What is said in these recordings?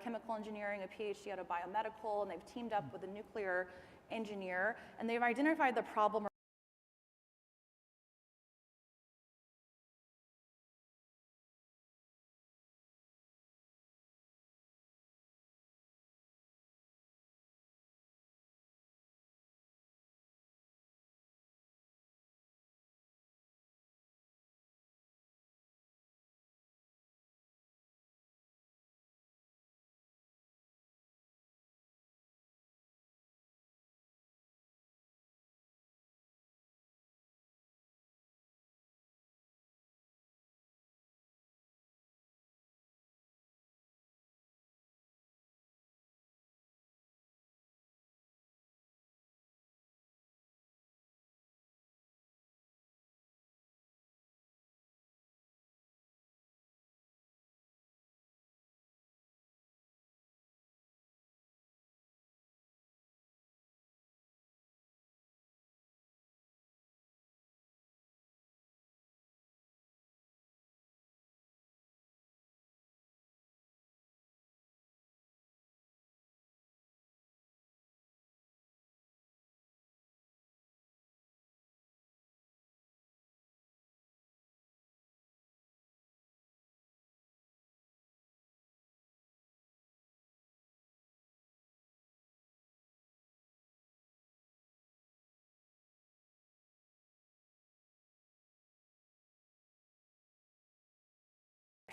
chemical engineering, a PhD out of biomedical, and they've teamed up with a nuclear engineer, and they've identified the problem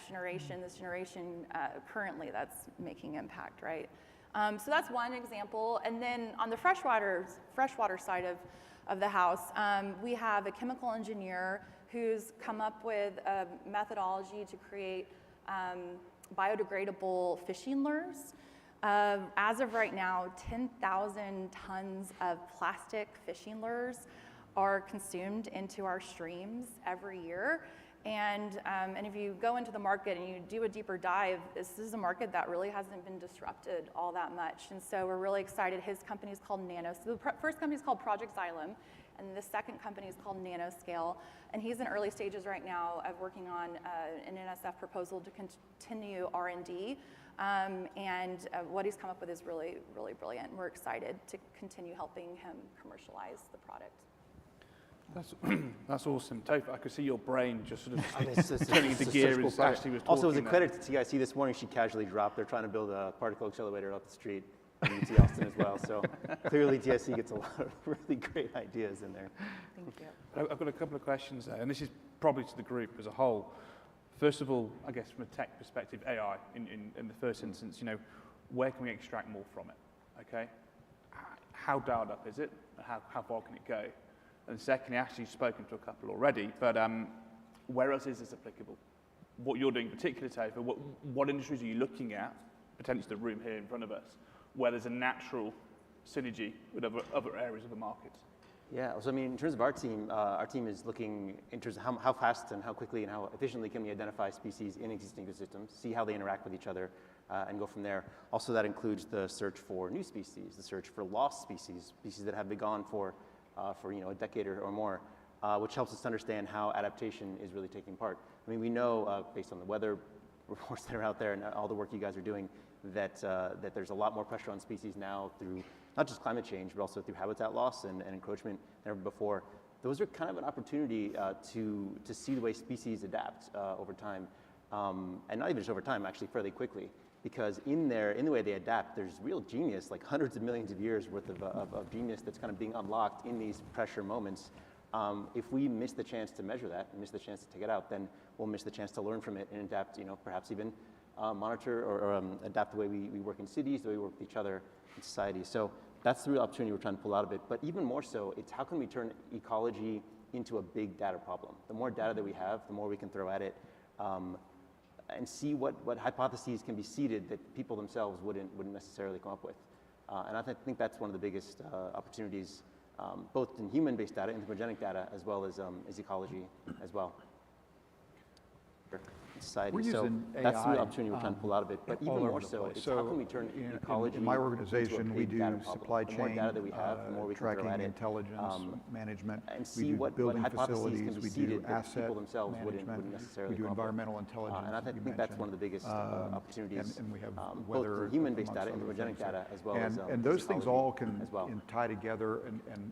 generation, this generation currently that's making impact, right? So that's one example. And then on the freshwater side of the house, we have a chemical engineer who's come up with a methodology to create biodegradable fishing lures. As of right now, 10,000 tons of plastic fishing lures are consumed into our streams every year. And if you go into the market and you do a deeper dive, this is a market that really hasn't been disrupted all that much. And so we're really excited. His company is called Nano. So the first company is called Project Xylem, and the second company is called Nanoscale. And he's in early stages right now of working on an NSF proposal to continue R&D. And what he's come up with is really, really brilliant. We're excited to continue helping him commercialize the product. That's awesome. Toph, I could see your brain just sort of turning into gear as Ashley was talking. Also, as a credit to TIC, this morning she casually dropped. They're trying to build a particle accelerator up the street in UT Austin as well. So clearly TIC gets a lot of really great ideas in there. Thank you. I've got a couple of questions there, and this is probably to the group as a whole. First of all, I guess from a tech perspective, AI in the first instance, where can we extract more from it? Okay, how dialed up is it? How far can it go? And secondly, Ashley, you've spoken to a couple already, but where else is this applicable? What you're doing in particular, Toph, what industries are you looking at, potentially the room here in front of us, where there's a natural synergy with other areas of the market? Yeah, so I mean, in terms of our team is looking in terms of how fast and how quickly and how efficiently can we identify species in existing ecosystems, see how they interact with each other, and go from there. Also, that includes the search for new species, the search for lost species that have been gone for a decade or more, which helps us understand how adaptation is really taking part. I mean, we know based on the weather reports that are out there and all the work you guys are doing that there's a lot more pressure on species now through not just climate change, but also through habitat loss and encroachment than ever before. Those are kind of an opportunity to see the way species adapt over time, and not even just over time, actually fairly quickly. Because in the way they adapt, there's real genius, like hundreds of millions of years worth of genius that's kind of being unlocked in these pressure moments. If we miss the chance to measure that, and miss the chance to take it out, then we'll miss the chance to learn from it and adapt, perhaps even monitor or adapt the way we work in cities, the way we work with each other in society. So that's the real opportunity we're trying to pull out of it. But even more so, it's how can we turn ecology into a big data problem? The more data that we have, the more we can throw at it. And see what hypotheses can be seeded that people themselves wouldn't necessarily come up with. And I think that's one of the biggest opportunities, both in human-based data, anthropogenic data, as well as ecology as well. Sure. society. We're So using that's the AI, opportunity we're trying to pull out of it. But even all over more the so, place. it's how can we turn ecology in my into a organization, we big do data problem? supply The more chain data that we have, the more we can tracking, throw at it. intelligence management. And We see do what building hypotheses can facilities. be We seeded do that asset people themselves wouldn't management. necessarily We do come up with. environmental intelligence. And I think that's one of the biggest opportunities, and we have both weather for human-based amongst data and other for genetic things. data, as well as And those things all ecology can as well. tie together and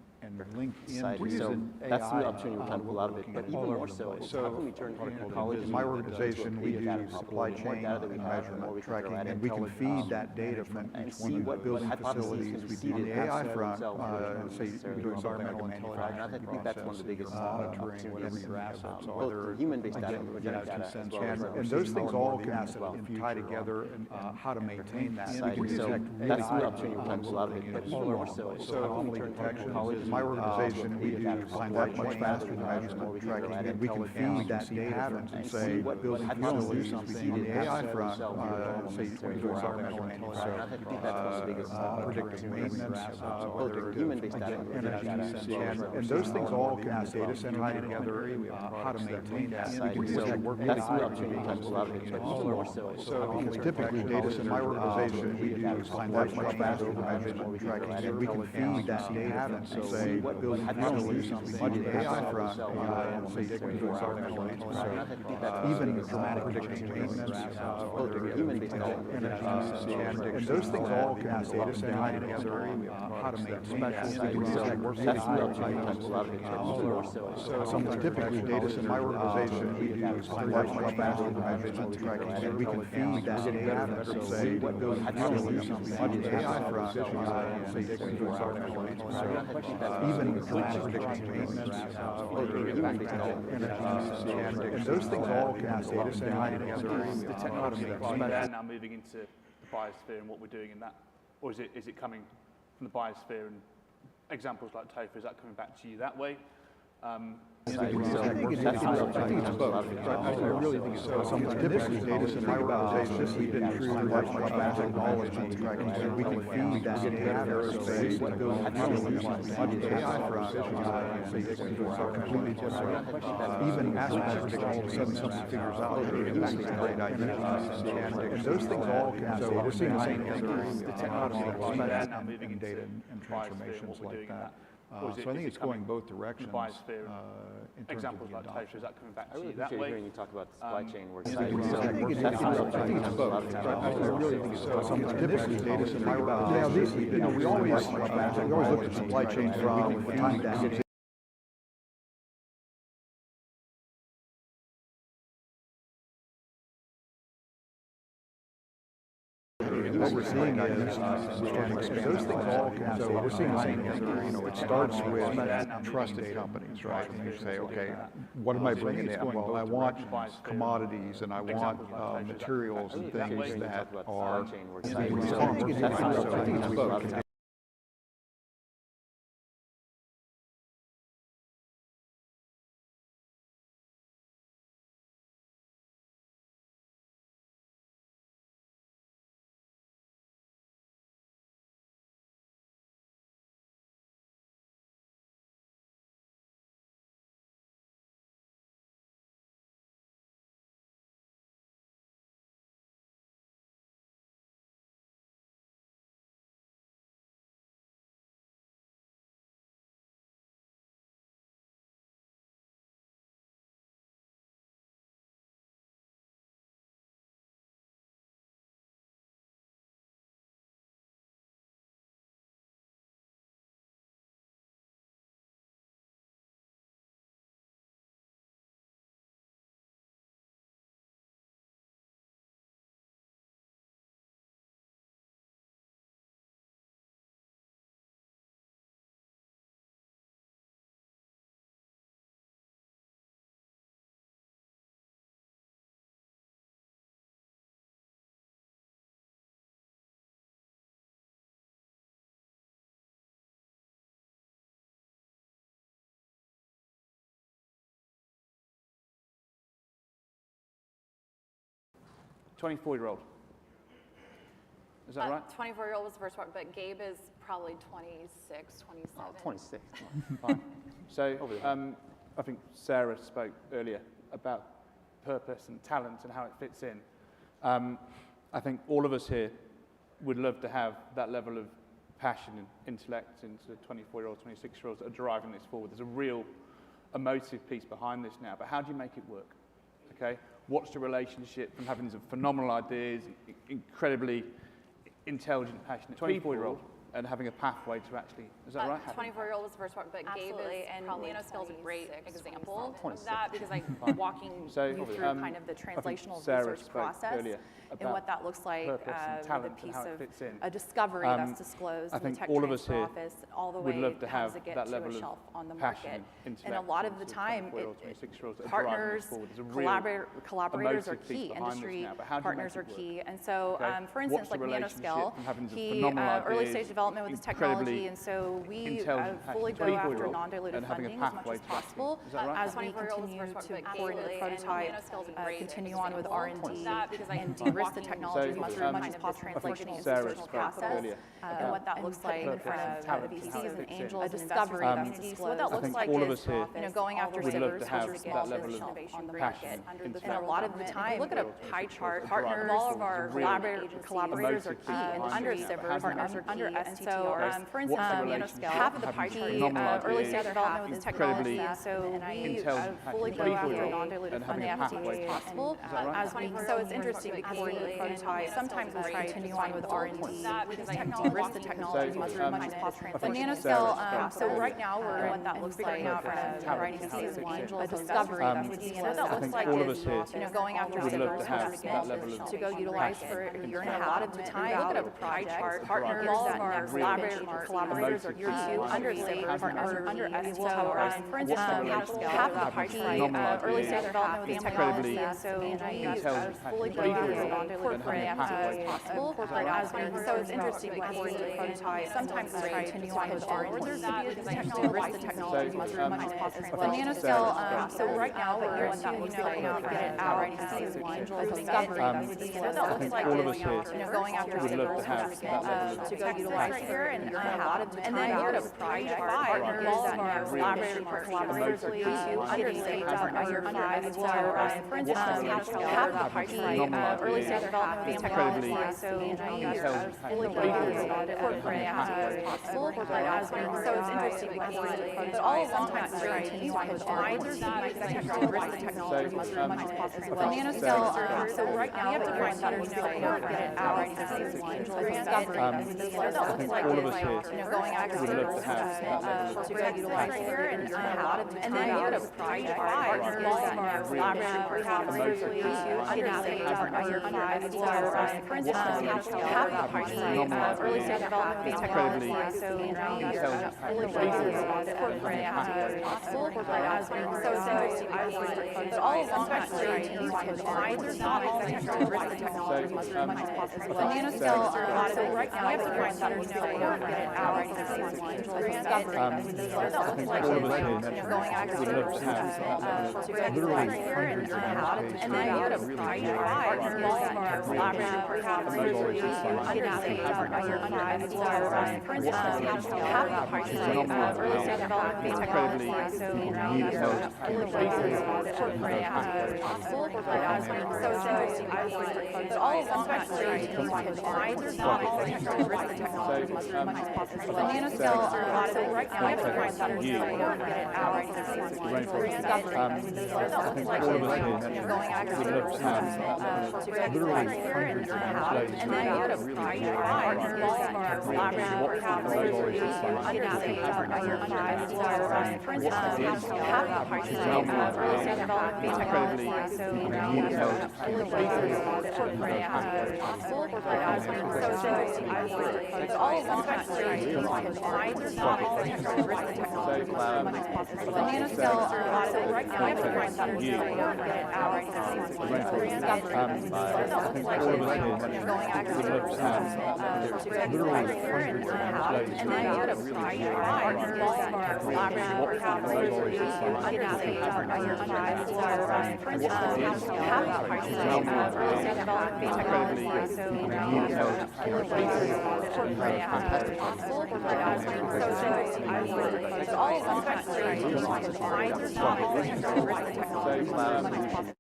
link Society. into. So that's the opportunity we're trying to pull out of it. looking But at even all more over the so, place. it's how can we turn ecology In my organization, we do supply the more chain data that we and have, the more measurement we can throw tracking, at it. and we can feed that data from and each see one of what the building hypotheses can facilities. be We do on seeded the at AI the front, themselves wouldn't say we necessarily do come up with. environmental And I manufacturing think that's one of the biggest monitoring whatever opportunities, your assets both are. for human-based data Again, and for genetic data, as well as and those things all can as well. tie together and how to maintain that. Society. We can So detect that's really the opportunity we're trying to pull out of it. But even more so, it's how can we turn ecology in my organization, we do find that much faster than measurement tracking, and we can feed that data patterns and say, building facilities, we do on the AI front, say, we do environmental management, predictive maintenance, both human-based data and genetic data, as well as and those things all can data center tie together, how to maintain that. We can So detect work that's the opportunity we're trying to pull out of it. But even more so, it's how can we turn typically data center, in my organization, we do find that much faster than measurement tracking, and we can feed that data patterns and say, building facilities, we do the AI front, say, we do environmental maintenance, even dramatic predictive maintenance, human-based data and those things all can data center tie together, how to maintain that. So that's the opportunity we're trying to pull out of it. But even more so, it's Typically, data center, in my organization, we do find that much faster than measurement tracking, and we can feed that data patterns and say, building facilities, we do the AI front, say, we do environmental maintenance, even dramatic predictive maintenance, and those things all can data center tie together, The technology they're now moving into the biosphere and what we're doing in that, or is it coming from the biosphere and examples like TOFA, is that coming back to you that way? I think it's both. I really think it's both. Typically, data center, my organization, we didn't find that much faster technology tracking, and we can feed that data aerospace, building facilities, we do the AI front, say, we do completely different, even aspects of all of a sudden something figures out, this is a great idea. And those things all can, so we're seeing the same the technology and data and transformations like that. So I think it's going both directions in terms Examples of like the TOFA, adoption. is that coming back I to really you that appreciate way? hearing you talk about the supply chain work side. So I think it's that's the opportunity we're both. trying to pull out of it. I really think it's both. Typically, data center, we always look at supply chain from the time that gets what we're seeing is those things all can, so we're seeing the same thing. It starts with trusted companies, right? And you say, okay, what am I bringing in? Well, I want commodities and I want materials and things that are responsible. So I think it's both. "24-year-old." Is that right? 24-year-old was the first part, but Gabe is probably 26, 27. Oh, 26. Fine. So I think Sarah spoke earlier about purpose and talent and how it fits in. I think all of us here would love to have that level of passion and intellect into 24-year-olds, 26-year-olds that are driving this forward. There's a real emotive piece behind this now, but how do you make it work? Okay, what's the relationship from having some phenomenal ideas, incredibly intelligent, passionate 24-year-old, and having a pathway to actually, is that right? 24-year-old was the first one, but Gabe Absolutely, is and probably nanoscale is a great 26, example 27. of that because walking So, you through kind of the translational Sarah research spoke process earlier and about what that looks like purpose and with a talent and piece how it of fits in. a discovery that's disclosed I in the think tech all of us transfer here office all the would way love to how have does it get that to level a of shelf on the passion, market. intellect, And a lot of the into time, 24-year-olds, 26-year-olds that are driving partners, this forward. There's a real collaborators are emotive piece key, behind this industry now, but how do you partners make are it work? key. And so, Okay. for instance, What's the like relationship Nanoscale, from having some he phenomenal early ideas, stage development with his technology, and so we intelligent, fully passionate go after 24-year-old non-dilutive and having a funding as much pathway as to actually- possible is that right? as we 24-year-old was the continue first to one, but pour into the Gabe and prototype, nanoscale is a great continue on with example R&D, of that because and walking de-risk the technology So, as much as possible, translational and Sarah institutional spoke process, earlier and what that looks like in purpose front and of talent and how VCs it and fits in. angels, a and discovery communities. What that that's looks I think like all of is, us here going after would love sitters to have to get that level of innovation on the passion, market. intellect, And a lot of the time, look at a pie chart, partners, all of our collaborators are emotive key, piece behind under it. SIVers, Partners are are key, under and so, STTR. for What's instance, the Nanoscale, relationship half of the having pie some chart, phenomenal early ideas, stage development with his incredibly technology, so we intelligent, fully passionate go after 24-year-old non-dilutive and having funding a as much pathway as to possible. Is that right? As we, so it's interesting because we prototype, sometimes we try to continue on with R&D, de-risk the technology as much as possible. But Nanoscale, so right now we're what that looks like in front of writing a discovery that's what that looks like all of is, us here going after would love sitters to have that level of to go utilize for a year and a half. A lot of the time, look at a pie chart, partners all of that our collaborators are emotive key, piece under behind it. SIVers, under STTR. For What's instance, the relationship half of the having pie some chart, phenomenal early ideas, stage development with his incredibly technology, so we intelligent, fully go passionate after 24-year-old non-dilutive and having a funding as pathway much as to possible. As we, so it's interesting because we prototype, sometimes we try to continue on with R&D, de-risk the technology as much as possible. But Nanoscale, so right now we're what that looks like now for writing a discovery that's I think all of us here going after would love sitters to have that level of to go utilize here, and a lot of the time, then look at a there's pie three chart, partners partners that that collaborators are key, under SIVers, under STTR. For instance, half of the pie chart, early stage development with his technology, so we fully go after possible. So it's interesting because but all sometimes try to continue on with R&D, de-risk the technology as much as possible. But Nanoscale, so right now we have to find that we discovery I think all of us here going after would love to have that level of to go utilize here, and a lot of the time, look at a pie chart, partners that collaborators are key, under STTR. For instance, half of the pie chart, early stage development with his technology, so we fully go after possible. So it's interesting but all sometimes try to continue on with R&D, de-risk the technology as much as possible. But Nanoscale, so right now we have to find that we discovery I think all of us here going after would love to have that level of to go utilize here, and then look at a pie chart, partners that collaborators are key, under STTR. For instance, half of the pie chart, early stage development with his technology, so we fully go after possible. So it's interesting but all sometimes try to continue on with R&D, de-risk the technology as much as possible. But Nanoscale, so right now we have to find that discovery I think all of us here going after would love to have that level of to go utilize here, and then look at a pie chart, partners that collaborators are key, under STTR. For instance, half of the pie chart, early stage development with his technology, so we fully go after possible. So it's interesting but all sometimes try to continue on with R&D, de-risk the technology as much as possible. But Nanoscale, so right now we have to find that discovery I think all of us here going after would love to have to go utilize here, and then look at a pie chart, partners that collaborators are key, under STTR. For instance, half of the pie chart, early stage development with his technology, so we fully go after possible. So it's interesting but all sometimes try to continue on with R&D, de-risk the technology as much as possible.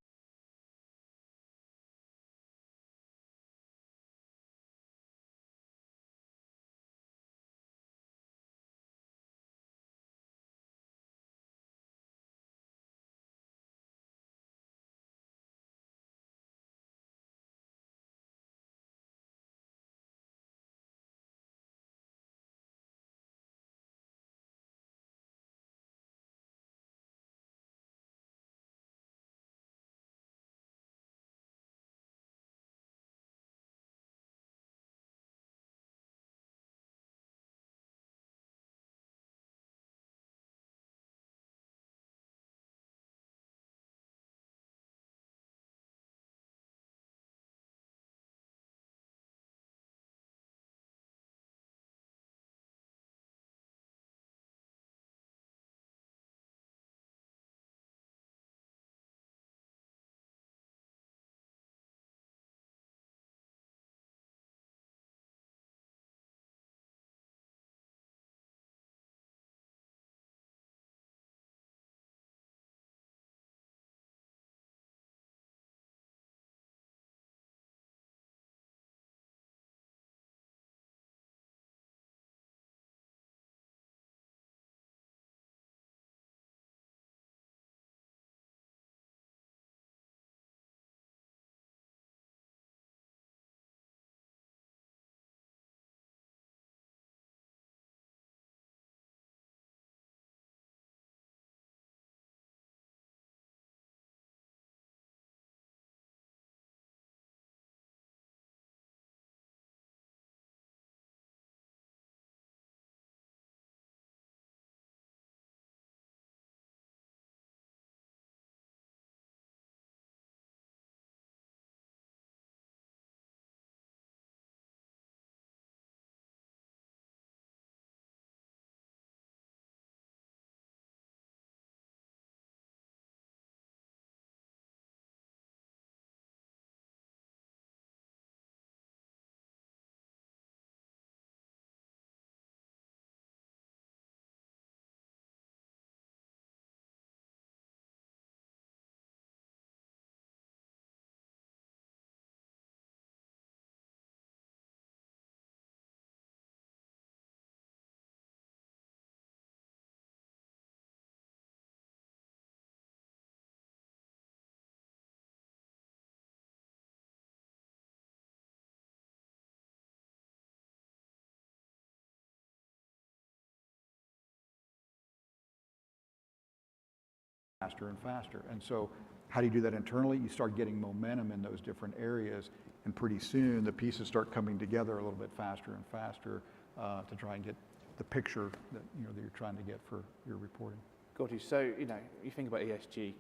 faster and faster. And so how do you do that internally? You start getting momentum in those different areas, and pretty soon the pieces start coming together a little bit faster and faster to try and get the picture that, that you're trying to get for your reporting. Got you. So, you think about ESG,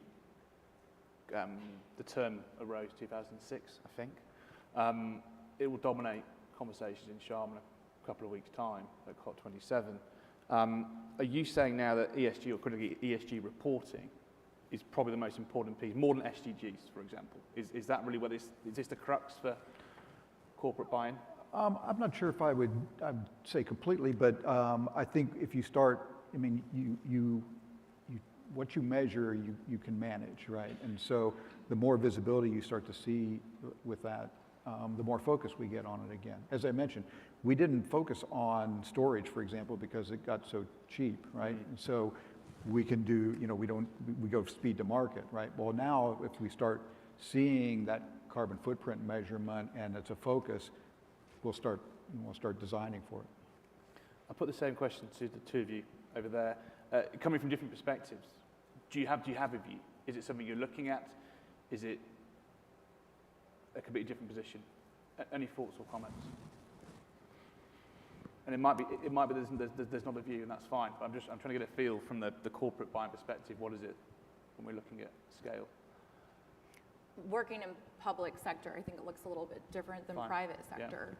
the term arose 2006, I think. It will dominate conversations in Sharm in a couple of weeks' time at COP27. Are you saying now that ESG, or critically ESG reporting, is probably the most important piece, more than SDGs, for example? Is that really is this the crux for corporate buy-in? I'm not sure if I'd say completely, but I think if you start, what you measure, you can manage, right? And so the more visibility you start to see with that, the more focus we get on it again. As I mentioned, we didn't focus on storage, for example, because it got so cheap, right? And so we can do, we go speed to market, right? Well, now if we start seeing that carbon footprint measurement and it's a focus, we'll start designing for it. I'll put the same question to the two of you over there. Coming from different perspectives, do you have a view? Is it something you're looking at? Is it a completely different position? Any thoughts or comments? And it might be there's not a view, and that's fine. But I'm trying to get a feel from the corporate buying perspective. What is it when we're looking at scale? Working in public sector, I think it looks a little bit different than Fine. private sector.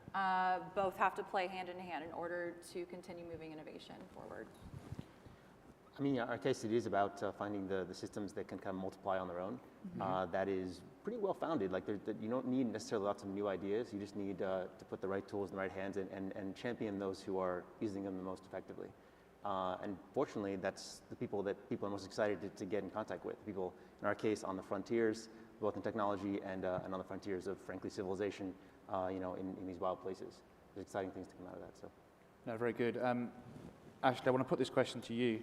Both have to play hand in hand in order to continue moving innovation forward. I mean, in our case, it is about finding the systems that can kind of multiply on their own. That is pretty well founded. Like you don't need necessarily lots of new ideas. You just need to put the right tools in the right hands and champion those who are using them the most effectively. And fortunately, that's the people that people are most excited to get in contact with. People, in our case, on the frontiers, both in technology and on the frontiers of, frankly, civilization, in these wild places. There's exciting things to come out of that. So. No, very good. Ashley, I want to put this question to you,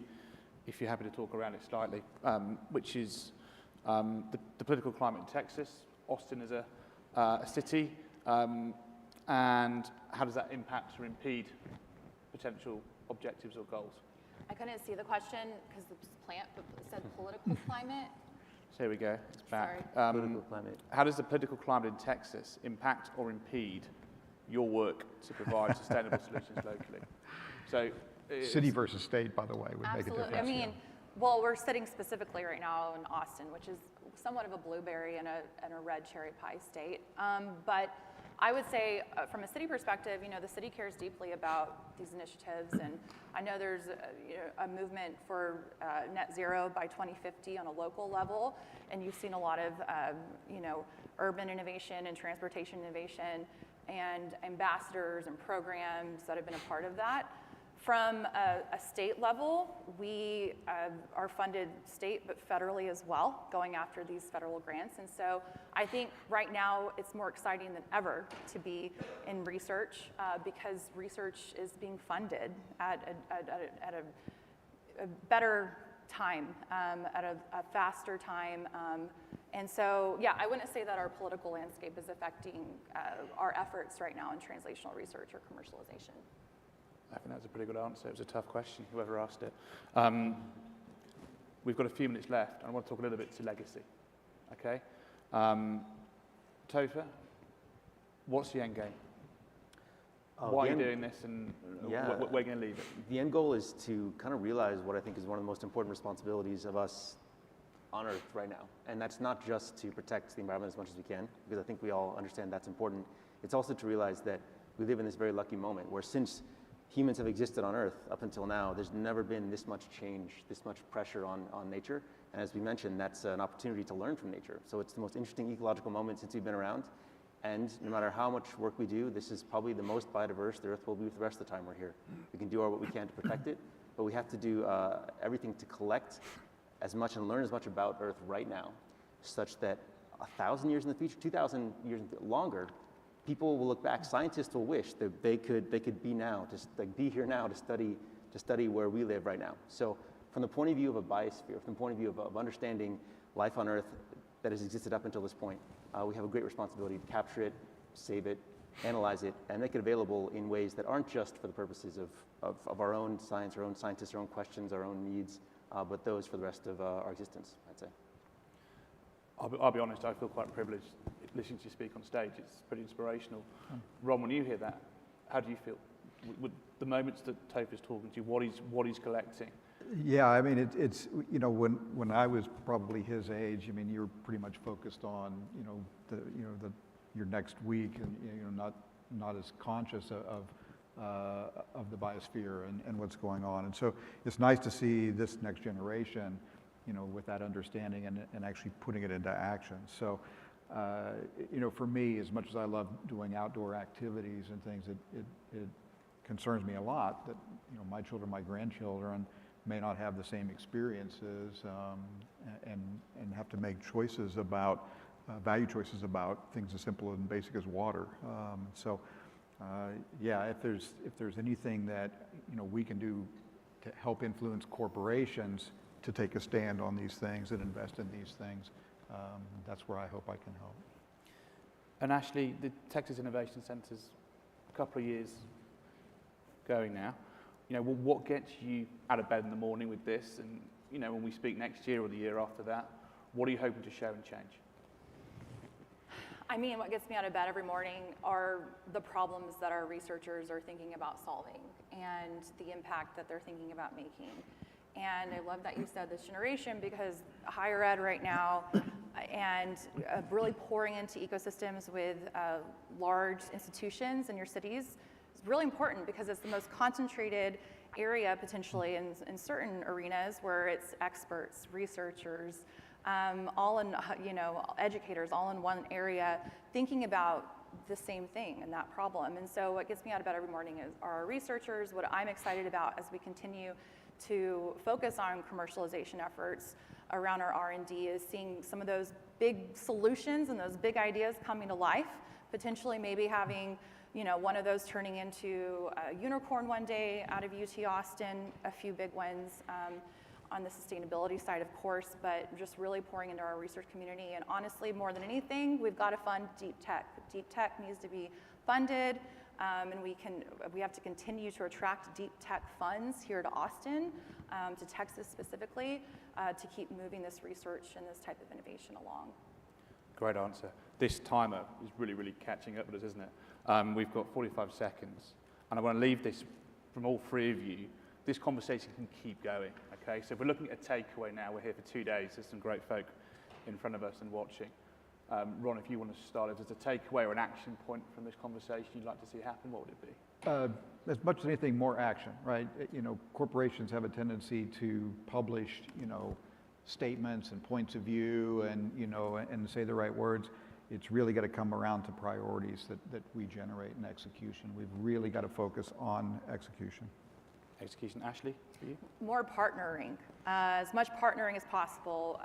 if you're happy to talk around it slightly, which is the political climate in Texas. Austin is a city, and how does that impact or impede potential objectives or goals? I couldn't see the question because the plant said political climate. So here we go, it's back. Sorry. Political climate. How does the political climate in Texas impact or impede your work to provide sustainable solutions locally? So, City versus state, by the way, would make a difference. I mean, well, we're sitting specifically right now in Austin, which is somewhat of a blueberry and a red cherry pie state. But I would say, from a city perspective, the city cares deeply about these initiatives, and I know there's a movement for net zero by 2050 on a local level, and you've seen a lot of urban innovation and transportation innovation and ambassadors and programs that have been a part of that. From a state level, we are funded state but federally as well, going after these federal grants. And so I think right now it's more exciting than ever to be in research because research is being funded at a better time, at a faster time. And so, yeah, I wouldn't say that our political landscape is affecting our efforts right now in translational research or commercialization. I think that's a pretty good answer. It was a tough question, whoever asked it. We've got a few minutes left, and I want to talk a little bit to legacy. Okay? Topher, what's the end game? Why are you doing this, and where are you going to leave it? The end goal is to kind of realize what I think is one of the most important responsibilities of us on Earth right now. And that's not just to protect the environment as much as we can, because I think we all understand that's important. It's also to realize that we live in this very lucky moment where since humans have existed on Earth up until now, there's never been this much change, this much pressure on nature. And as we mentioned, that's an opportunity to learn from nature. So it's the most interesting ecological moment since we've been around. And no matter how much work we do, this is probably the most biodiverse the Earth will be for the rest of the time we're here. We can do what we can to protect it, but we have to do everything to collect as much and learn as much about Earth right now, such that 1,000 years in the future, 2,000 years longer, people will look back. Scientists will wish that they could be now, just like be here now to study where we live right now. So, from the point of view of a biosphere, from the point of view of understanding life on Earth that has existed up until this point, we have a great responsibility to capture it, save it, analyze it, and make it available in ways that aren't just for the purposes of our own science, our own scientists, our own questions, our own needs, but those for the rest of our existence, I'd say. I'll be honest, I feel quite privileged listening to you speak on stage. It's pretty inspirational. Ron, when you hear that, how do you feel? With the moments that Topher's talking to you, what he's collecting? Yeah, I mean, it's you know, when I was probably his age, I mean, you're pretty much focused on, your next week, and not as conscious of the biosphere and what's going on. And so it's nice to see this next generation, with that understanding and actually putting it into action. So, for me, as much as I love doing outdoor activities and things, it concerns me a lot that, my children, my grandchildren may not have the same experiences and have to make choices about, value choices about things as simple and basic as water. Yeah, if there's anything that, we can do to help influence corporations to take a stand on these things and invest in these things, that's where I hope I can help. And Ashley, the Texas Innovation Center's a couple of years going now. What gets you out of bed in the morning with this? And, when we speak next year or the year after that, what are you hoping to show and change? I mean, what gets me out of bed every morning are the problems that our researchers are thinking about solving and the impact that they're thinking about making. And I love that you said this generation, because higher ed right now and really pouring into ecosystems with large institutions in your cities is really important, because it's the most concentrated area potentially in certain arenas where it's experts, researchers, all in, educators all in one area thinking about the same thing and that problem. And so what gets me out of bed every morning are our researchers. What I'm excited about as we continue to focus on commercialization efforts around our R&D is seeing some of those big solutions and those big ideas coming to life, potentially maybe having one of those turning into a unicorn one day out of UT Austin, a few big ones on the sustainability side, of course, but just really pouring into our research community. And honestly, more than anything, we've got to fund deep tech. Deep tech needs to be funded, and we have to continue to attract deep tech funds here to Austin, to Texas specifically, to keep moving this research and this type of innovation along. Great answer. This timer is really, really catching up with us, isn't it? We've got 45 seconds, and I want to leave this from all three of you. This conversation can keep going, okay? So if we're looking at a takeaway now, we're here for 2 days. There's some great folk in front of us and watching. Ron, if you want to start, if there's a takeaway or an action point from this conversation you'd like to see happen, what would it be? As much as anything, more action, right? Corporations have a tendency to publish, statements and points of view and say the right words. It's really got to come around to priorities that we generate in execution. We've really got to focus on execution. Execution. Ashley, for you? More partnering, as much partnering as possible.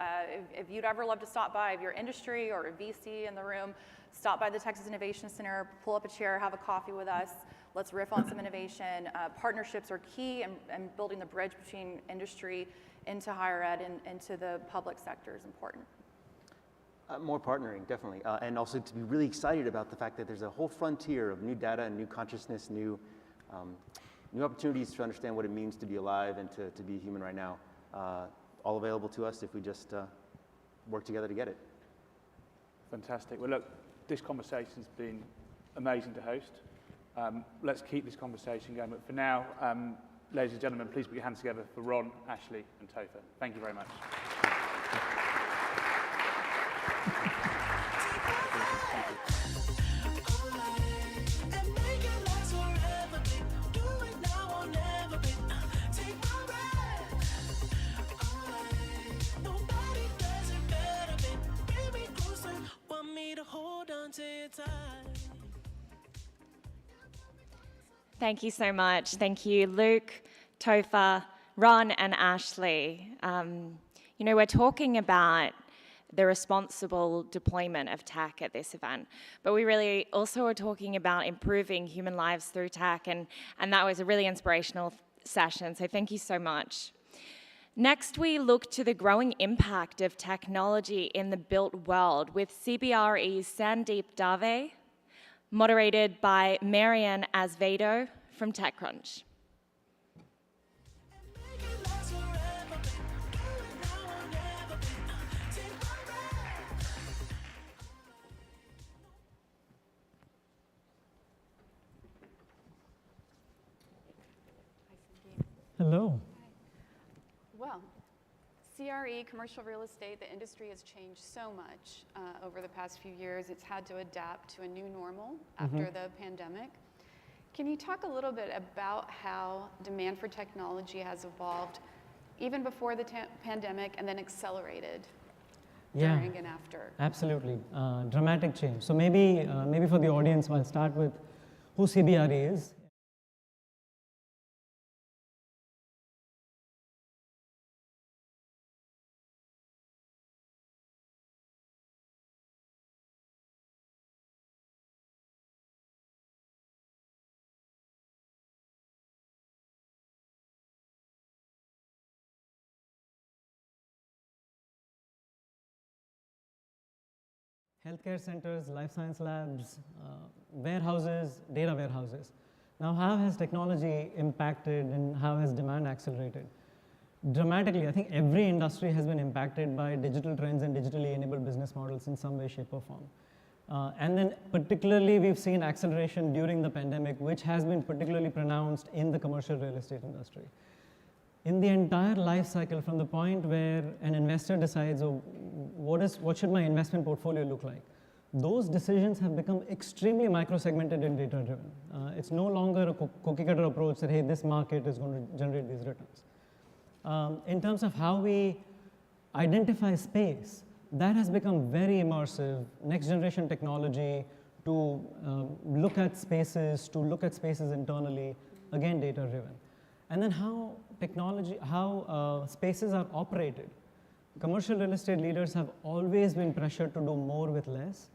If you'd ever love to stop by, if you're industry or a VC in the room, stop by the Texas Innovation Center, pull up a chair, have a coffee with us. Let's riff on some innovation. Partnerships are key, and building the bridge between industry into higher ed and into the public sector is important. More partnering, definitely. And also to be really excited about the fact that there's a whole frontier of new data and new consciousness, new opportunities to understand what it means to be alive and to be human right now. All available to us if we just work together to get it. Fantastic. Well, look, this conversation's been amazing to host. Let's keep this conversation going. But for now, ladies and gentlemen, please put your hands together for Ron, Ashley, and Topher. Thank you very much. Thank you so much. Thank you, Luke, Topher, Ron, and Ashley. We're talking about the responsible deployment of tech at this event, but we really also are talking about improving human lives through tech, and that was a really inspirational session, so thank you so much. Next, we look to the growing impact of technology in the built world with CBRE's Sandeep Dave, moderated by Marian Azevedo from TechCrunch. Hello. Well, CRE, commercial real estate, the industry has changed so much over the past few years. It's had to adapt to a new normal after the pandemic. Can you talk a little bit about how demand for technology has evolved even before the pandemic and then accelerated during and after? Absolutely. Dramatic change. So maybe for the audience, I'll start with who CBRE is. Healthcare centers, life science labs, warehouses, data warehouses. Now, how has technology impacted and how has demand accelerated? Dramatically, I think every industry has been impacted by digital trends and digitally enabled business models in some way, shape, or form. And then particularly, we've seen acceleration during the pandemic, which has been particularly pronounced in the commercial real estate industry. In the entire life cycle, from the point where an investor decides, oh, what should my investment portfolio look like? Those decisions have become extremely micro-segmented and data-driven. It's no longer a cookie-cutter approach that, hey, this market is going to generate these returns. In terms of how we identify space, that has become very immersive, next-generation technology to look at spaces internally, again, data-driven. And then how spaces are operated. Commercial real estate leaders have always been pressured to do more with less.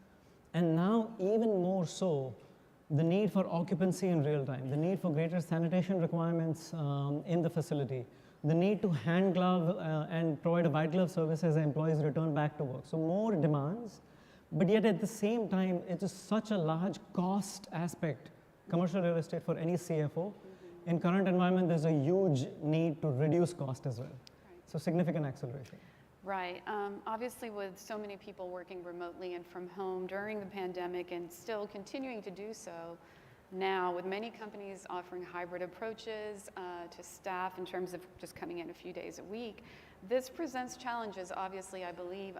And now, even more so, the need for occupancy in real time, the need for greater sanitation requirements in the facility, the need to hand glove and provide a white glove service as employees return back to work. So more demands, but yet at the same time, it is such a large cost aspect, commercial real estate for any CFO. In current environment, there's a huge need to reduce cost as well. Right. So significant acceleration. Right. Obviously, with so many people working remotely and from home during the pandemic and still continuing to do so now, with many companies offering hybrid approaches to staff in terms of just coming in a few days a week, this presents challenges, obviously, I believe,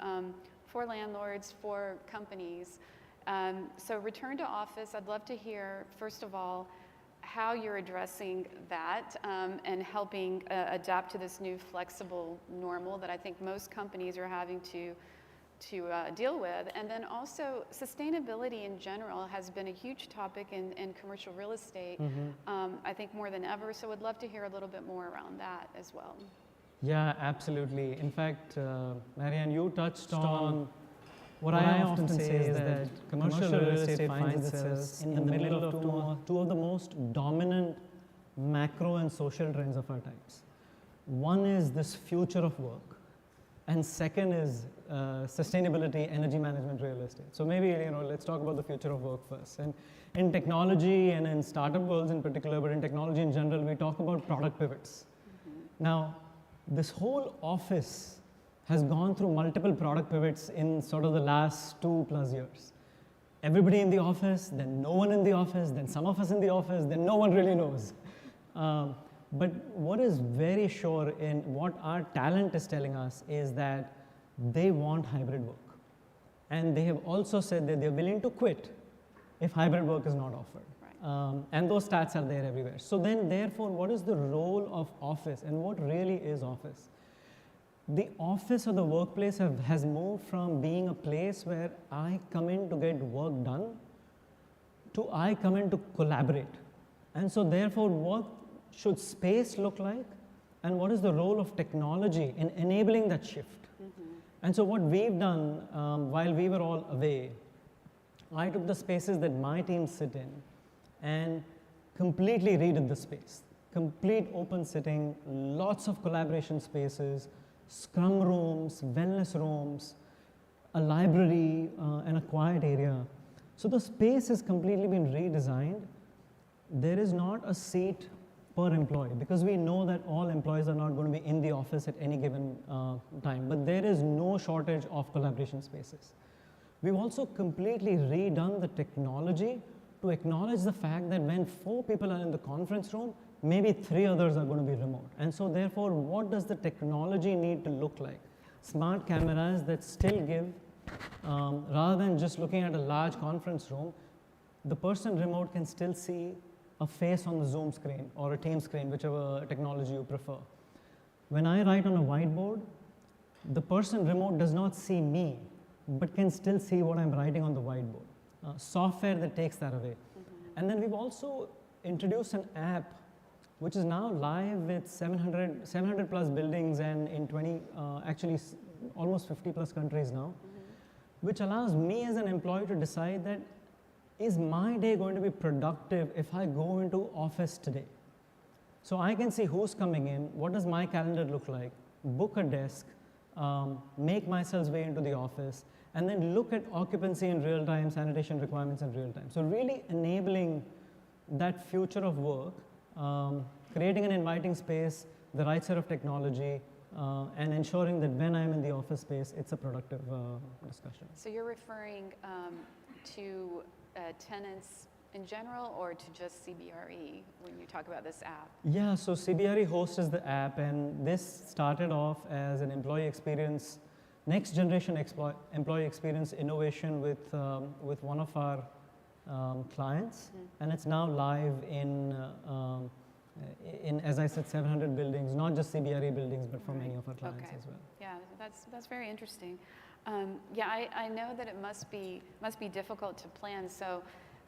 for landlords, for companies. So return to office, I'd love to hear, first of all, how you're addressing that and helping adapt to this new flexible normal that I think most companies are having to deal with. And then also sustainability in general has been a huge topic in commercial real estate, I think more than ever. So I'd love to hear a little bit more around that as well. Yeah, absolutely. In fact, Marianne, you touched on what I often say is that commercial real estate finds itself in the middle of two of the most dominant macro and social trends of our times. One is this future of work, and second is sustainability, energy management, real estate. So maybe let's talk about the future of work first. And in technology and in startup worlds in particular, but in technology in general, we talk about product pivots. Now, this whole office has gone through multiple product pivots in sort of the last 2+ years. Everybody in the office, then no one in the office, then some of us in the office, then no one really knows. But what is very sure in what our talent is telling us is that they want hybrid work. And they have also said that they're willing to quit if hybrid work is not offered. Right. And those stats are there everywhere. So then therefore, what is the role of office and what really is office? The office or the workplace has moved from being a place where I come in to get work done to I come in to collaborate. And so therefore, what should space look like? And what is the role of technology in enabling that shift? And so what we've done while we were all away, I took the spaces that my team sit in and completely redid the space. Complete open sitting, lots of collaboration spaces, scrum rooms, wellness rooms, a library, and a quiet area. So the space has completely been redesigned. There is not a seat per employee because we know that all employees are not going to be in the office at any given time, but there is no shortage of collaboration spaces. We've also completely redone the technology to acknowledge the fact that when 4 people are in the conference room, maybe 3 others are going to be remote. And so therefore, what does the technology need to look like? Smart cameras that still give, rather than just looking at a large conference room, the person remote can still see a face on the Zoom screen or a Teams screen, whichever technology you prefer. When I write on a whiteboard, the person remote does not see me, but can still see what I'm writing on the whiteboard. Software that takes that away. And then we've also introduced an app which is now live with 700 plus buildings and in 20, actually almost 50 plus countries now, which allows me as an employee to decide that, is my day going to be productive if I go into office today? So I can see who's coming in, what does my calendar look like, book a desk, make myself way into the office, and then look at occupancy in real time, sanitation requirements in real time. So really enabling that future of work, creating an inviting space, the right set of technology, and ensuring that when I'm in the office space, it's a productive discussion. So you're referring to tenants in general, or to just CBRE when you talk about this app? Yeah, so CBRE hosts the app, and this started off as an employee experience, next generation employee experience innovation with one of our clients, and it's now live in, as I said, 700 buildings, not just CBRE buildings, but for many of our clients as well. Yeah, that's very interesting. Yeah, I know that it must be difficult to plan. So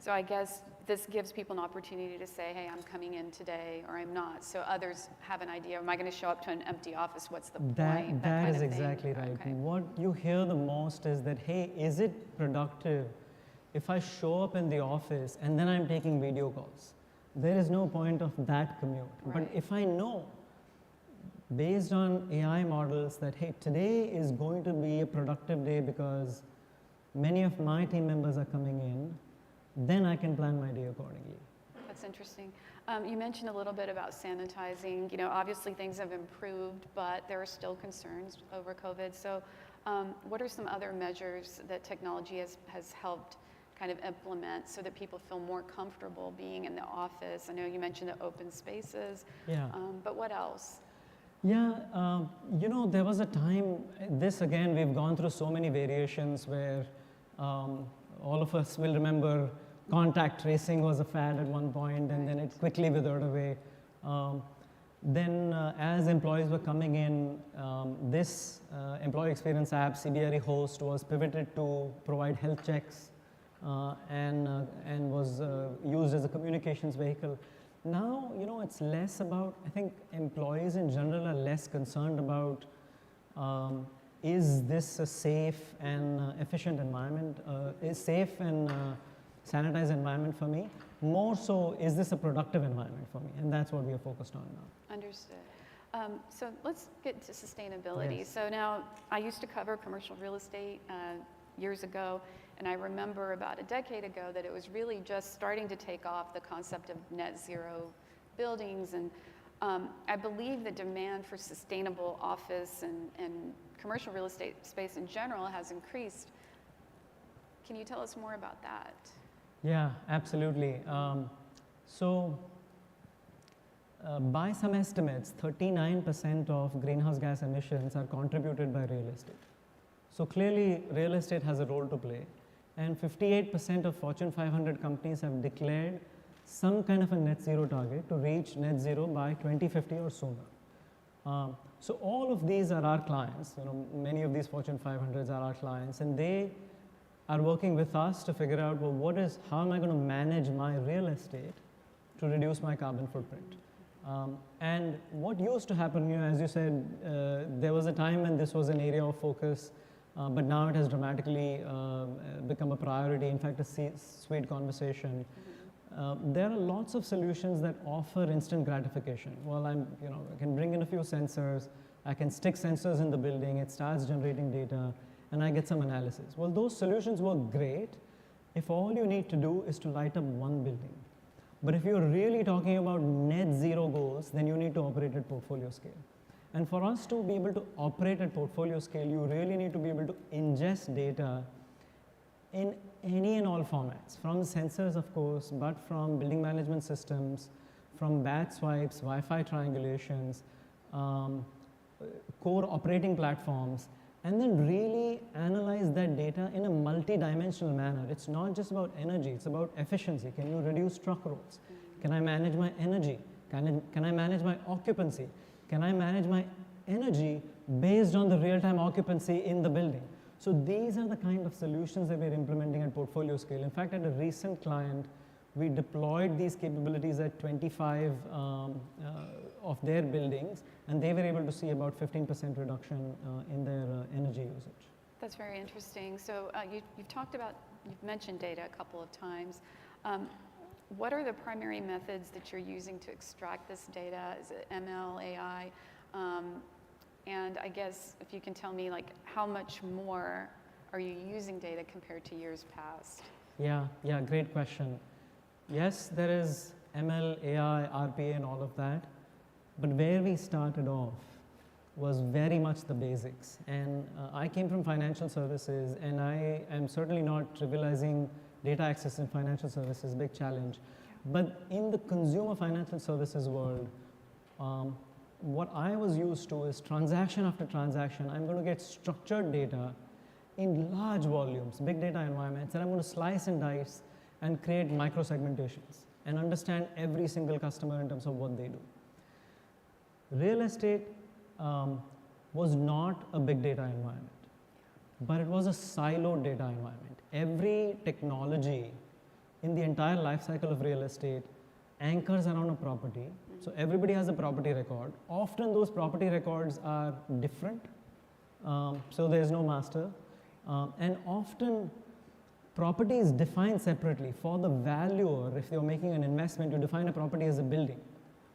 I guess this gives people an opportunity to say, hey, I'm coming in today, or I'm not. So others have an idea. Am I going to show up to an empty office? What's the point? That is exactly right. Okay. What you hear the most is that, hey, is it productive if I show up in the office and then I'm taking video calls? There is no point of that commute. Right. But if I know, based on AI models, that, hey, today is going to be a productive day because many of my team members are coming in, then I can plan my day accordingly. That's interesting. You mentioned a little bit about sanitizing. You know, obviously things have improved, but there are still concerns over COVID. So what are some other measures that technology has helped kind of implement so that people feel more comfortable being in the office? I know you mentioned the open spaces, but what else? Yeah, you know, there was a time, this again, we've gone through so many variations where all of us will remember contact tracing was a fad at one point, and then it quickly withered away. Then as employees were coming in, this employee experience app, CBRE Host, was pivoted to provide health checks and was used as a communications vehicle. Now, you know, it's less about, I think employees in general are less concerned about is this a safe and efficient environment, is safe and sanitized environment for me? More so, is this a productive environment for me? And that's what we are focused on now. Understood. So let's get to sustainability. Yes. So now, I used to cover commercial real estate years ago, and I remember about a decade ago that it was really just starting to take off, the concept of net zero buildings. And I believe the demand for sustainable office and commercial real estate space in general has increased. Can you tell us more about that? Yeah, absolutely. By some estimates, 39% of greenhouse gas emissions are contributed by real estate. So clearly, real estate has a role to play. And 58% of Fortune 500 companies have declared some kind of a net zero target to reach net zero by 2050 or sooner. So all of these are our clients. You know, many of these Fortune 500s are our clients, and they are working with us to figure out, well, how am I going to manage my real estate to reduce my carbon footprint? And what used to happen, you know, as you said, there was a time when this was an area of focus, but now it has dramatically become a priority, in fact, a sweet conversation. There are lots of solutions that offer instant gratification. Well, I can bring in a few sensors, I can stick sensors in the building, it starts generating data, and I get some analysis. Well, those solutions work great if all you need to do is to light up one building. But if you're really talking about net zero goals, then you need to operate at portfolio scale. And for us to be able to operate at portfolio scale, you really need to be able to ingest data in any and all formats, from sensors, of course, but from building management systems, from batch swipes, Wi-Fi triangulations, core operating platforms, and then really analyze that data in a multi-dimensional manner. It's not just about energy, it's about efficiency. Can you reduce truck rolls? Can I manage my energy? Can I manage my occupancy? Can I manage my energy based on the real-time occupancy in the building? So these are the kind of solutions that we're implementing at portfolio scale. In fact, at a recent client, we deployed these capabilities at 25 of their buildings, and they were able to see about 15% reduction in their energy usage. That's very interesting. So you've mentioned data a couple of times. What are the primary methods that you're using to extract this data? Is it ML, AI? And I guess if you can tell me, like, how much more are you using data compared to years past? Yeah, great question. Yes, there is ML, AI, RPA, and all of that. But where we started off was very much the basics. And I came from financial services, and I am certainly not trivializing data access in financial services, big challenge. But in the consumer financial services world, what I was used to is transaction after transaction, I'm going to get structured data in large volumes, big data environments, and I'm going to slice and dice and create micro-segmentations and understand every single customer in terms of what they do. Real estate was not a big data environment, but it was a siloed data environment. Every technology in the entire life cycle of real estate anchors around a property. So everybody has a property record. Often those property records are different, so there's no master. And often property is defined separately. For the valuer, if you're making an investment, you define a property as a building.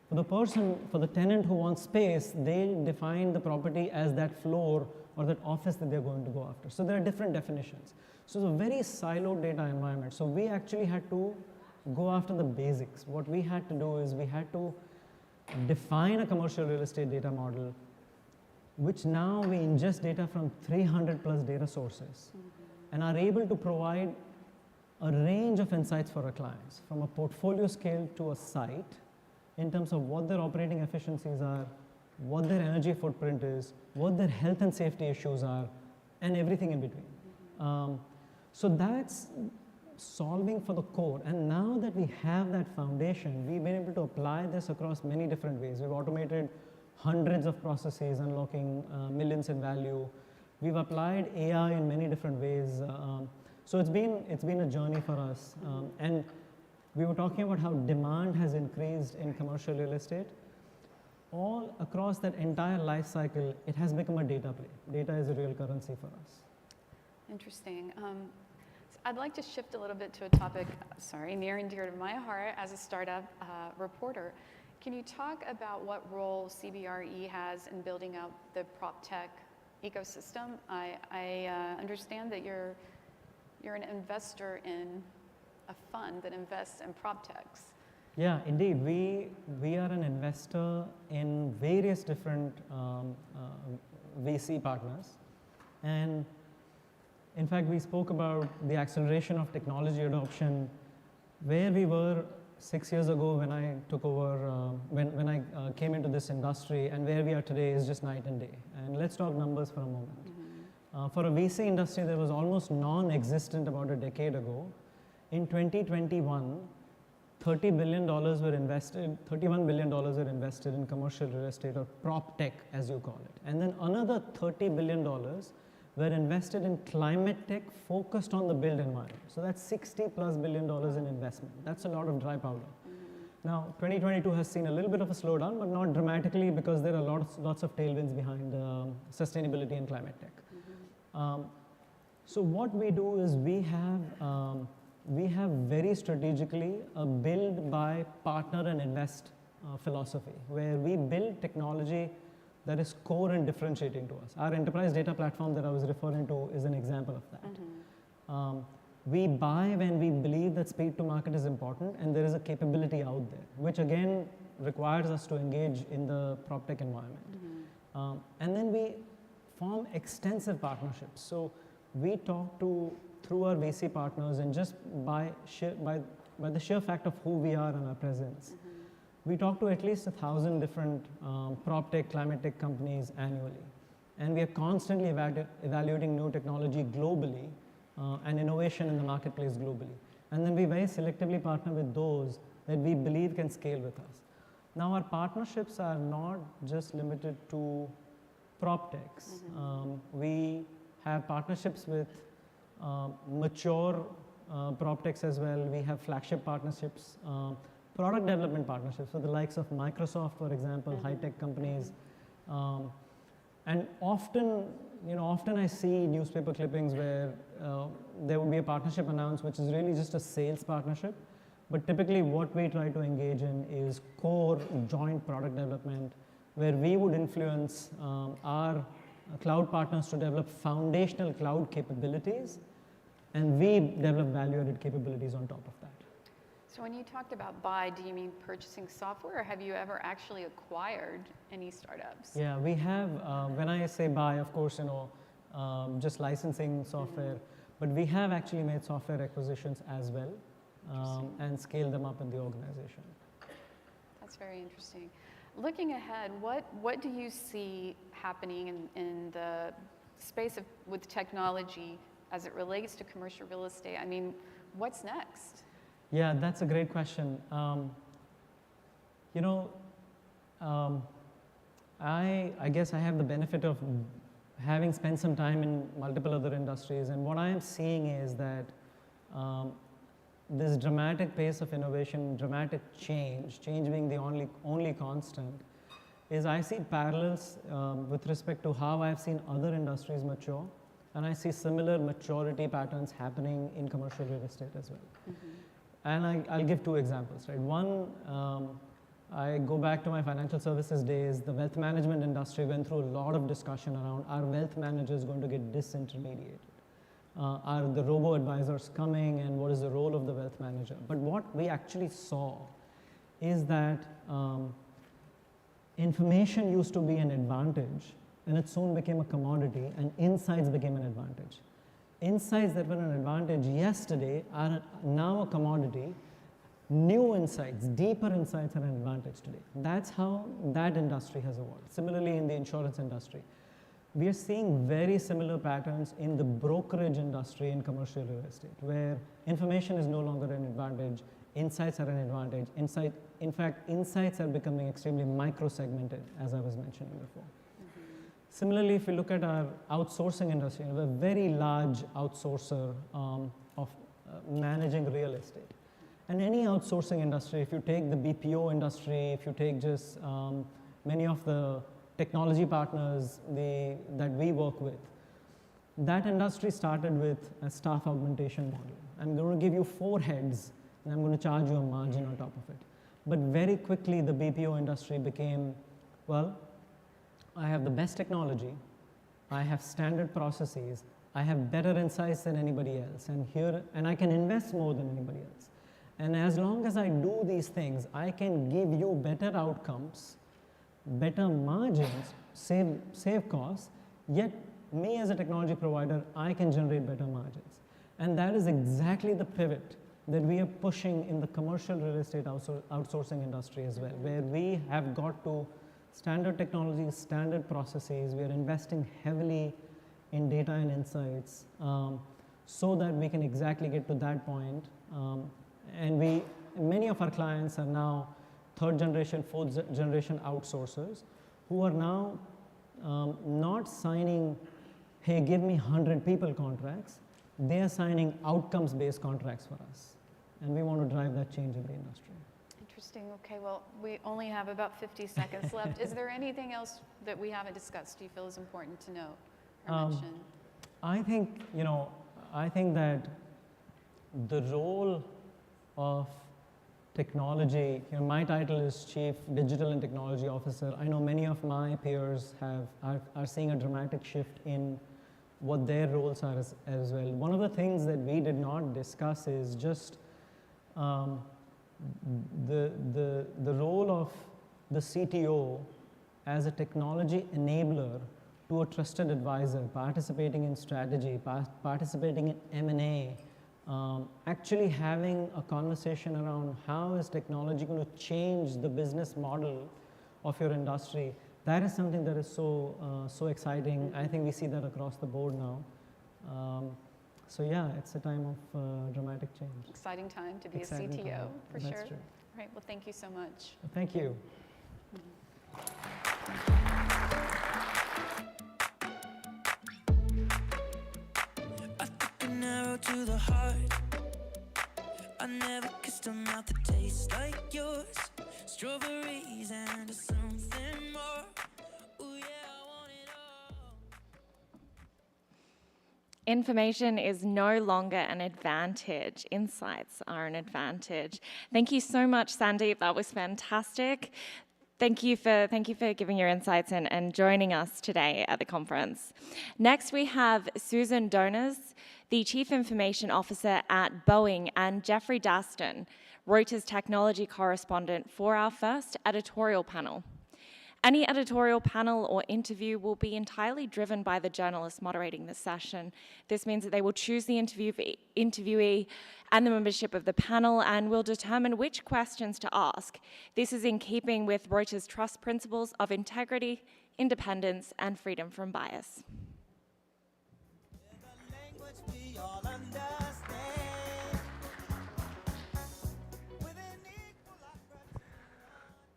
For the tenant who wants space, they define the property as that floor or that office that they're going to go after. So there are different definitions. So it's a very siloed data environment. So we actually had to go after the basics. What we had to do is we had to define a commercial real estate data model, which now we ingest data from 300 plus data sources and are able to provide a range of insights for our clients, from a portfolio scale to a site, in terms of what their operating efficiencies are, what their energy footprint is, what their health and safety issues are, and everything in between. So that's solving for the core. And now that we have that foundation, we've been able to apply this across many different ways. We've automated hundreds of processes, unlocking millions in value. We've applied AI in many different ways. So it's been a journey for us. And we were talking about how demand has increased in commercial real estate. All across that entire life cycle, it has become a data play. Data is a real currency for us. Interesting. So I'd like to shift a little bit to a topic, near and dear to my heart as a startup reporter. Can you talk about what role CBRE has in building out the prop tech ecosystem? I understand that you're an investor in a fund that invests in prop techs. Yeah, indeed. We are an investor in various different VC partners. And in fact, we spoke about the acceleration of technology adoption, where we were 6 years ago when I took over, when I came into this industry, and where we are today is just night and day. And let's talk numbers for a moment. For a VC industry that was almost non-existent about a decade ago, in 2021, $31 billion were invested in commercial real estate, or prop tech as you call it. And then another $30 billion were invested in climate tech focused on the built environment. So that's $60+ billion in investment. That's a lot of dry powder. Now, 2022 has seen a little bit of a slowdown, but not dramatically, because there are lots of tailwinds behind sustainability and climate tech. So what we do is we have very strategically a build, buy, partner, and invest philosophy, where we build technology that is core and differentiating to us. Our enterprise data platform that I was referring to is an example of that. We buy when we believe that speed to market is important and there is a capability out there, which again requires us to engage in the prop tech environment. And then we form extensive partnerships. So we talk to through our VC partners and just by the sheer fact of who we are and our presence. We talk to at least 1,000 different prop tech, climate tech companies annually. And we are constantly evaluating new technology globally and innovation in the marketplace globally. And then we very selectively partner with those that we believe can scale with us. Now our partnerships are not just limited to prop techs. We have partnerships with mature prop techs as well. We have flagship partnerships, product development partnerships with the likes of Microsoft, for example, high-tech companies. And often I see newspaper clippings where there would be a partnership announced, which is really just a sales partnership. But typically what we try to engage in is core joint product development, where we would influence our cloud partners to develop foundational cloud capabilities, and we develop value-added capabilities on top of that. So when you talked about buy, do you mean purchasing software, or have you ever actually acquired any startups? Yeah, we have, when I say buy, of course, just licensing software, but we have actually made software acquisitions as well and scaled them up in the organization. That's very interesting. Looking ahead, what do you see happening in the space with technology as it relates to commercial real estate? I mean, what's next? Yeah, that's a great question. I guess I have the benefit of having spent some time in multiple other industries, and what I am seeing is that this dramatic pace of innovation, dramatic change being the only constant, is I see parallels with respect to how I've seen other industries mature, and I see similar maturity patterns happening in commercial real estate as well. And I'll give two examples, right? One, I go back to my financial services days. The wealth management industry went through a lot of discussion around, are wealth managers going to get disintermediated? Are the robo-advisors coming, and what is the role of the wealth manager? But what we actually saw is that information used to be an advantage, and it soon became a commodity, and insights became an advantage. Insights that were an advantage yesterday are now a commodity. New insights, deeper insights are an advantage today. That's how that industry has evolved. Similarly, in the insurance industry, we are seeing very similar patterns in the brokerage industry in commercial real estate, where information is no longer an advantage, insights are an advantage. In fact, insights are becoming extremely micro-segmented, as I was mentioning before. Similarly, if we look at our outsourcing industry, we have a very large outsourcer of managing real estate. And any outsourcing industry, if you take the BPO industry, if you take just many of the technology partners that we work with, that industry started with a staff augmentation model. I'm going to give you 4 heads, and I'm going to charge you a margin on top of it. But very quickly, the BPO industry became, well, I have the best technology, I have standard processes, I have better insights than anybody else, and I can invest more than anybody else. And as long as I do these things, I can give you better outcomes, better margins, save costs, yet me as a technology provider, I can generate better margins. And that is exactly the pivot that we are pushing in the commercial real estate outsourcing industry as well, where we have got to standard technologies, standard processes. We are investing heavily in data and insights so that we can exactly get to that point. And many of our clients are now 3rd generation, 4th generation outsourcers who are now not signing, hey, give me 100 people contracts. They are signing outcomes-based contracts for us. And we want to drive that change in the industry. Interesting. Okay, well, we only have about 50 seconds left. Is there anything else that we haven't discussed do you feel is important to note or mention? I think that the role of technology, my title is Chief Digital and Technology Officer. I know many of my peers are seeing a dramatic shift in what their roles are as well. One of the things that we did not discuss is just the role of the CTO as a technology enabler to a trusted advisor, participating in strategy, participating in M&A, actually having a conversation around how is technology going to change the business model of your industry. That is something that is so exciting. I think we see that across the board now. So yeah, it's a time of dramatic change. Exciting time to be Exciting a CTO, time. for That's sure. true. Right, well, thank you so much. Thank you. An arrow to the heart. I never kissed a mouth that tastes like yours. Strawberries and something more. Ooh, yeah, I want it all. Information is no longer an advantage. Insights are an advantage. Thank you so much, Sandeep. That was fantastic. Thank you for giving your insights and joining us today at the conference. Next, we have Susan Donas, the Chief Information Officer at Boeing, and Jeffrey Daston, Reuters technology correspondent, for our first editorial panel. Any editorial panel or interview will be entirely driven by the journalists moderating the session. This means that they will choose the interviewee and the membership of the panel and will determine which questions to ask. This is in keeping with Reuters' trust principles of integrity, independence, and freedom from bias.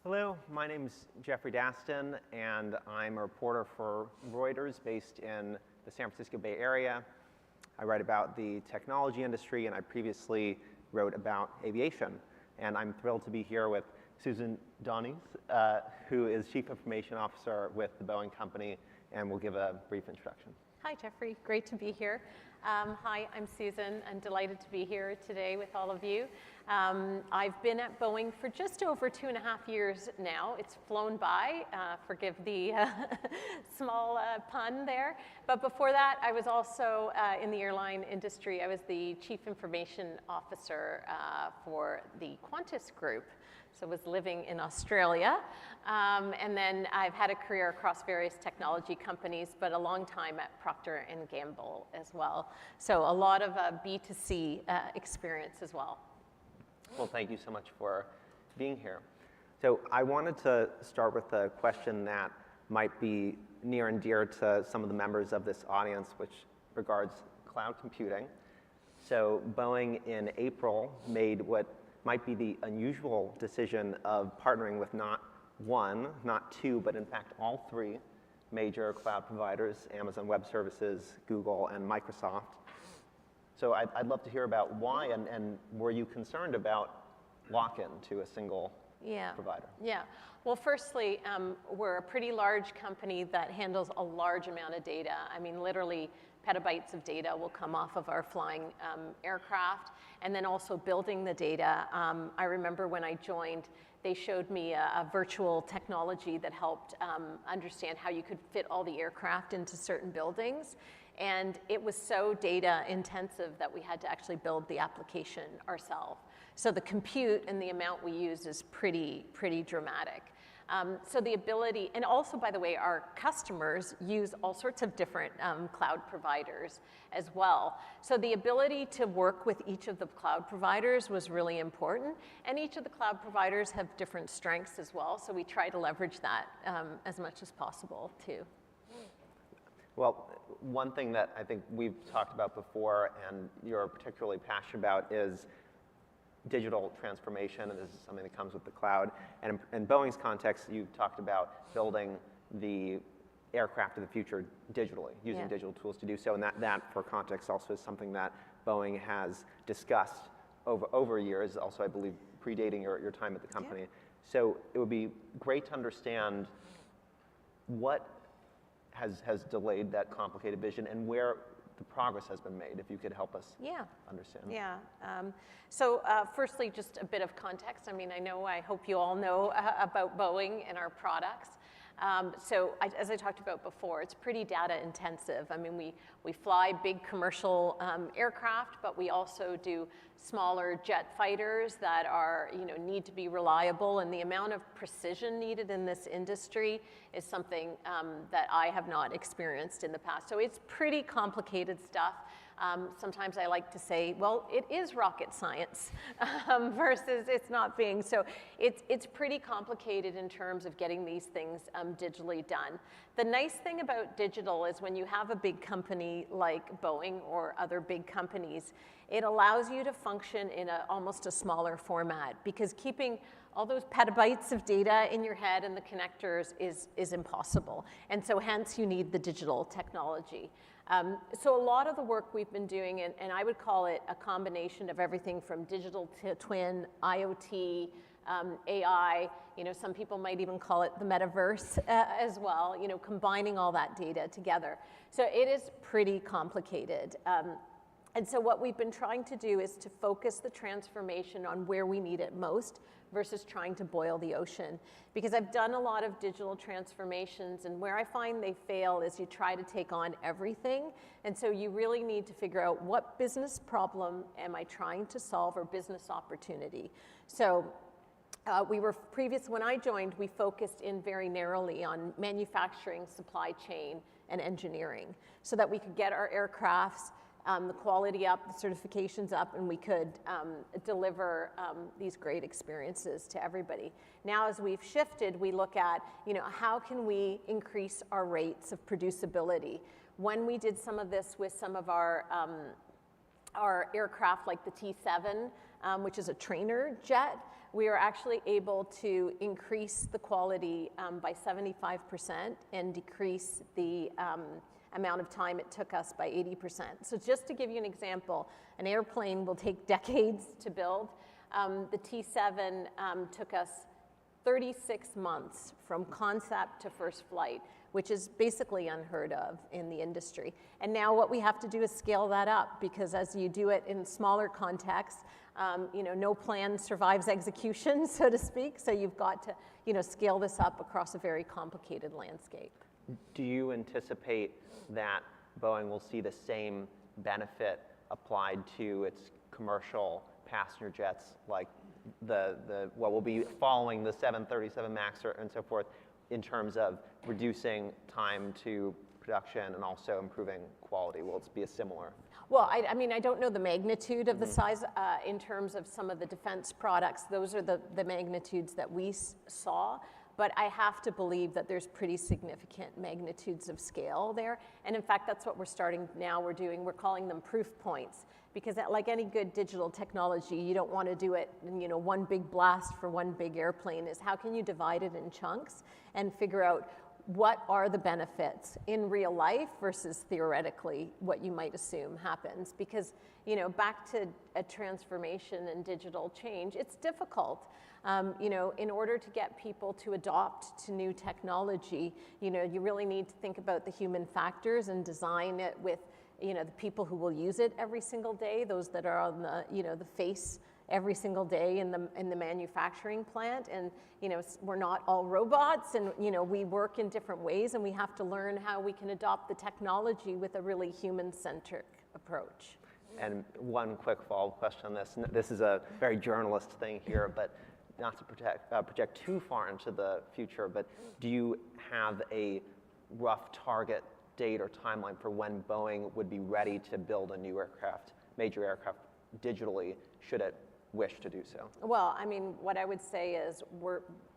Hello, my name is Jeffrey Daston, and I'm a reporter for Reuters based in the San Francisco Bay Area. I write about the technology industry, and I previously wrote about aviation. And I'm thrilled to be here with Susan Donas, who is Chief Information Officer with the Boeing Company, and will give a brief introduction. Hi, Jeffrey. Great to be here. Hi, I'm Susan. I'm delighted to be here today with all of you. I've been at Boeing for just over 2.5 years now. It's flown by. Forgive the small pun there. But before that, I was also in the airline industry. I was the Chief Information Officer for the Qantas Group. So I was living in Australia. And then I've had a career across various technology companies, but a long time at Procter & Gamble as well. So a lot of B2C experience as well. Well, thank you so much for being here. So I wanted to start with a question that might be near and dear to some of the members of this audience, which regards cloud computing. So Boeing in April made what might be the unusual decision of partnering with not one, not two, but in fact all three major cloud providers, Amazon Web Services, Google, and Microsoft. So I'd love to hear about why, and were you concerned about lock-in to a single provider? Yeah. Well, firstly, we're a pretty large company that handles a large amount of data. I mean, literally petabytes of data will come off of our flying aircraft, and then also building the data. I remember when I joined, they showed me a virtual technology that helped understand how you could fit all the aircraft into certain buildings. And it was so data intensive that we had to actually build the application ourselves. So the compute and the amount we use is pretty dramatic. So the ability, and also, by the way, our customers use all sorts of different cloud providers as well. So the ability to work with each of the cloud providers was really important. And each of the cloud providers have different strengths as well. So we try to leverage that as much as possible too. Well, one thing that I think we've talked about before and you're particularly passionate about is digital transformation, and this is something that comes with the cloud. And in Boeing's context, you've talked about building the aircraft of the future digitally, using digital tools to do so, and that, for context, also is something that Boeing has discussed over years, also, I believe, predating your time at the company. Yeah. So it would be great to understand what has delayed that complicated vision and where the progress has been made, if you could help us understand. Yeah. So firstly, just a bit of context. I mean, I hope you all know about Boeing and our products. As I talked about before, it's pretty data intensive. I mean, we fly big commercial aircraft, but we also do smaller jet fighters that are, need to be reliable, and the amount of precision needed in this industry is something that I have not experienced in the past. So it's pretty complicated stuff. Sometimes I like to say, well, it is rocket science versus it's not being. So it's pretty complicated in terms of getting these things digitally done. The nice thing about digital is when you have a big company like Boeing or other big companies, it allows you to function in almost a smaller format, because keeping all those petabytes of data in your head and the connectors is impossible. And so hence you need the digital technology. So a lot of the work we've been doing, and I would call it a combination of everything from digital to twin, IoT, AI, some people might even call it the metaverse as well, combining all that data together. So it is pretty complicated. And so what we've been trying to do is to focus the transformation on where we need it most versus trying to boil the ocean. Because I've done a lot of digital transformations, and where I find they fail is you try to take on everything. And so you really need to figure out, what business problem am I trying to solve, or business opportunity? So when I joined, we focused in very narrowly on manufacturing, supply chain, and engineering, so that we could get our aircrafts, the quality up, the certifications up, and we could deliver these great experiences to everybody. Now, as we've shifted, we look at, how can we increase our rates of producibility? When we did some of this with some of our aircraft, like the T7, which is a trainer jet, we are actually able to increase the quality by 75% and decrease the amount of time it took us by 80%. So just to give you an example, an airplane will take decades to build. The T7 took us 36 months from concept to first flight, which is basically unheard of in the industry. And now what we have to do is scale that up, because as you do it in smaller contexts, no plan survives execution, so to speak. So you've got to, scale this up across a very complicated landscape. Do you anticipate that Boeing will see the same benefit applied to its commercial passenger jets, like what will be following the 737 MAX and so forth, in terms of reducing time to production and also improving quality? Will it be a similar? Well, I mean, I don't know the magnitude of the size in terms of some of the defense products. Those are the magnitudes that we saw. But I have to believe that there's pretty significant magnitudes of scale there. And in fact, that's what we're starting now. We're calling them proof points. Because like any good digital technology, you don't want to do it in, one big blast for one big airplane. Is how can you divide it in chunks and figure out what are the benefits in real life versus theoretically what you might assume happens. Because, back to a transformation and digital change, it's difficult. In order to get people to adopt to new technology, you really need to think about the human factors and design it with, the people who will use it every single day, those that are on the, the face every single day in the manufacturing plant. And, we're not all robots, and, we work in different ways, and we have to learn how we can adopt the technology with a really human-centric approach. And one quick follow-up question on this. This is a very journalist thing here, but not to project too far into the future, but do you have a rough target date or timeline for when Boeing would be ready to build a new aircraft, major aircraft, digitally, should it wish to do so? Well, I mean, what I would say is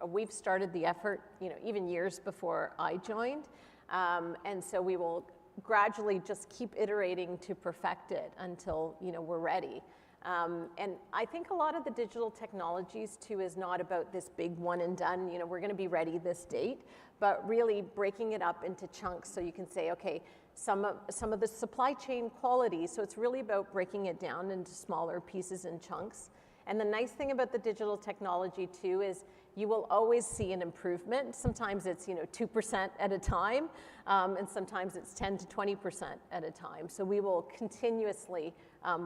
we've started the effort, even years before I joined, and so we will gradually just keep iterating to perfect it until, we're ready. And I think a lot of the digital technologies too is not about this big one and done, we're going to be ready this date, but really breaking it up into chunks so you can say, okay, some of the supply chain quality, so it's really about breaking it down into smaller pieces and chunks. And the nice thing about the digital technology too is you will always see an improvement. Sometimes it's 2% at a time, and sometimes it's 10 to 20% at a time. So we will continuously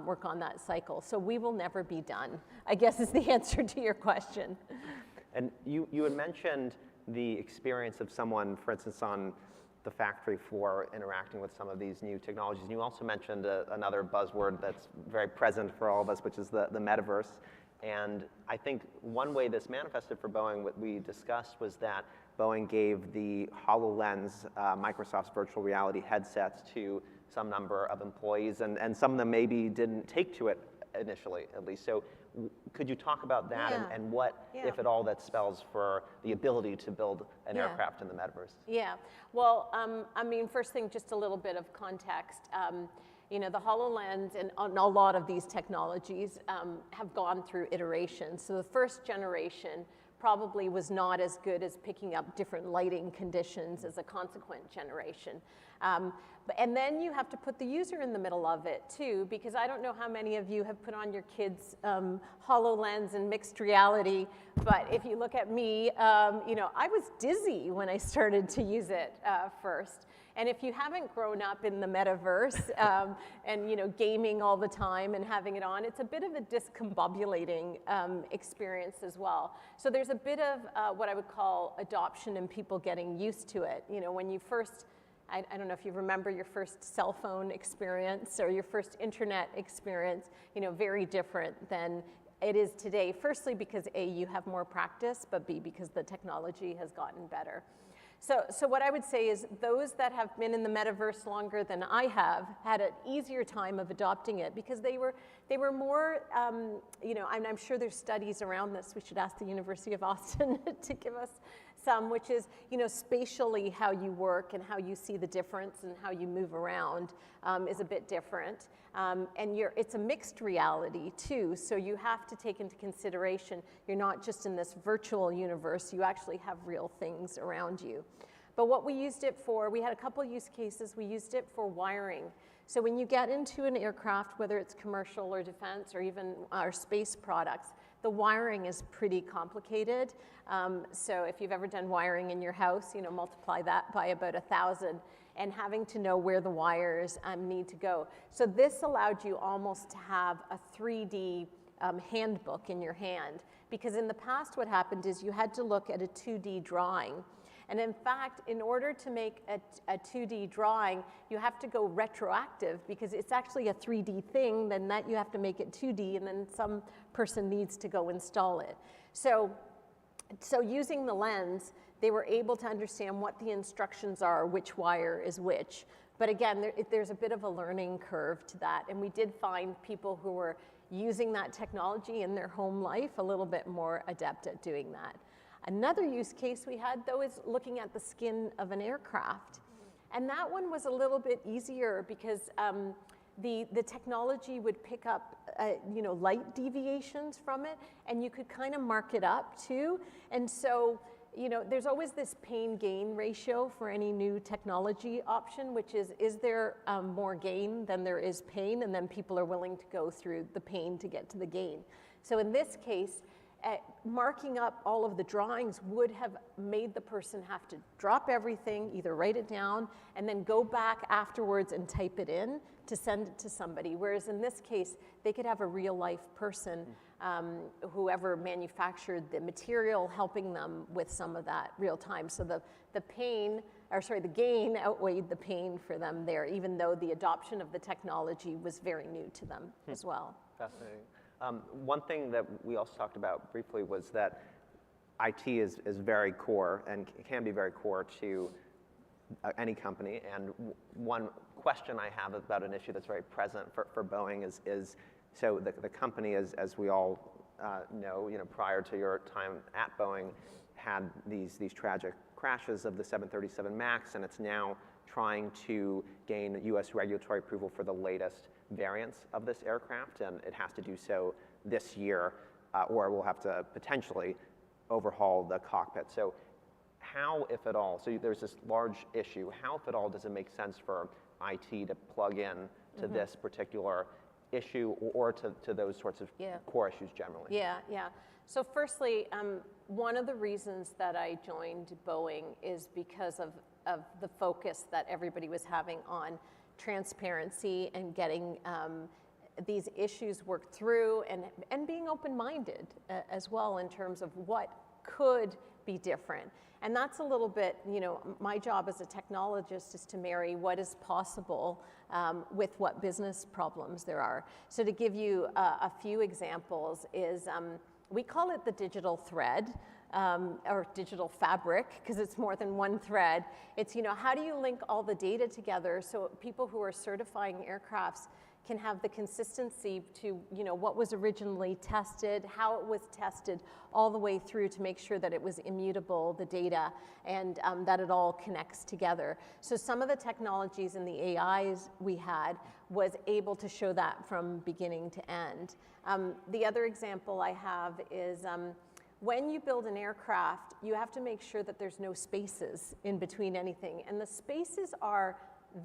work on that cycle. So we will never be done, I guess, is the answer to your question. And you had mentioned the experience of someone, for instance, on the factory floor interacting with some of these new technologies. And you also mentioned another buzzword that's very present for all of us, which is the metaverse. And I think one way this manifested for Boeing, what we discussed was that Boeing gave the HoloLens, Microsoft's virtual reality headsets, to some number of employees, and some of them maybe didn't take to it initially, at least. So could you talk about that and what, if at all, that spells for the ability to build an aircraft in the metaverse? Yeah, well, I mean, first thing, just a little bit of context. You know, the HoloLens and a lot of these technologies have gone through iterations. So the first generation probably was not as good as picking up different lighting conditions as a consequent generation. And then you have to put the user in the middle of it too, because I don't know how many of you have put on your kids' HoloLens and mixed reality, but if you look at me, you know, I was dizzy when I started to use it first. And if you haven't grown up in the metaverse and, you know, gaming all the time and having it on, it's a bit of a discombobulating experience as well. So there's a bit of what I would call adoption and people getting used to it. You know, when you first, I don't know if you remember your first cell phone experience or your first internet experience, you know, very different than it is today. Firstly, because A, you have more practice, but B, because the technology has gotten better. So what I would say is those that have been in the metaverse longer than I have had an easier time of adopting it because they were more, you know, and I'm sure there's studies around this. We should ask the University of Austin to give us some, which is, you know, spatially how you work and how you see the difference and how you move around is a bit different. And it's a mixed reality too, so you have to take into consideration you're not just in this virtual universe, you actually have real things around you. But what we used it for, we had a couple use cases, we used it for wiring. So when you get into an aircraft, whether it's commercial or defense or even our space products, the wiring is pretty complicated. So if you've ever done wiring in your house, you know, multiply that by about 1,000 and having to know where the wires need to go. So this allowed you almost to have a 3D handbook in your hand, because in the past what happened is you had to look at a 2D drawing. And in fact, in order to make a 2D drawing, you have to go retroactive because it's actually a 3D thing, then that you have to make it 2D, and then some person needs to go install it. So using the lens, they were able to understand what the instructions are, which wire is which. But again, there's a bit of a learning curve to that, and we did find people who were using that technology in their home life a little bit more adept at doing that. Another use case we had, though, is looking at the skin of an aircraft. And that one was a little bit easier because the technology would pick up you know, light deviations from it, and you could kind of mark it up too. And so, you know, there's always this pain-gain ratio for any new technology option, which is there more gain than there is pain? And then people are willing to go through the pain to get to the gain. So in this case, marking up all of the drawings would have made the person have to drop everything, either write it down, and then go back afterwards and type it in to send it to somebody. Whereas in this case, they could have a real-life person, whoever manufactured the material, helping them with some of that real time. So the gain outweighed the pain for them there, even though the adoption of the technology was very new to them as well. Fascinating. One thing that we also talked about briefly was that IT is very core and can be very core to any company. And one question I have about an issue that's very present for Boeing is so the company, as we all know, you know, prior to your time at Boeing, had these tragic crashes of the 737 MAX, and it's now trying to gain US regulatory approval for the latest variants of this aircraft, and it has to do so this year, or we'll have to potentially overhaul the cockpit. So how, if at all, so there's this large issue, how, if at all, does it make sense for IT to plug in to this particular issue or to those sorts of core issues generally? Yeah. So firstly, one of the reasons that I joined Boeing is because of the focus that everybody was having on transparency and getting these issues worked through and being open-minded as well in terms of what could be different. And that's a little bit, my job as a technologist is to marry what is possible with what business problems there are. So to give you a few examples is, we call it the digital thread, or digital fabric, because it's more than one thread. It's, how do you link all the data together so people who are certifying aircrafts can have the consistency to, what was originally tested, how it was tested, all the way through to make sure that it was immutable, the data, and that it all connects together. So some of the technologies and the AIs we had was able to show that from beginning to end. The other example I have is, when you build an aircraft, you have to make sure that there's no spaces in between anything, and the spaces are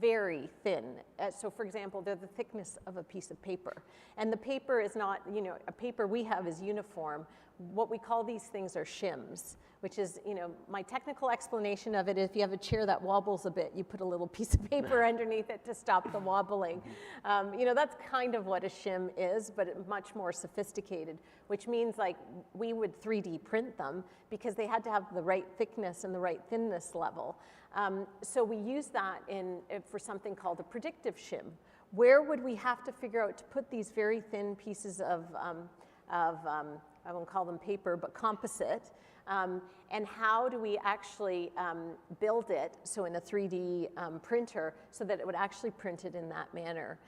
very thin. So for example, they're the thickness of a piece of paper. And the paper is not, a paper we have is uniform. What we call these things are shims, which is, my technical explanation of it is if you have a chair that wobbles a bit, you put a little piece of paper underneath it to stop the wobbling. That's kind of what a shim is, but much more sophisticated, which means like we would 3D print them because they had to have the right thickness and the right thinness level. So we use that for something called a predictive shim. Where would we have to figure out to put these very thin pieces of I won't call them paper, but composite, and how do we actually build it, so in a 3D printer, so that it would actually print it in that manner.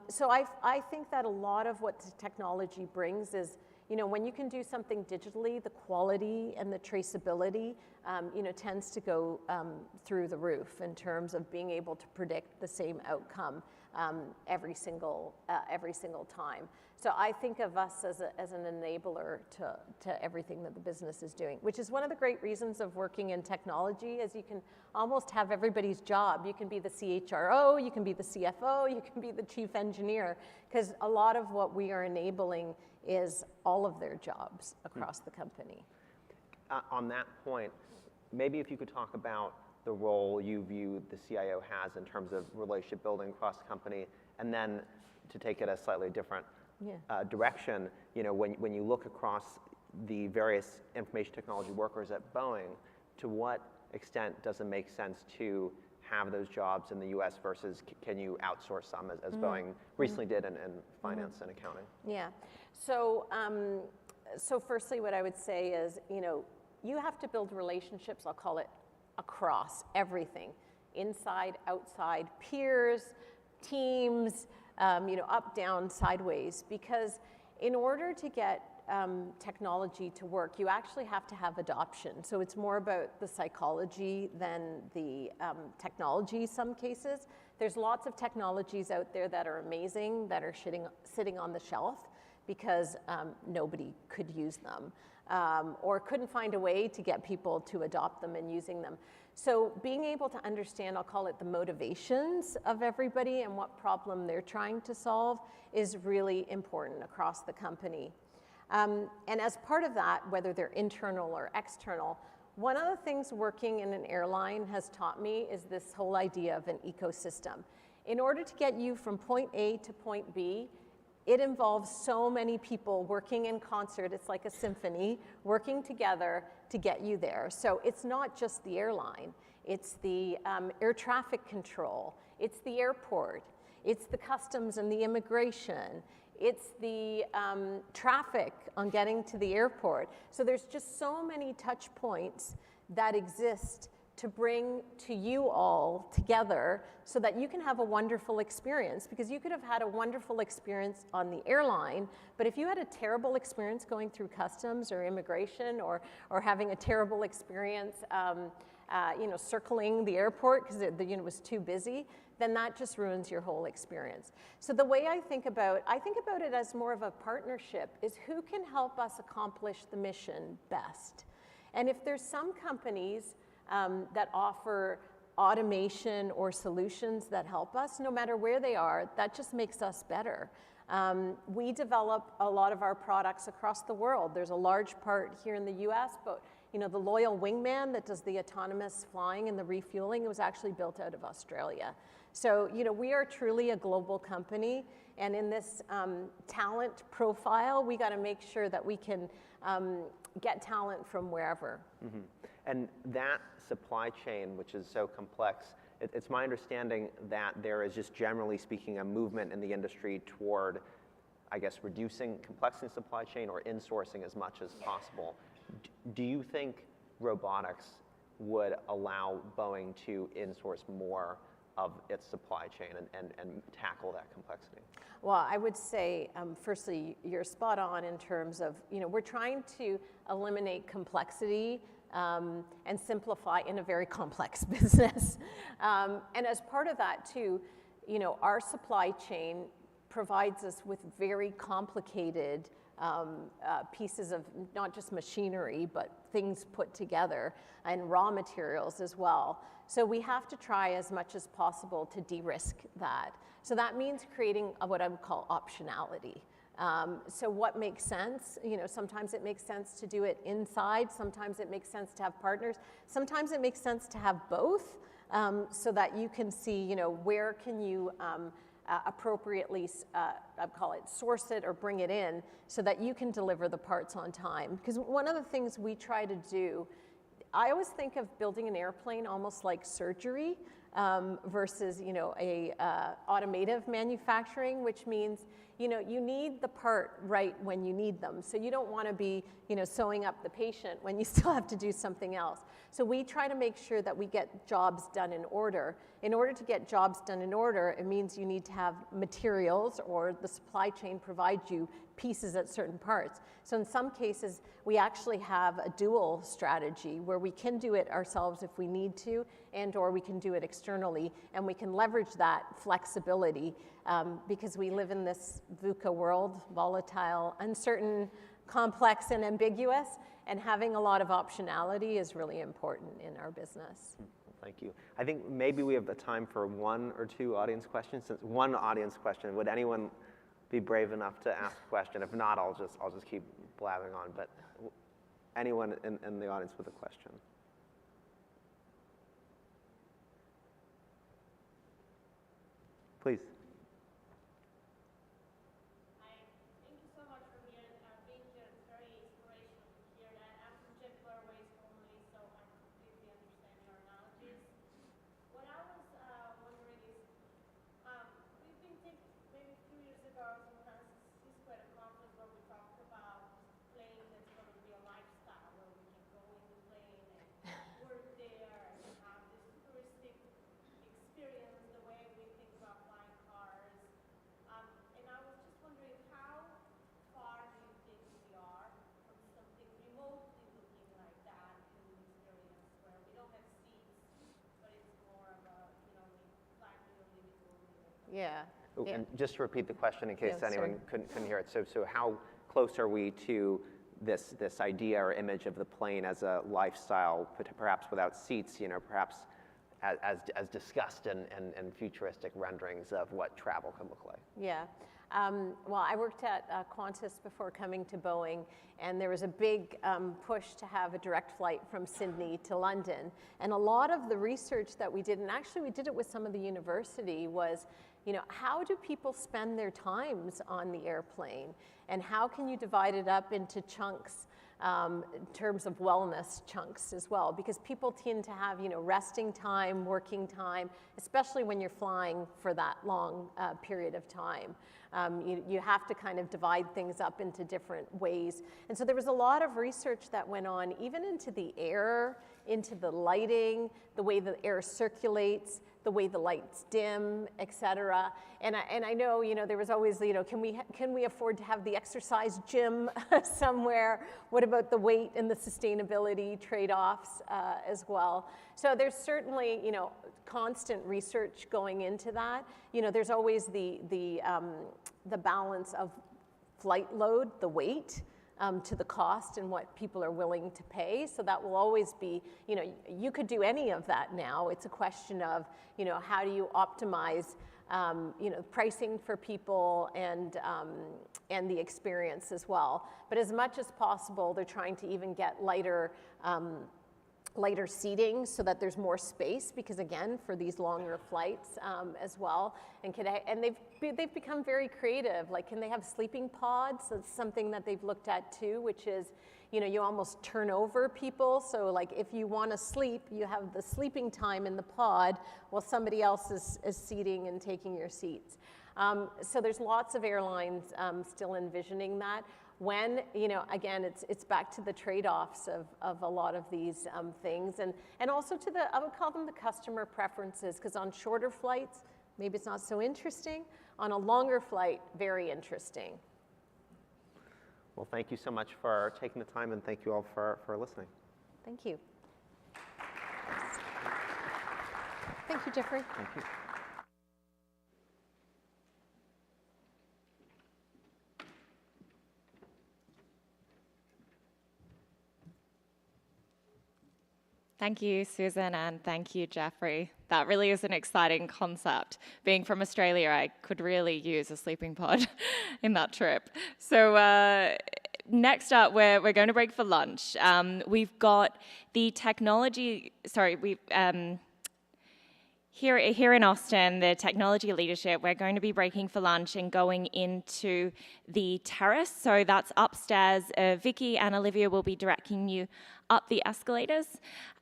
So I think that a lot of what technology brings is, when you can do something digitally, the quality and the traceability, tends to go through the roof in terms of being able to predict the same outcome every single time. So I think of us as an enabler to everything that the business is doing, which is one of the great reasons of working in technology, is you can almost have everybody's job. You can be the CHRO, you can be the CFO, you can be the chief engineer, because a lot of what we are enabling is all of their jobs across the company. On that point, maybe if you could talk about the role you view the CIO has in terms of relationship building across the company, and then to take it a slightly different direction, when you look across the various information technology workers at Boeing, to what extent does it make sense to have those jobs in the US versus can you outsource some, as Boeing recently did in finance and accounting? Yeah. So firstly, what I would say is, you have to build relationships, I'll call it, across everything, inside, outside, peers, teams, up, down, sideways, because in order to get technology to work, you actually have to have adoption. So it's more about the psychology than the technology in some cases. There's lots of technologies out there that are amazing, that are sitting on the shelf because nobody could use them or couldn't find a way to get people to adopt them and using them. So being able to understand, I'll call it the motivations of everybody and what problem they're trying to solve is really important across the company. And as part of that, whether they're internal or external, one of the things working in an airline has taught me is this whole idea of an ecosystem. In order to get you from point A to point B, it involves so many people working in concert. It's like a symphony, working together to get you there. So it's not just the airline. It's the air traffic control. It's the airport. It's the customs and the immigration. It's the traffic on getting to the airport. So there's just so many touch points that exist to bring to you all together so that you can have a wonderful experience, because you could have had a wonderful experience on the airline, but if you had a terrible experience going through customs or immigration or having a terrible experience circling the airport because the unit was too busy, then that just ruins your whole experience. So the way I think about it as more of a partnership is who can help us accomplish the mission best. And if there's some companies that offer automation or solutions that help us, no matter where they are, that just makes us better. We develop a lot of our products across the world. There's a large part here in the US, but the Loyal Wingman that does the autonomous flying and the refueling, it was actually built out of Australia. So, we are truly a global company, and in this talent profile, we got to make sure that we can get talent from wherever. Mm-hmm. And that supply chain, which is so complex, it's my understanding that there is just generally speaking a movement in the industry toward, I guess, reducing complexity in supply chain or insourcing as much as possible. Do you think robotics would allow Boeing to insource more of its supply chain and tackle that complexity? Well, I would say, firstly, you're spot on in terms of, we're trying to eliminate complexity and simplify in a very complex business. And as part of that too, our supply chain provides us with very complicated pieces of not just machinery, but things put together and raw materials as well. So we have to try as much as possible to de-risk that. So that means creating what I would call optionality. So what makes sense? Sometimes it makes sense to do it inside. Sometimes it makes sense to have partners. Sometimes it makes sense to have both, so that you can see, where can you appropriately, I'd call it, source it or bring it in so that you can deliver the parts on time. Because one of the things we try to do, I always think of building an airplane almost like surgery versus, automotive manufacturing, which means, you need the part right when you need them. So you don't want to be, sewing up the patient when you still have to do something else. So we try to make sure that we get jobs done in order. In order to get jobs done in order, it means you need to have materials, or the supply chain provides you pieces at certain parts. So in some cases, we actually have a dual strategy where we can do it ourselves if we need to, and or we can do it externally, and we can leverage that flexibility because we live in this VUCA world, volatile, uncertain, complex, and ambiguous, and having a lot of optionality is really important in our business. Thank you. I think maybe we have the time for one or two audience questions. Since one audience question, would anyone be brave enough to ask a question? If not, I'll just keep blabbing on. But anyone in the audience with a question? Please. Thank you so much for being here. It's very inspirational to hear that. I'm from JetBlue Airways formerly, so I completely understand your analogies. What I was wondering is, we've been thinking maybe a few years ago, in San Francisco at a conference where we talked about plane that's going to be a lifestyle, where we can go in the plane and work there and have this touristic experience the way we think about flying cars. And I was just wondering, how far do you think we are from something remotely looking like that in an experience where we don't have seats, but it's more of a, fly in your living room? Yeah. Oh, Yeah. and just to repeat the question in case Yeah, anyone couldn't hear it. So how close are we to this idea or image of the plane as a lifestyle, perhaps without seats, perhaps as discussed in futuristic renderings of what travel could look like? Yeah. Well, I worked at Qantas before coming to Boeing, and there was a big push to have a direct flight from Sydney to London. And a lot of the research that we did, and actually we did it with some of the university, was, how do people spend their times on the airplane? And how can you divide it up into chunks in terms of wellness chunks as well? Because people tend to have, resting time, working time, especially when you're flying for that long period of time. You have to kind of divide things up into different ways. And so there was a lot of research that went on, even into the air, into the lighting, the way the air circulates, the way the lights dim, et cetera. And I know, there was always, can we afford to have the exercise gym somewhere? What about the weight and the sustainability trade-offs as well? So there's certainly, constant research going into that. There's always the balance of flight load, the weight, to the cost and what people are willing to pay. So that will always be, you could do any of that now. It's a question of, how do you optimize, pricing for people and the experience as well. But as much as possible, they're trying to even get lighter lighter seating so that there's more space, because again, for these longer flights as well. And they've become very creative. Like, can they have sleeping pods? That's something that they've looked at too, which is, you know, you almost turn over people. So like if you want to sleep, you have the sleeping time in the pod while somebody else is seating and taking your seats. So there's lots of airlines still envisioning that. When, you know, again, it's back to the trade-offs of a lot of these things, and also to the, I would call them the customer preferences, because on shorter flights, maybe it's not so interesting. On a longer flight, very interesting. Well, thank you so much for taking the time, and thank you all for listening. Thank you. Thank you, Jeffrey. Thank you. Thank you, Susan, and thank you, Jeffrey. That really is an exciting concept. Being from Australia, I could really use a sleeping pod in that trip. So next up, we're going to break for lunch. We've got the technology, here in Austin, the technology leadership, we're going to be breaking for lunch and going into the terrace. So that's upstairs. Vicky and Olivia will be directing you up the escalators.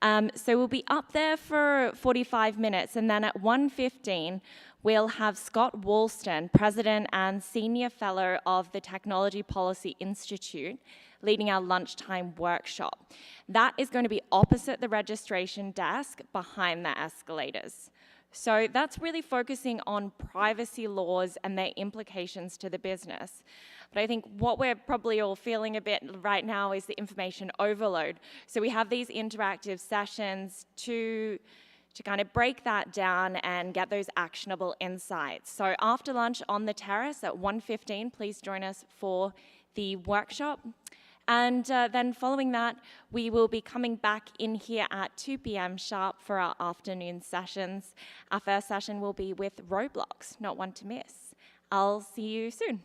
So we'll be up there for 45 minutes, and then at 1:15, we'll have Scott Woolston, President and Senior Fellow of the Technology Policy Institute, leading our lunchtime workshop. That is going to be opposite the registration desk behind the escalators. So that's really focusing on privacy laws and their implications to the business. But I think what we're probably all feeling a bit right now is the information overload. So we have these interactive sessions to kind of break that down and get those actionable insights. So after lunch on the terrace at 1:15, please join us for the workshop. And then following that, we will be coming back in here at 2 p.m. sharp for our afternoon sessions. Our first session will be with Roblox, not one to miss. I'll see you soon.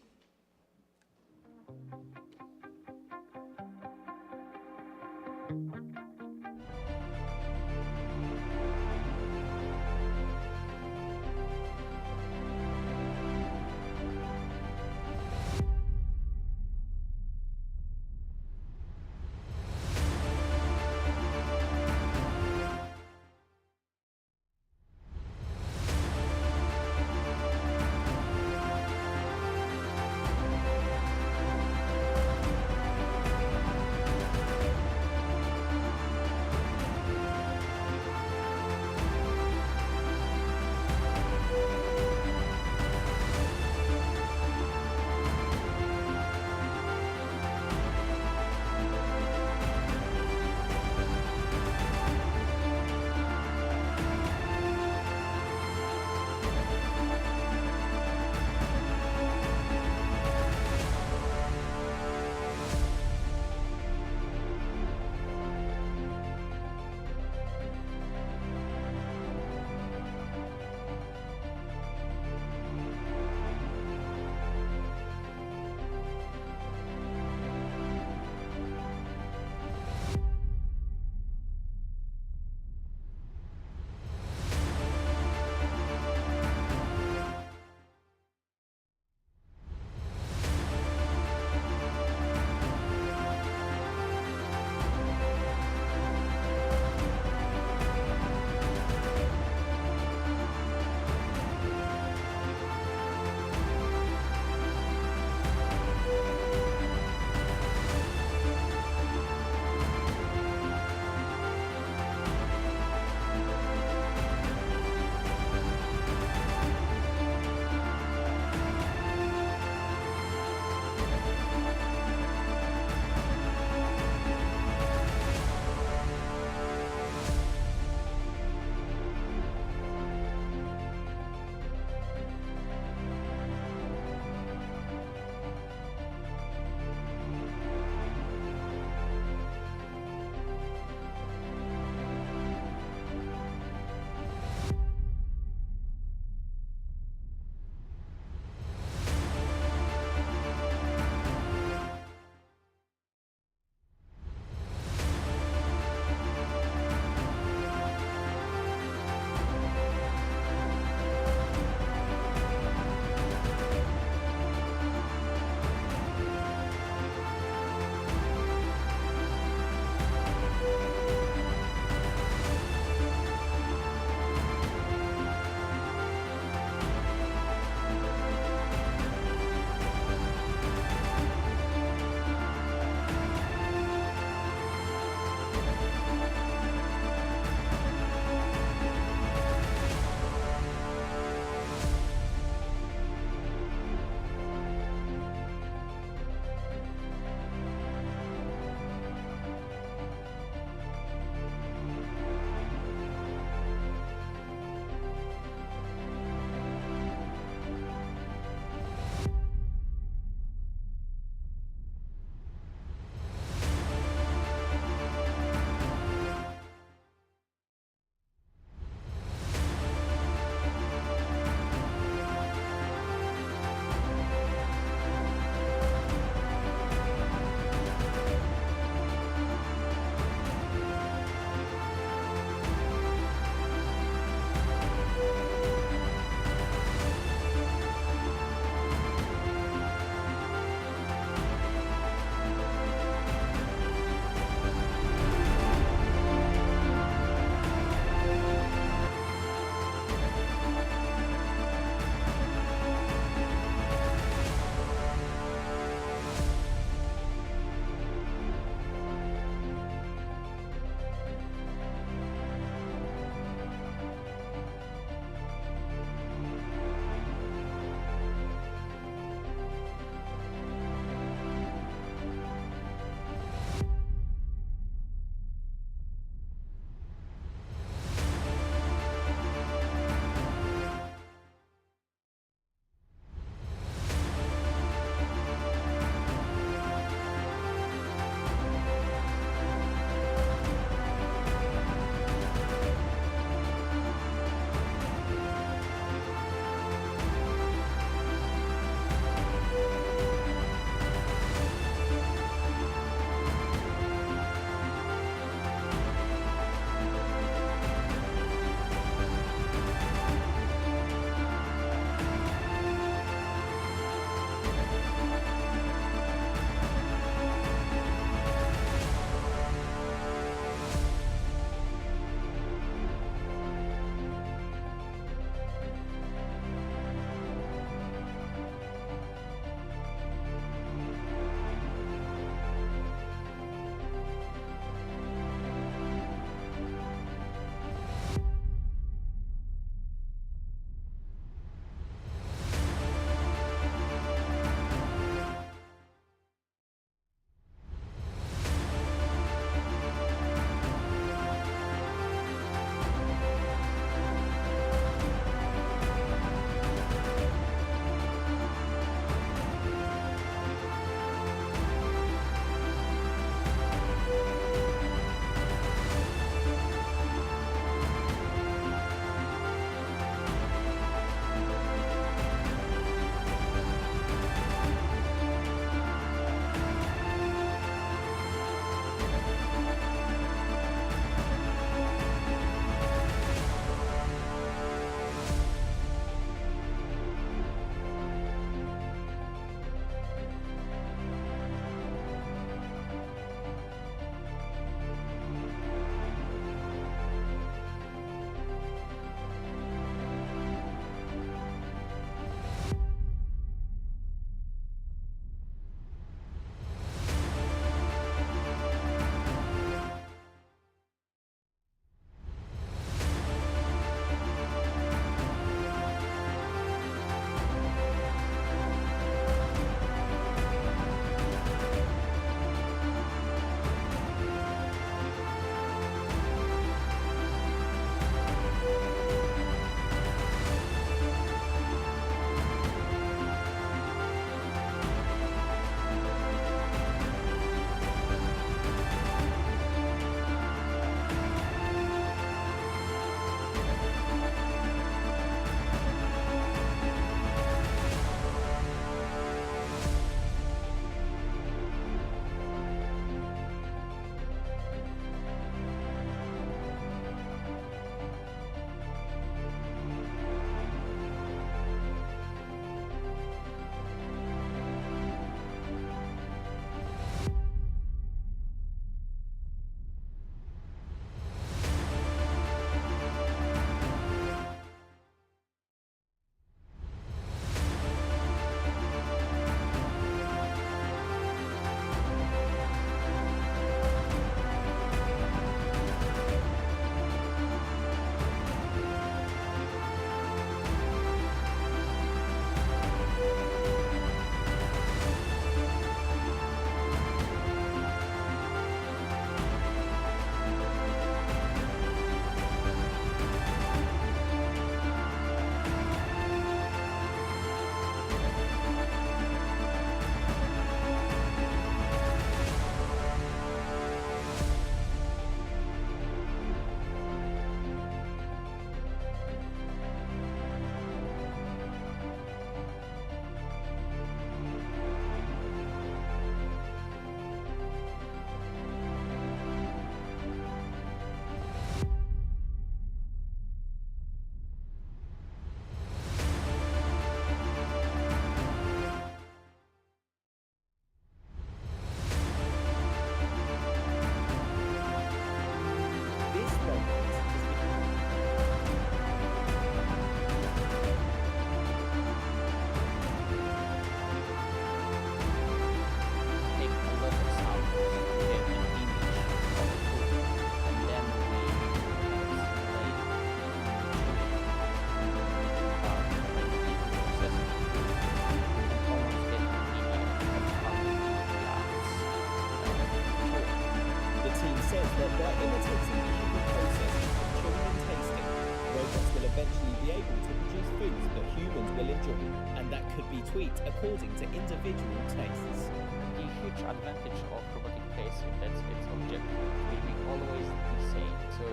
eventually be able to produce foods that humans will enjoy, and that could be tweaked according to individual tastes. The huge advantage of robotic face is that its objective will be always the same, so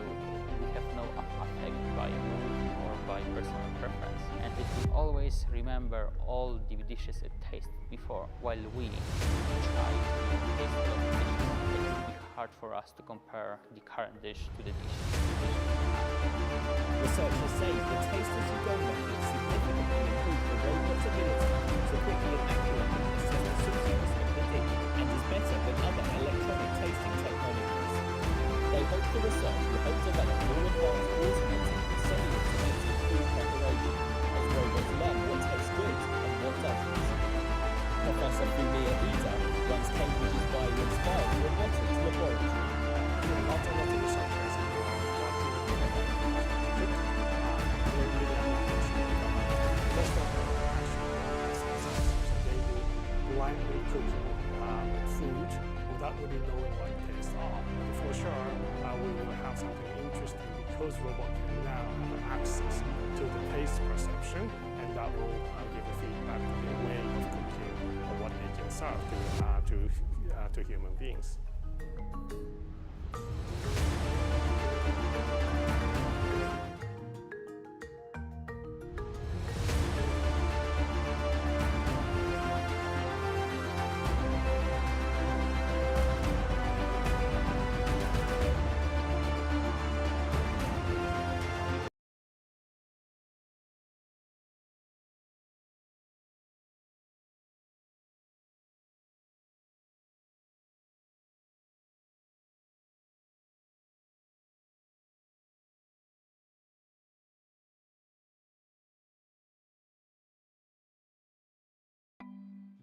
we have no affect by mood or by personal preference, and it will always remember all the dishes it tasted before. While we try to taste a lot of dishes, it will be hard for us to compare the current dish to the dish we have. Researchers say the taste as you go method significantly improved the robot's ability to quickly and accurately assess the saltiness of the dish, and is better than other electronic tasting technologies. They hope the research will help develop more advanced automated and semi-automated food preparation, as robots learn what tastes good and what doesn't. Professor Fumiya Ida runs Cambridge's bio-inspired robotics laboratory. Lots of researchers blindly cooking food without really knowing what tastes are. For sure, we will have something interesting because robot can now have access to the taste perception, and that will give a feedback to the way of cooking or what they can serve to human beings.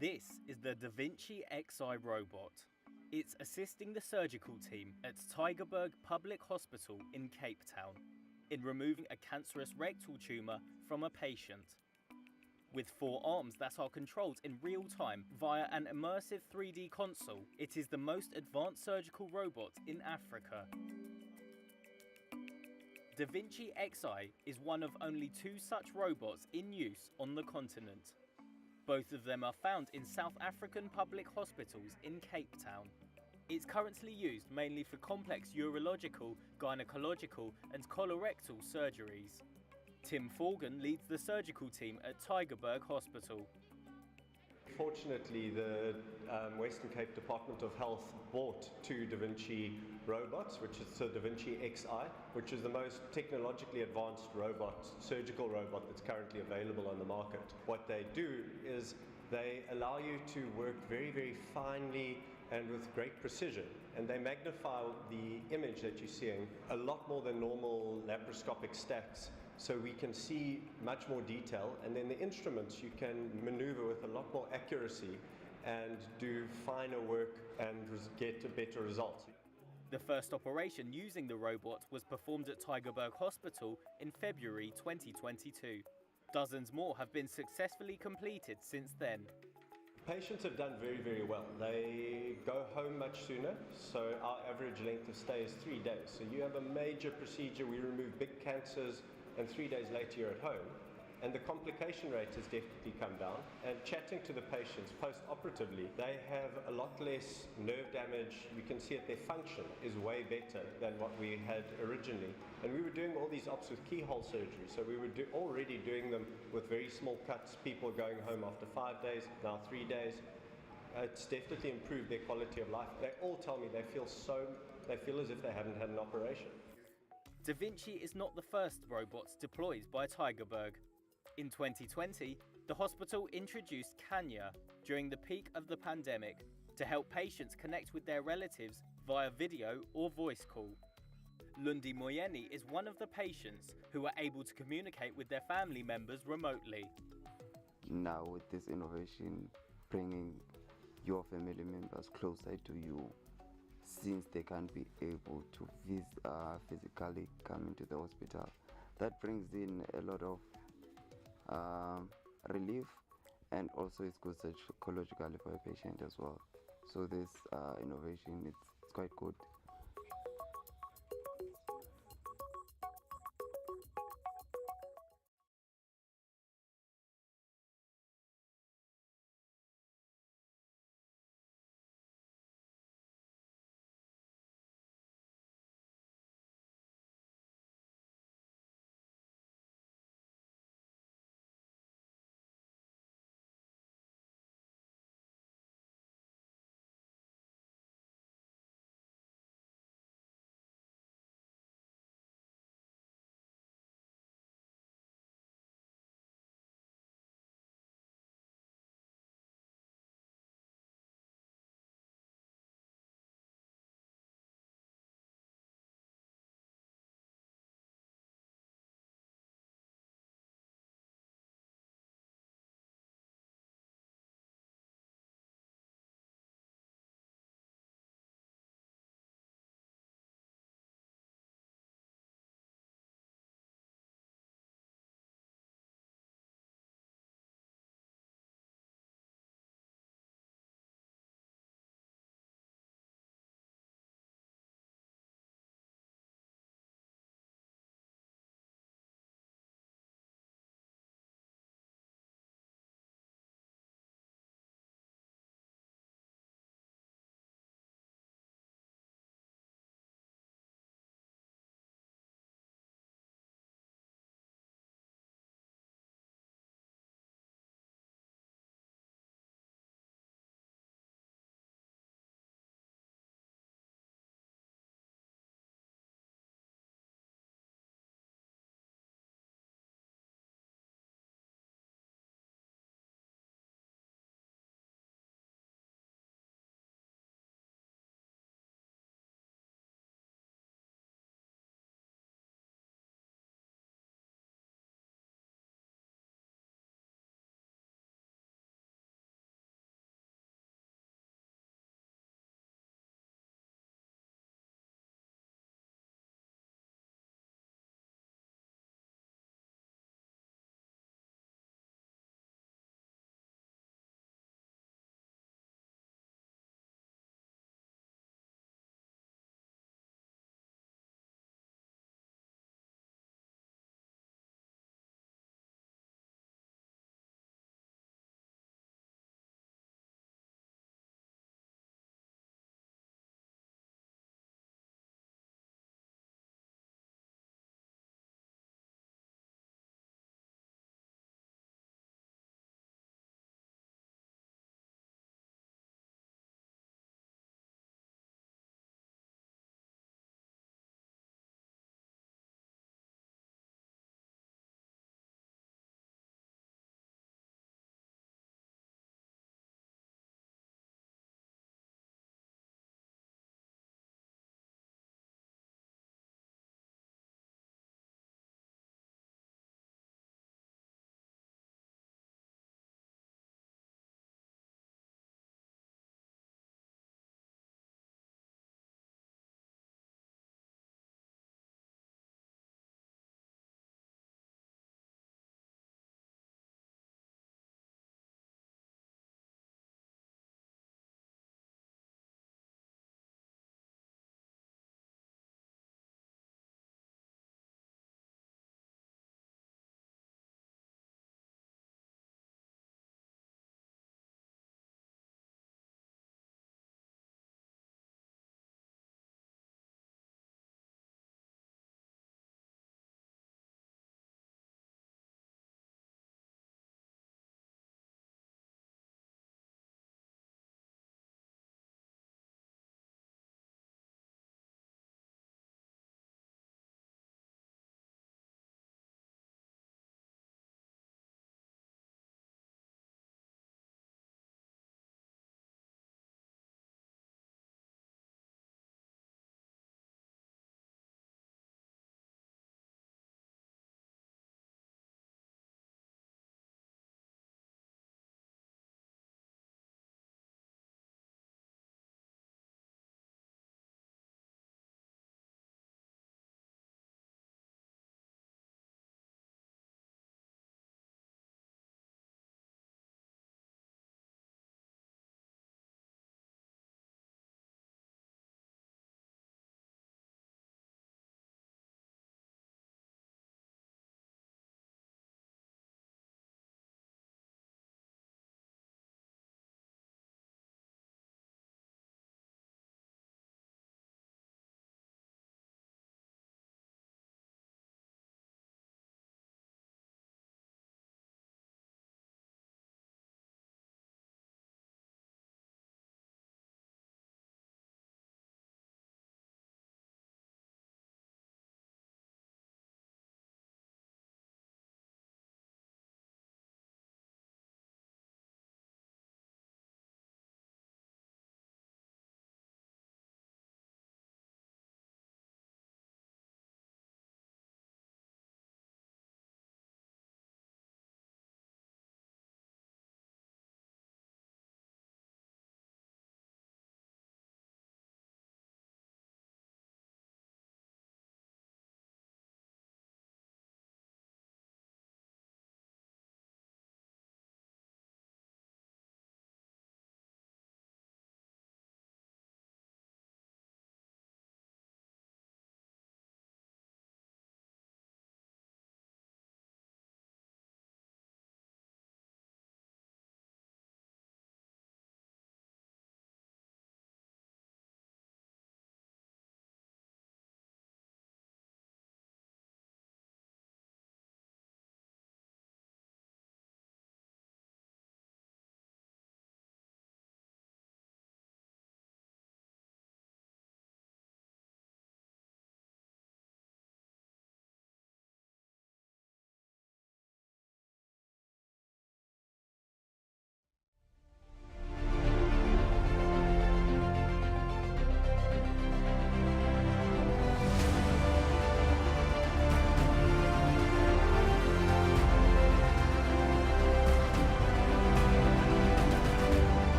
This is the Vinci Xi Robot. It's assisting the surgical team at Tygerberg Public Hospital in Cape Town in removing a cancerous rectal tumour from a patient. With 4 arms that are controlled in real time via an immersive 3D console, it is the most advanced surgical robot in Africa. Da Vinci Xi is one of only 2 such robots in use on the continent. Both of them are found in South African public hospitals in Cape Town. It's currently used mainly for complex urological, gynecological and colorectal surgeries. Tim Forgan leads the surgical team at Tygerberg Hospital. Fortunately, the Western Cape Department of Health bought 2 Da Vinci robots, which is the Da Vinci Xi, which is the most technologically advanced robot, surgical robot that's currently available on the market. What they do is they allow you to work very, very finely and with great precision, and they magnify the image that you're seeing a lot more than normal laparoscopic stacks. So we can see much more detail, and then the instruments you can maneuver with a lot more accuracy and do finer work and get a better result. The first operation using the robot was performed at Tygerberg Hospital in February 2022. Dozens more have been successfully completed since then. Patients have done very, very well. They go home much sooner, so our average length of stay is 3 days. So you have a major procedure, we remove big cancers, and 3 days later you're at home. And the complication rate has definitely come down. And chatting to the patients post-operatively, they have a lot less nerve damage. We can see that their function is way better than what we had originally. And we were doing all these ops with keyhole surgery, so we were already doing them with very small cuts, people going home after 5 days, now 3 days. It's definitely improved their quality of life. They all tell me they feel as if they haven't had an operation. Da Vinci is not the first robots deployed by Tygerberg. In 2020, the hospital introduced Kanya during the peak of the pandemic to help patients connect with their relatives via video or voice call. Lundi Moyeni is one of the patients who are able to communicate with their family members remotely. Now with this innovation, bringing your family members closer to you, since they can't be able to physically come into the hospital, that brings in a lot of relief, and also it's good psychologically for a patient as well. So this innovation, it's quite good.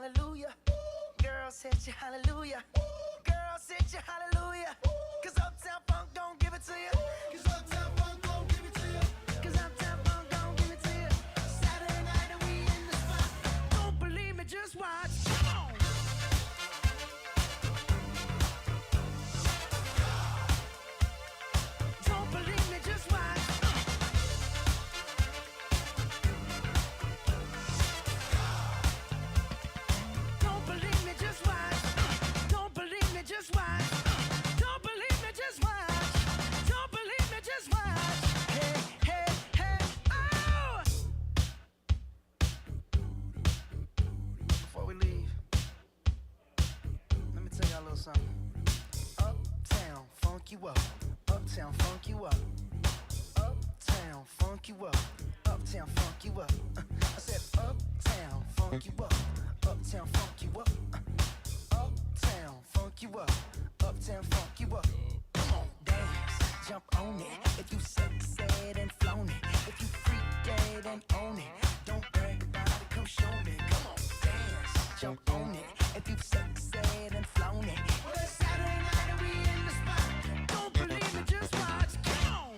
hallelujah. Girls hit you hallelujah. Girls hit you hallelujah. 'Cause Uptown Funk don't give it to you. 'Cause Uptown Funk don't give it to you. 'Cause Uptown Funk don't give it to you. Saturday night and we in the spot. Don't believe me, just watch. Come on. Don't believe me, just watch. Don't believe me, just watch. Don't believe me, just watch. Don't believe me, just watch. Don't believe me, just watch. Hey, hey, hey, oh! Before we leave, let me tell y'all a little something. Uptown, funk you up. Uptown, funk you up. Uptown, funk you up. Uptown, funk you up. I said uptown, funk you up. Uptown, funk you up. Uptown, funk you up. Uptown, funk you up. Come on, dance, jump on it. If you sexed and flown it. If you freaked and own it. Don't brag about it, come show me. Come on, dance, jump on it. If you sexed and flown it. Well, it's Saturday night and we in the spot. Don't believe me, just watch. Come on.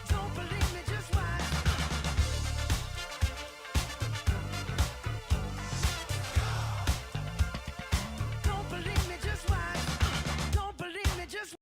Don't believe me, just watch. Don't believe me, just watch. Don't believe me, just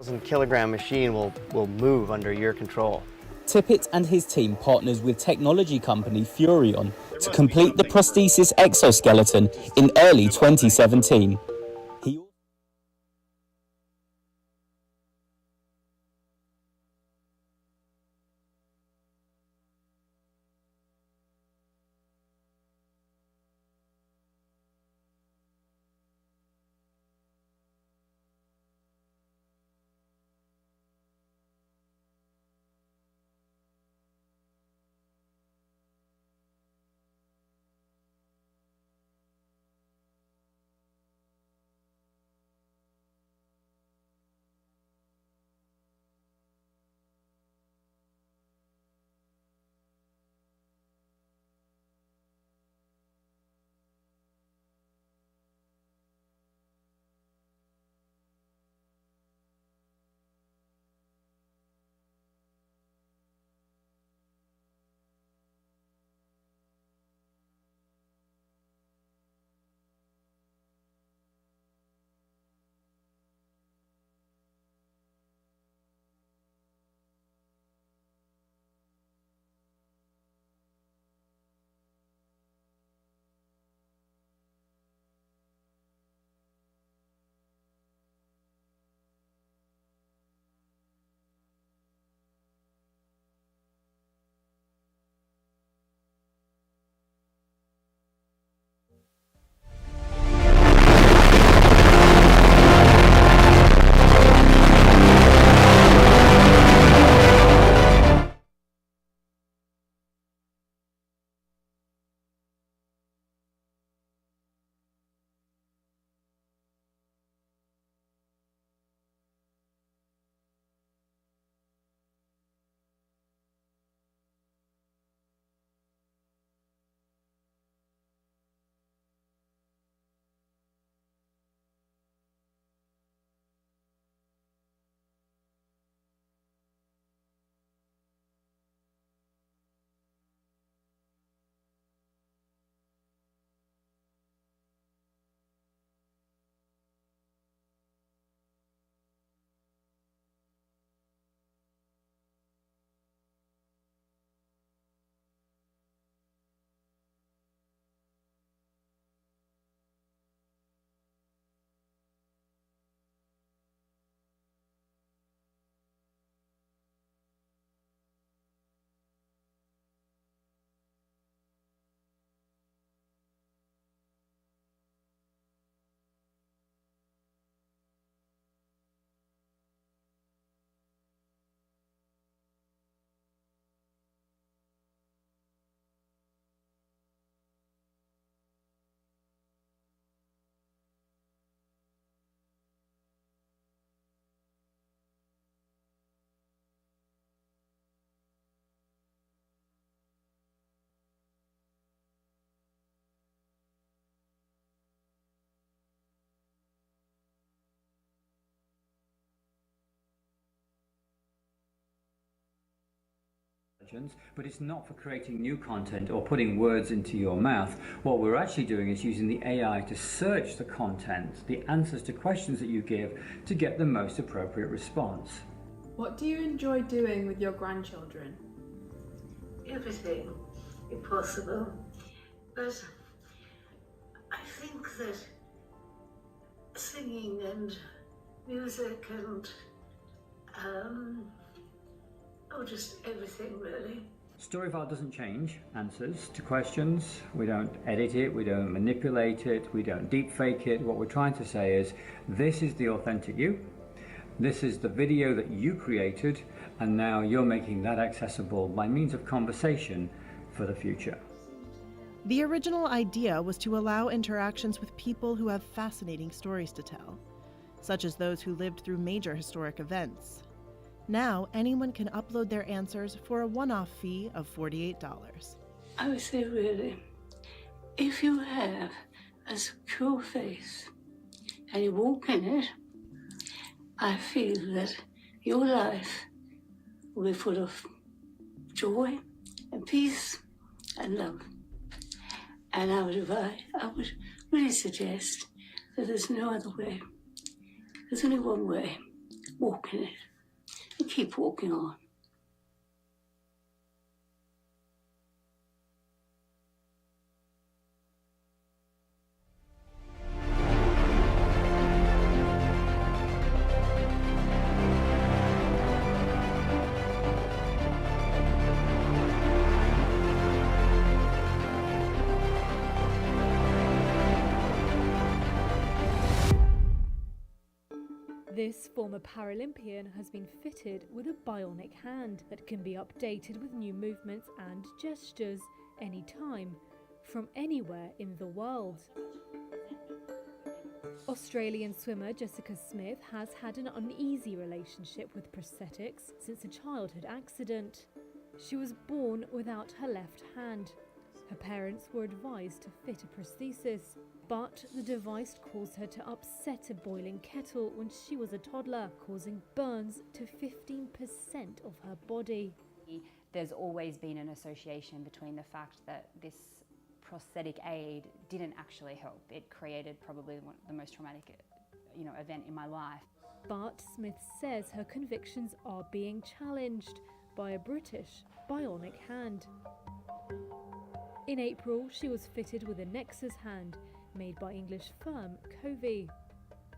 1,000-kilogram machine will move under your control. Tippett and his team partners with technology company Furion to complete the prosthesis exoskeleton in early 2017. But it's not for creating new content or putting words into your mouth. What we're actually doing is using the AI to search the content, the answers to questions that you give, to get the most appropriate response. What do you enjoy doing with your grandchildren? Everything, if possible. But I think that singing and music and just everything really. Storyfile doesn't change answers to questions. We don't edit it, we don't manipulate it, we don't deep fake it. What we're trying to say is, this is the authentic you. This is the video that you created, and now you're making that accessible by means of conversation for the future. The original idea was to allow interactions with people who have fascinating stories to tell, such as those who lived through major historic events. Now, anyone can upload their answers for a one-off fee of $48. I would say really, if you have a secure face and you walk in it, I feel that your life will be full of joy and peace and love. And I would really suggest that there's no other way. There's only one way, walk in it and keep walking on. This former Paralympian has been fitted with a bionic hand that can be updated with new movements and gestures anytime, from anywhere in the world. Australian swimmer Jessica Smith has had an uneasy relationship with prosthetics since a childhood accident. She was born without her left hand. Her parents were advised to fit a prosthesis, but the device caused her to upset a boiling kettle when she was a toddler, causing burns to 15% of her body. There's always been an association between the fact that this prosthetic aid didn't actually help. It created probably the most traumatic event in my life. But Smith says her convictions are being challenged by a British bionic hand. In April, she was fitted with a Nexus hand made by English firm Covey.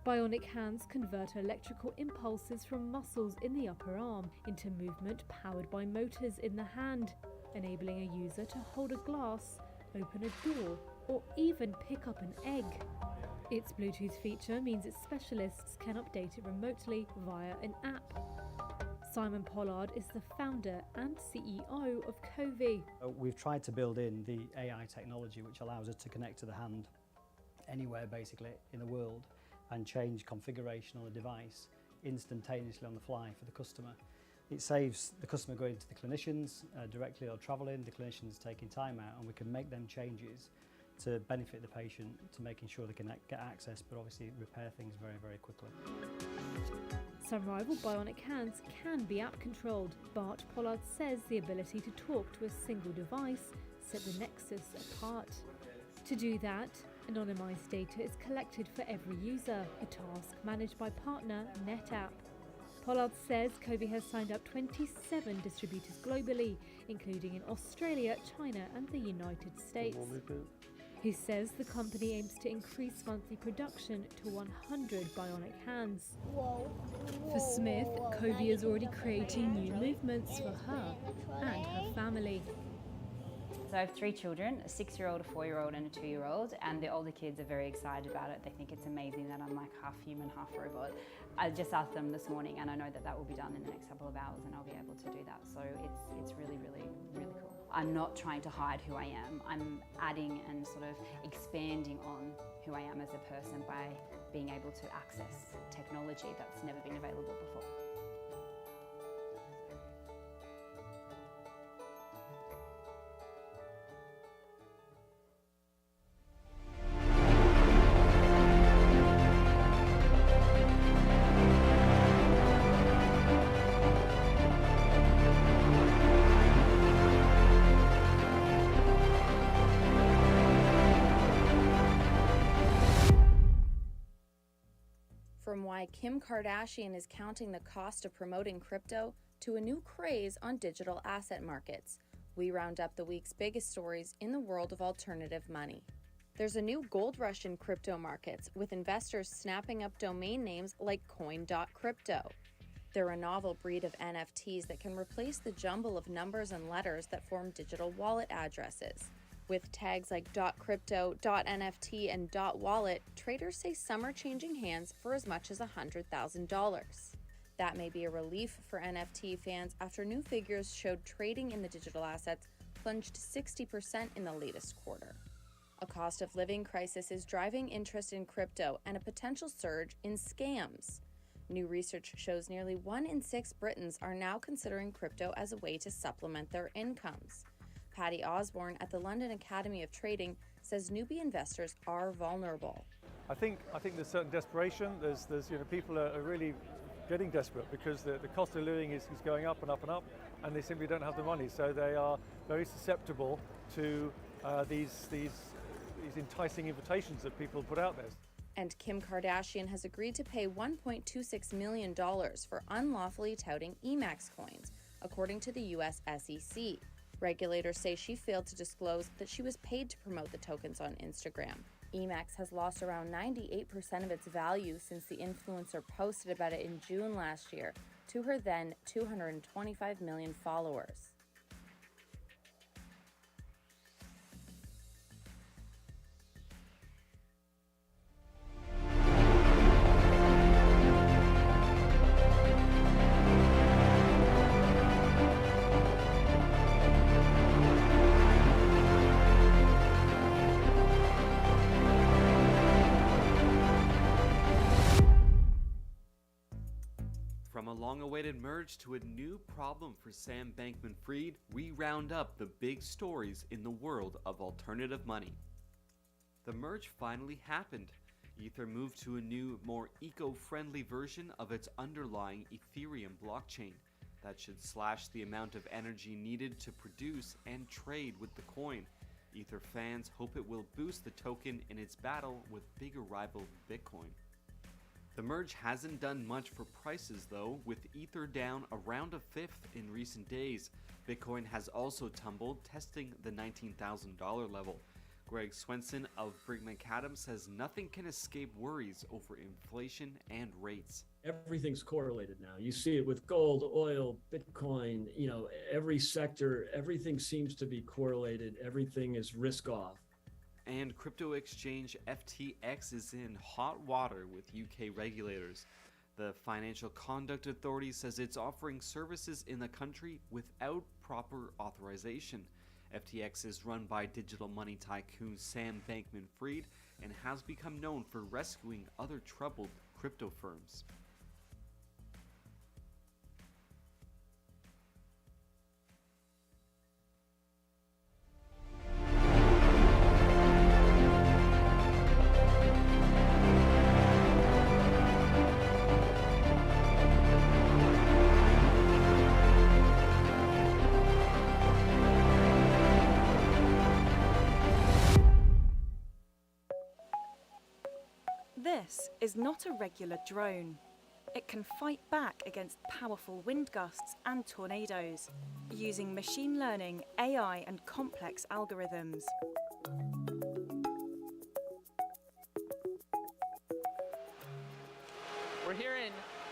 Bionic hands convert electrical impulses from muscles in the upper arm into movement powered by motors in the hand, enabling a user to hold a glass, open a door, or even pick up an egg. Its Bluetooth feature means its specialists can update it remotely via an app. Simon Pollard is the founder and CEO of Covey. We've tried to build in the AI technology which allows us to connect to the hand anywhere basically in the world and change configuration on the device instantaneously on the fly for the customer. It saves the customer going to the clinicians directly or travelling, the clinicians taking time out, and we can make them changes to benefit the patient, to making sure they can get access but obviously repair things very, very quickly. Some rival bionic hands can be app controlled, but Pollard says the ability to talk to a single device set the Nexus apart. To do that, anonymised data is collected for every user, a task managed by partner NetApp. Pollard says Covey has signed up 27 distributors globally, including in Australia, China and the United States. He says the company aims to increase monthly production to 100 bionic hands. For Smith, Covey is already creating new movements for her and her family. So I have 3 children, a 6-year-old, a 4-year-old and a 2-year-old, and the older kids are very excited about it. They think it's amazing that I'm like half human, half robot. I just asked them this morning and I know that that will be done in the next couple of hours and I'll be able to do that. So it's really, really, really cool. I'm not trying to hide who I am. I'm adding and sort of expanding on who I am as a person by being able to access technology that's never been available before. From why Kim Kardashian is counting the cost of promoting crypto to a new craze on digital asset markets, we round up the week's biggest stories in the world of alternative money. There's a new gold rush in crypto markets, with investors snapping up domain names like coin.crypto. They're a novel breed of NFTs that can replace the jumble of numbers and letters that form digital wallet addresses. With tags like .crypto, .nft, and .wallet, traders say some are changing hands for as much as $100,000. That may be a relief for NFT fans after new figures showed trading in the digital assets plunged 60% in the latest quarter. A cost of living crisis is driving interest in crypto and a potential surge in scams. New research shows nearly 1 in 6 Britons are now considering crypto as a way to supplement their incomes. Paddy Osborne at the London Academy of Trading says newbie investors are vulnerable. I think there's certain desperation. There's people are really getting desperate because the cost of living is going up and up and up, and they simply don't have the money. So they are very susceptible to these enticing invitations that people put out there. And Kim Kardashian has agreed to pay $1.26 million for unlawfully touting Emacs coins, according to the US SEC. Regulators say she failed to disclose that she was paid to promote the tokens on Instagram. Emacs has lost around 98% of its value since the influencer posted about it in June last year to her then 225 million followers. From a long-awaited merge to a new problem for Sam Bankman-Fried, we round up the big stories in the world of alternative money. The merge finally happened. Ether moved to a new, more eco-friendly version of its underlying Ethereum blockchain that should slash the amount of energy needed to produce and trade with the coin. Ether fans hope it will boost the token in its battle with bigger rival Bitcoin. The merge hasn't done much for prices though, with Ether down around a fifth in recent days. Bitcoin has also tumbled, testing the $19,000 level. Greg Swenson of Brigham Adams says nothing can escape worries over inflation and rates. Everything's correlated now. You see it with gold, oil, Bitcoin, every sector, everything seems to be correlated. Everything is risk off. And crypto exchange FTX is in hot water with UK regulators. The Financial Conduct Authority says it's offering services in the country without proper authorization. FTX is run by digital money tycoon Sam Bankman-Fried and has become known for rescuing other troubled crypto firms. This is not a regular drone. It can fight back against powerful wind gusts and tornadoes, using machine learning, AI, and complex algorithms. We're here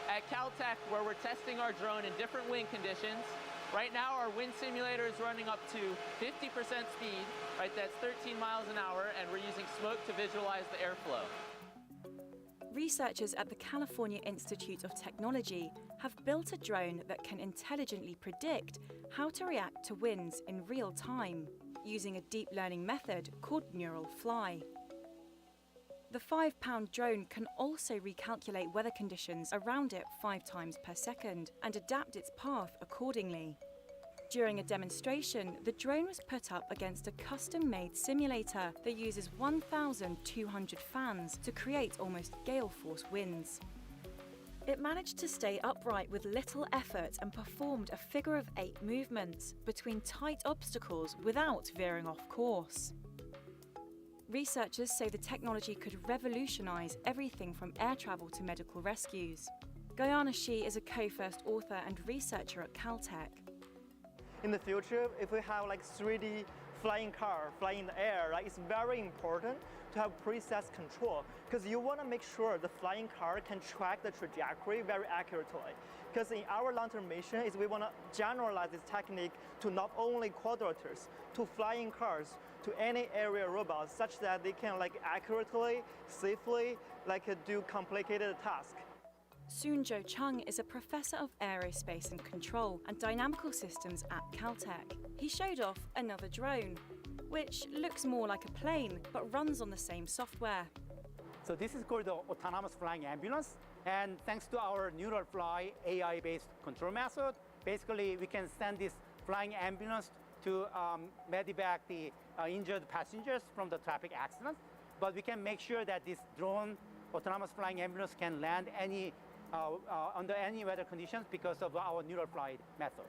at Caltech where we're testing our drone in different wind conditions. Right now our wind simulator is running up to 50% speed, right? That's 13 miles an hour, and we're using smoke to visualize the airflow. Researchers at the California Institute of Technology have built a drone that can intelligently predict how to react to winds in real time, using a deep learning method called neural fly. The 5-pound drone can also recalculate weather conditions around it 5 times per second and adapt its path accordingly. During a demonstration, the drone was put up against a custom-made simulator that uses 1,200 fans to create almost gale-force winds. It managed to stay upright with little effort and performed a figure-of-8 movements between tight obstacles without veering off course. Researchers say the technology could revolutionize everything from air travel to medical rescues. Guyana Shi is a co-first author and researcher at Caltech. In the future, if we have like 3D flying car flying in the air, right, it's very important to have precise control because you want to make sure the flying car can track the trajectory very accurately. Because in our long-term mission is we want to generalize this technique to not only quadrilaters, to flying cars, to any area robots, such that they can like accurately, safely, do complicated tasks. Soon-Jo Chung is a professor of aerospace and control and dynamical systems at Caltech. He showed off another drone, which looks more like a plane but runs on the same software. So this is called the autonomous flying ambulance, and thanks to our neural fly AI-based control method, basically we can send this flying ambulance to medevac the injured passengers from the traffic accidents, but we can make sure that this drone autonomous flying ambulance can land under any weather conditions because of our neural fly method.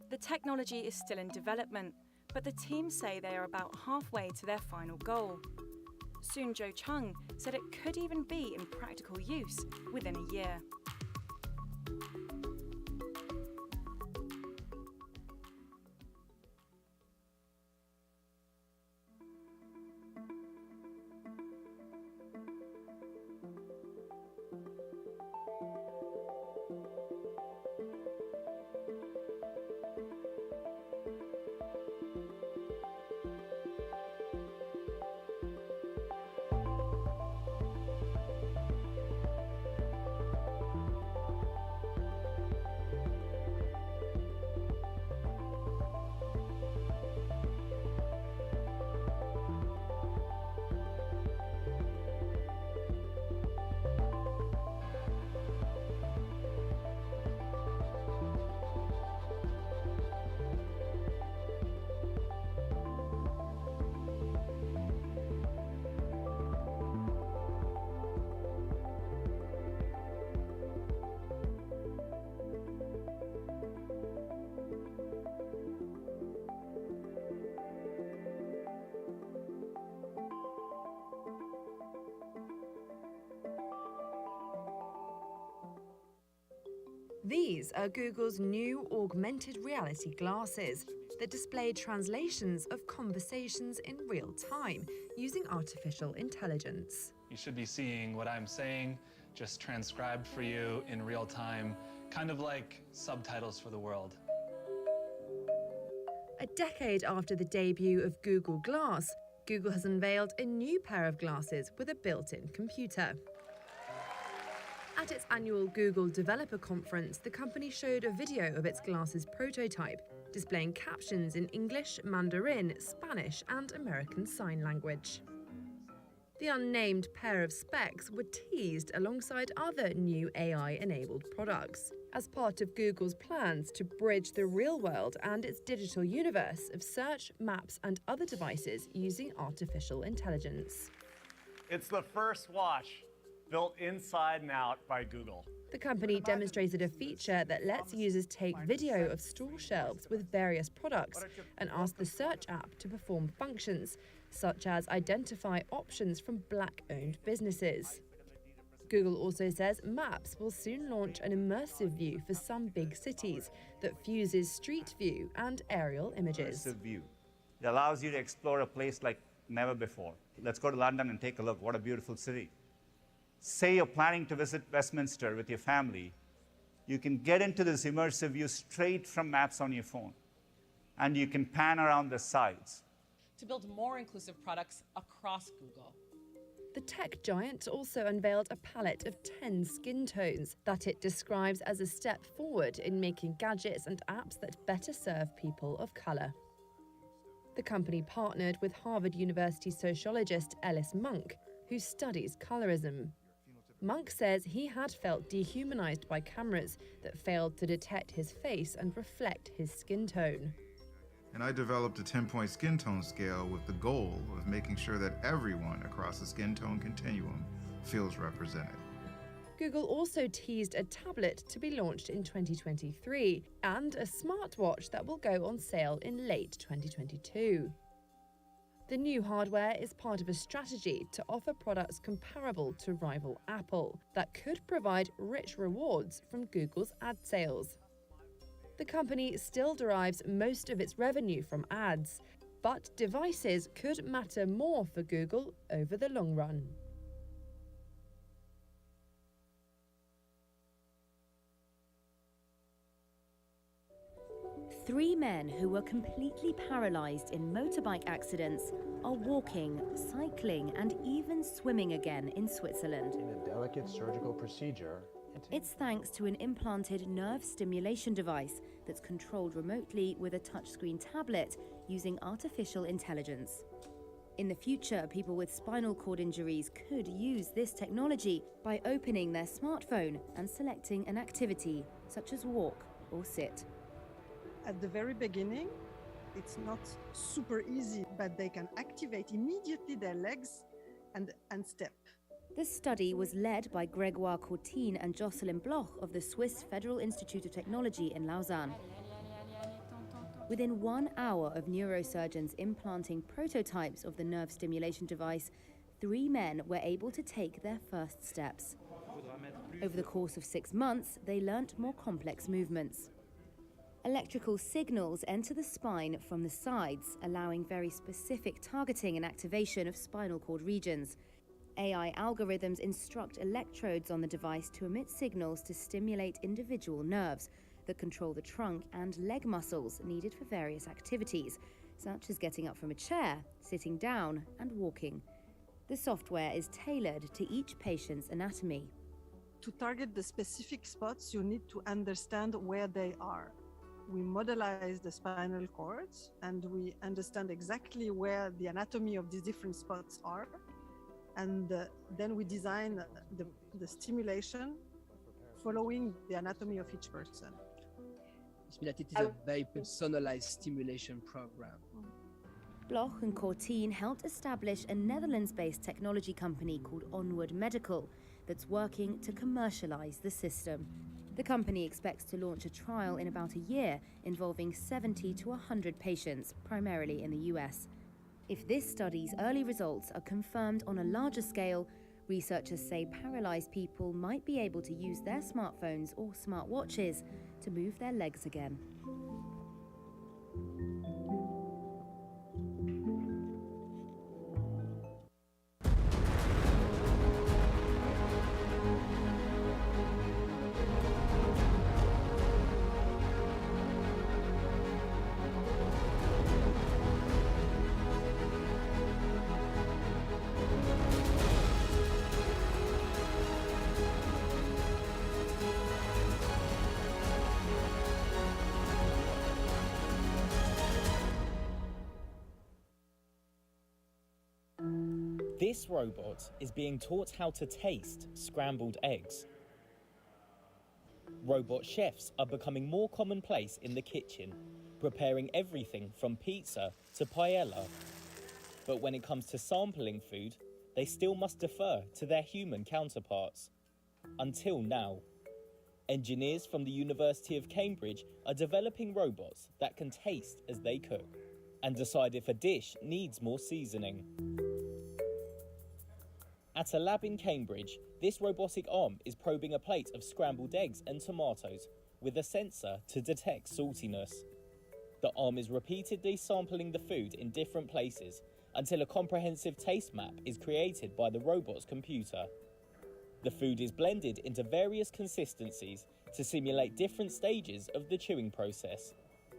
The technology is still in development, but the team say they are about halfway to their final goal. Soon-Jo Chung said it could even be in practical use within a year. These are Google's new augmented reality glasses that display translations of conversations in real time using artificial intelligence. You should be seeing what I'm saying just transcribed for you in real time, kind of like subtitles for the world. A decade after the debut of Google Glass, Google has unveiled a new pair of glasses with a built-in computer. At its annual Google Developer Conference, the company showed a video of its glasses prototype, displaying captions in English, Mandarin, Spanish, and American Sign Language. The unnamed pair of specs were teased alongside other new AI-enabled products, as part of Google's plans to bridge the real world and its digital universe of search, maps, and other devices using artificial intelligence. It's the first watch built inside and out by Google. The company demonstrated a feature that lets users take video of store shelves with various products and ask the search app to perform functions, such as identify options from Black-owned businesses. Google also says Maps will soon launch an immersive view for some big cities that fuses street view and aerial images. Immersive view. It allows you to explore a place like never before. Let's go to London and take a look. What a beautiful city. Say you're planning to visit Westminster with your family, you can get into this immersive view straight from Maps on your phone, and you can pan around the sides. To build more inclusive products across Google. The tech giant also unveiled a palette of 10 skin tones that it describes as a step forward in making gadgets and apps that better serve people of color. The company partnered with Harvard University sociologist Ellis Monk, who studies colorism. Monk says he had felt dehumanized by cameras that failed to detect his face and reflect his skin tone. And I developed a 10-point skin tone scale with the goal of making sure that everyone across the skin tone continuum feels represented. Google also teased a tablet to be launched in 2023 and a smartwatch that will go on sale in late 2022. The new hardware is part of a strategy to offer products comparable to rival Apple that could provide rich rewards from Google's ad sales. The company still derives most of its revenue from ads, but devices could matter more for Google over the long run. Three men who were completely paralyzed in motorbike accidents are walking, cycling, and even swimming again in Switzerland. In a delicate surgical procedure. It's thanks to an implanted nerve stimulation device that's controlled remotely with a touchscreen tablet using artificial intelligence. In the future, people with spinal cord injuries could use this technology by opening their smartphone and selecting an activity, such as walk or sit. At the very beginning, it's not super easy, but they can activate immediately their legs and step. This study was led by Grégoire Courtine and Jocelyn Bloch of the Swiss Federal Institute of Technology in Lausanne. Within 1 hour of neurosurgeons implanting prototypes of the nerve stimulation device, 3 men were able to take their first steps. Over the course of 6 months, they learnt more complex movements. Electrical signals enter the spine from the sides, allowing very specific targeting and activation of spinal cord regions. AI algorithms instruct electrodes on the device to emit signals to stimulate individual nerves that control the trunk and leg muscles needed for various activities, such as getting up from a chair, sitting down, and walking. The software is tailored to each patient's anatomy. To target the specific spots, you need to understand where they are. We modelize the spinal cords and we understand exactly where the anatomy of these different spots are. And then we design the stimulation following the anatomy of each person. It means that it is a very personalized stimulation program. Bloch and Cortine helped establish a Netherlands-based technology company called Onward Medical that's working to commercialize the system. The company expects to launch a trial in about a year involving 70 to 100 patients, primarily in the US. If this study's early results are confirmed on a larger scale, researchers say paralyzed people might be able to use their smartphones or smartwatches to move their legs again. This robot is being taught how to taste scrambled eggs. Robot chefs are becoming more commonplace in the kitchen, preparing everything from pizza to paella. But when it comes to sampling food, they still must defer to their human counterparts. Until now. Engineers from the University of Cambridge are developing robots that can taste as they cook and decide if a dish needs more seasoning. At a lab in Cambridge, this robotic arm is probing a plate of scrambled eggs and tomatoes with a sensor to detect saltiness. The arm is repeatedly sampling the food in different places until a comprehensive taste map is created by the robot's computer. The food is blended into various consistencies to simulate different stages of the chewing process.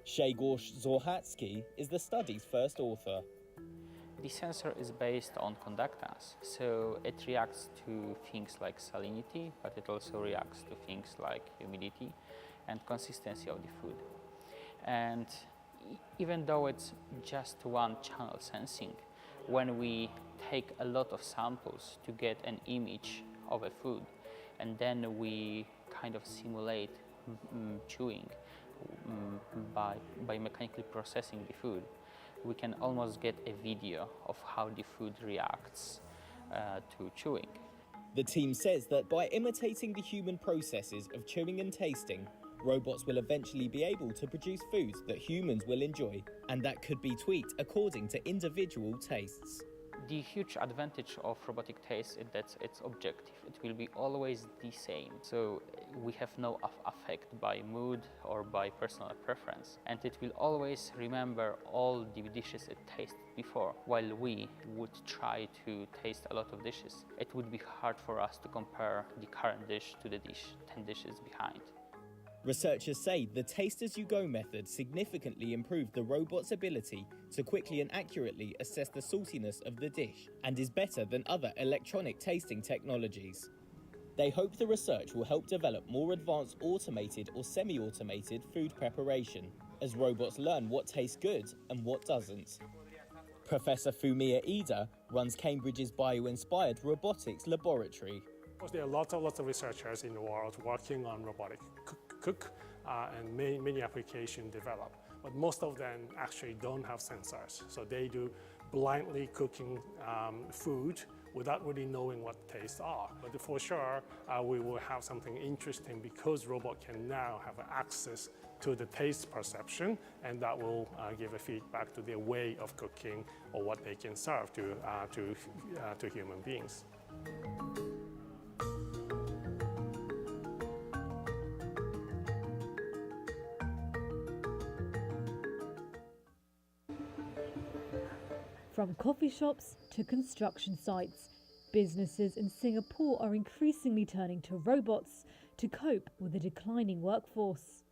Shegor Zorhatsky is the study's first author. The sensor is based on conductance, so it reacts to things like salinity, but it also reacts to things like humidity and consistency of the food. And even though it's just one channel sensing, when we take a lot of samples to get an image of a food, and then we kind of simulate chewing by mechanically processing the food, we can almost get a video of how the food reacts to chewing. The team says that by imitating the human processes of chewing and tasting, robots will eventually be able to produce foods that humans will enjoy and that could be tweaked according to individual tastes. The huge advantage of robotic taste is that it's objective. It will be always the same. So we have no affect by mood or by personal preference. And it will always remember all the dishes it tasted before. While we would try to taste a lot of dishes, it would be hard for us to compare the current dish to the dish 10 dishes behind. Researchers say the taste-as-you-go method significantly improved the robot's ability to quickly and accurately assess the saltiness of the dish and is better than other electronic tasting technologies. They hope the research will help develop more advanced automated or semi-automated food preparation as robots learn what tastes good and what doesn't. Professor Fumiya Ida runs Cambridge's bio-inspired robotics laboratory. There are lots of researchers in the world working on robotic cook and many applications developed, but most of them actually don't have sensors. So they do blindly cooking food without really knowing what tastes are. But for sure, we will have something interesting because robot can now have access to the taste perception, and that will give a feedback to their way of cooking or what they can serve to human beings. From coffee shops to construction sites, businesses in Singapore are increasingly turning to robots to cope with a declining workforce.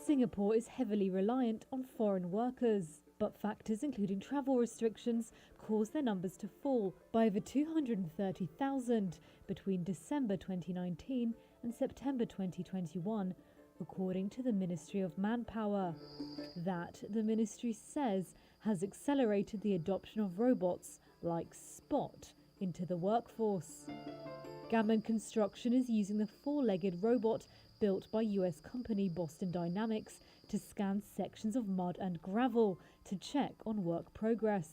Singapore is heavily reliant on foreign workers, but factors including travel restrictions caused their numbers to fall by over 230,000 between December 2019 and September 2021, according to the Ministry of Manpower. That, the ministry says, has accelerated the adoption of robots like Spot into the workforce. Gammon Construction is using the four-legged robot built by US company Boston Dynamics to scan sections of mud and gravel to check on work progress.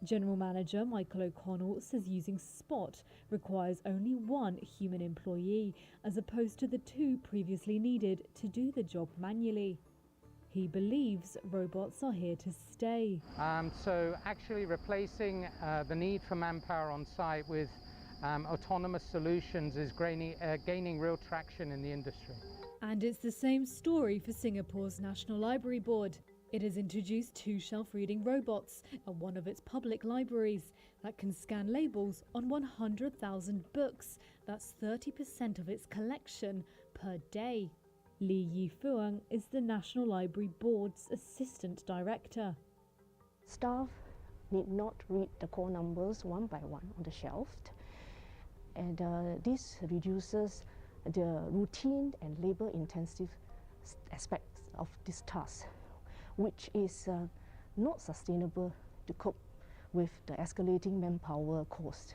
General Manager Michael O'Connell says using Spot requires only one human employee, as opposed to the two previously needed to do the job manually. He believes robots are here to stay. So actually replacing the need for manpower on site with autonomous solutions is gaining real traction in the industry. And it's the same story for Singapore's National Library Board. It has introduced two shelf-reading robots at one of its public libraries that can scan labels on 100,000 books. That's 30% of its collection per day. Lee Yi-Fuang is the National Library Board's Assistant Director. Staff need not read the call numbers one by one on the shelf, and this reduces the routine and labor-intensive aspects of this task, which is not sustainable to cope with the escalating manpower cost.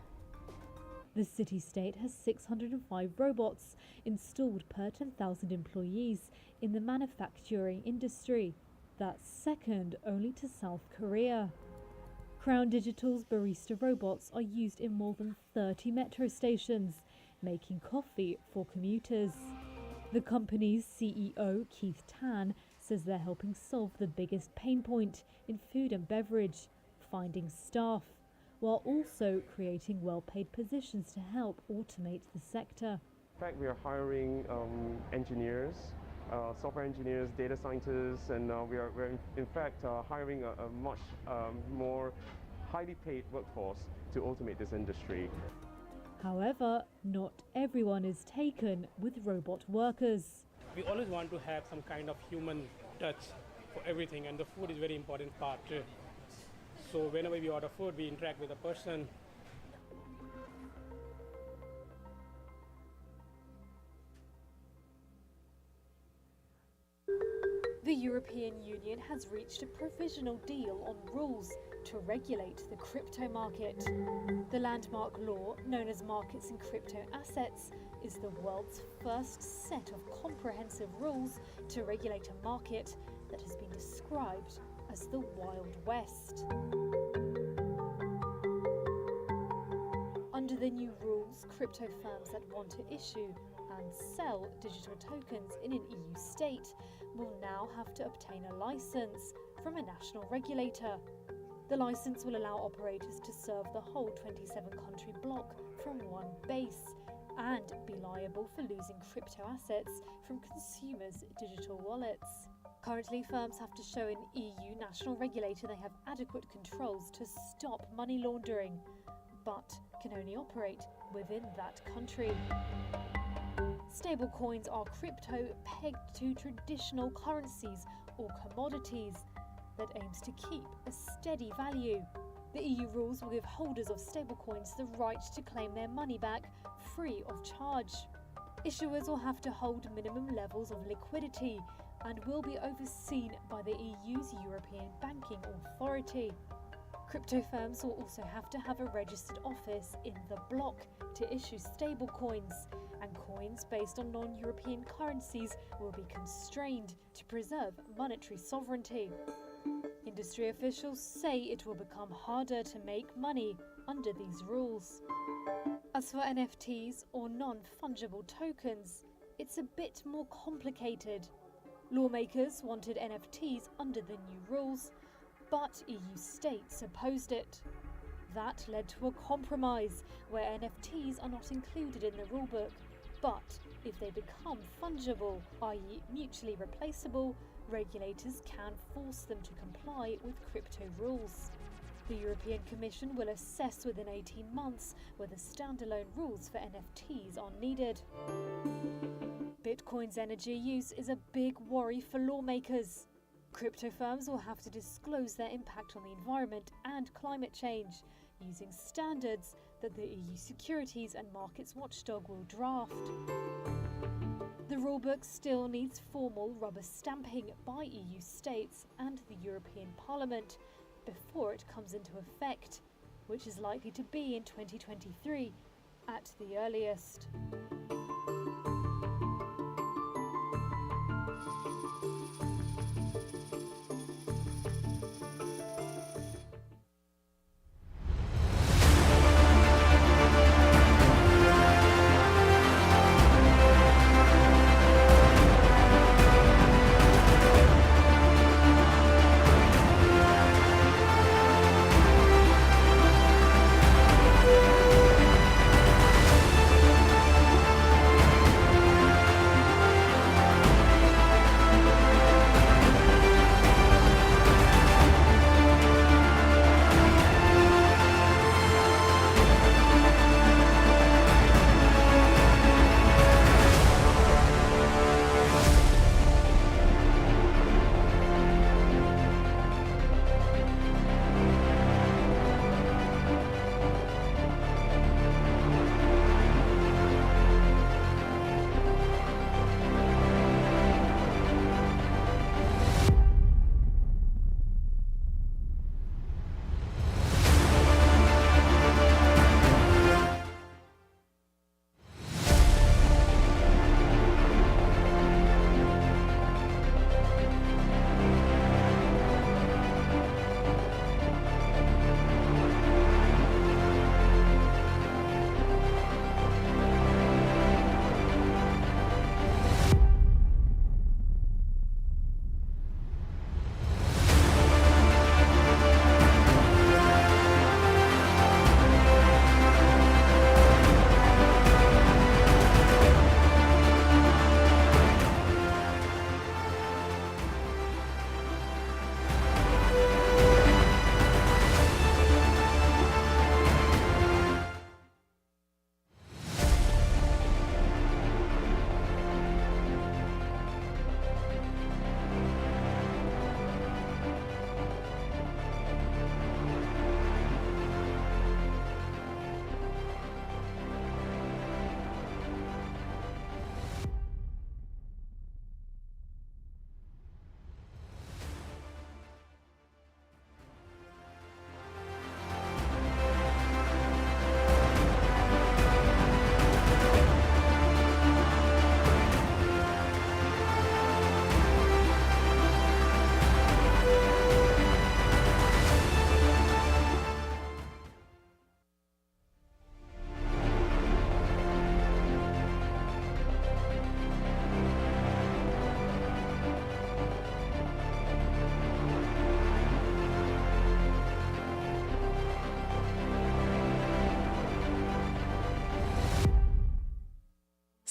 The city-state has 605 robots installed per 10,000 employees in the manufacturing industry. That's second only to South Korea. Crown Digital's barista robots are used in more than 30 metro stations, making coffee for commuters. The company's CEO, Keith Tan, says they're helping solve the biggest pain point in food and beverage, finding staff, while also creating well-paid positions to help automate the sector. In fact, we are hiring engineers, software engineers, data scientists, and we're in fact hiring a much more highly paid workforce to automate this industry. However, not everyone is taken with robot workers. We always want to have some kind of human touch for everything, and the food is a very important part. So whenever we order food, we interact with a person. The European Union has reached a provisional deal on rules to regulate the crypto market. The landmark law, known as Markets in Crypto Assets, is the world's first set of comprehensive rules to regulate a market that has been described as the Wild West. Under the new rules, crypto firms that want to issue and sell digital tokens in an EU state will now have to obtain a license from a national regulator. The license will allow operators to serve the whole 27-country bloc from one base and be liable for losing crypto assets from consumers' digital wallets. Currently, firms have to show an EU national regulator they have adequate controls to stop money laundering, but can only operate within that country. Stablecoins are crypto pegged to traditional currencies or commodities that aims to keep a steady value. The EU rules will give holders of stablecoins the right to claim their money back free of charge. Issuers will have to hold minimum levels of liquidity and will be overseen by the EU's European Banking Authority. Crypto firms will also have to have a registered office in the bloc to issue stablecoins, and coins based on non-European currencies will be constrained to preserve monetary sovereignty. Industry officials say it will become harder to make money under these rules. As for NFTs, or non-fungible tokens, it's a bit more complicated. Lawmakers wanted NFTs under the new rules, but EU states opposed it. That led to a compromise where NFTs are not included in the rulebook, but if they become fungible, i.e. mutually replaceable, regulators can force them to comply with crypto rules. The European Commission will assess within 18 months whether standalone rules for NFTs are needed. Bitcoin's energy use is a big worry for lawmakers. Crypto firms will have to disclose their impact on the environment and climate change, using standards that the EU Securities and Markets Watchdog will draft. The rulebook still needs formal rubber stamping by EU states and the European Parliament before it comes into effect, which is likely to be in 2023 at the earliest.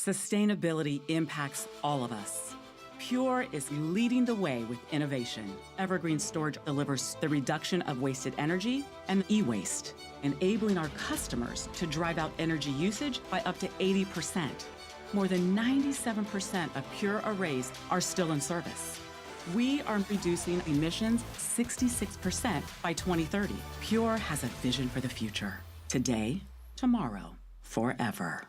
Sustainability impacts all of us. Pure is leading the way with innovation. Evergreen Storage delivers the reduction of wasted energy and e-waste, enabling our customers to drive out energy usage by up to 80%. More than 97% of Pure arrays are still in service. We are reducing emissions 66% by 2030. Pure has a vision for the future. Today, tomorrow, forever.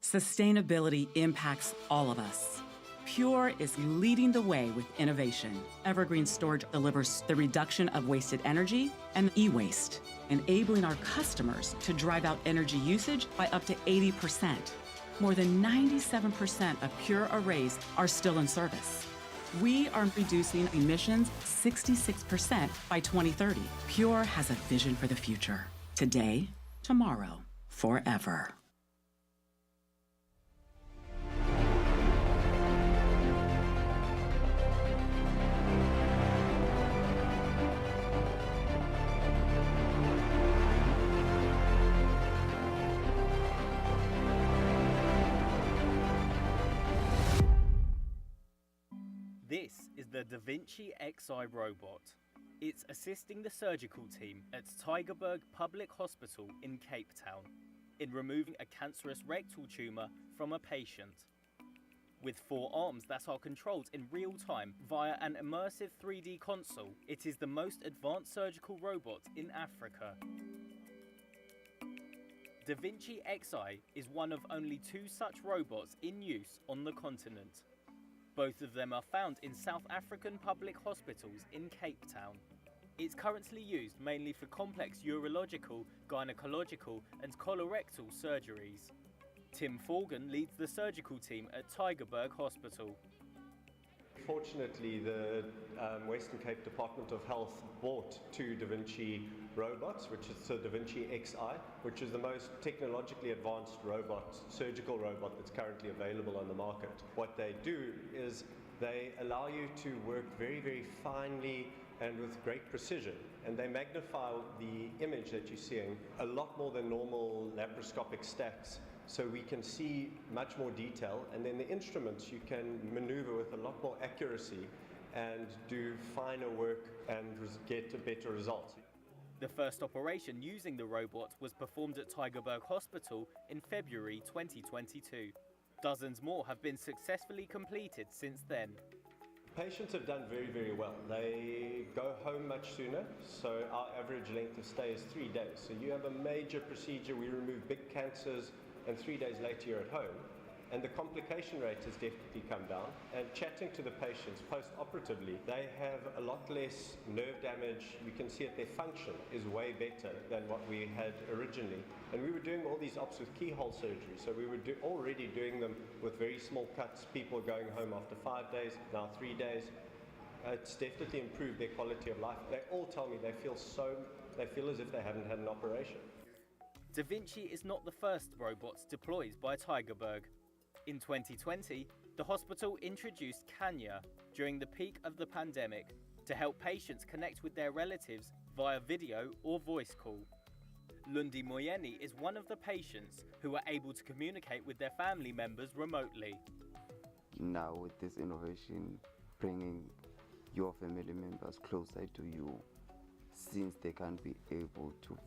Sustainability impacts all of us. Pure is leading the way with innovation. Evergreen storage delivers the reduction of wasted energy and e-waste, enabling our customers to drive out energy usage by up to 80%. More than 97% of Pure arrays are still in service. We are reducing emissions 66% by 2030. Pure has a vision for the future. Today, tomorrow, forever. This is the Vinci Xi Robot. It's assisting the surgical team at Tygerberg Public Hospital in Cape Town in removing a cancerous rectal tumour from a patient. With 4 arms that are controlled in real time via an immersive 3D console, it is the most advanced surgical robot in Africa. Vinci Xi is one of only 2 such robots in use on the continent. Both of them are found in South African public hospitals in Cape Town. It's currently used mainly for complex urological, gynecological and colorectal surgeries. Tim Forgan leads the surgical team at Tygerberg Hospital. Fortunately, the Western Cape Department of Health bought 2 Vinci robots, which is the Vinci Xi, which is the most technologically advanced robot, surgical robot that's currently available on the market. What they do is they allow you to work very, very finely and with great precision, and they magnify the image that you're seeing a lot more than normal laparoscopic stacks. So we can see much more detail, and then the instruments you can maneuver with a lot more accuracy and do finer work and get a better result. The first operation using the robot was performed at Tygerberg Hospital in February 2022. Dozens more have been successfully completed since then. Patients have done very, very well. They go home much sooner, so our average length of stay is 3 days. So you have a major procedure, we remove big cancers, and 3 days later you're at home. And the complication rate has definitely come down. And chatting to the patients post-operatively, they have a lot less nerve damage. You can see that their function is way better than what we had originally. And we were doing all these ops with keyhole surgery, so we were already doing them with very small cuts, people going home after 5 days, now 3 days. It's definitely improved their quality of life. They all tell me they feel as if they haven't had an operation. Vinci is not the first robots deployed by Tygerberg. In 2020, the hospital introduced Kanya during the peak of the pandemic to help patients connect with their relatives via video or voice call. Lundi Moyeni is one of the patients who are able to communicate with their family members remotely. Now with this innovation, bringing your family members closer to you, since they can't be able to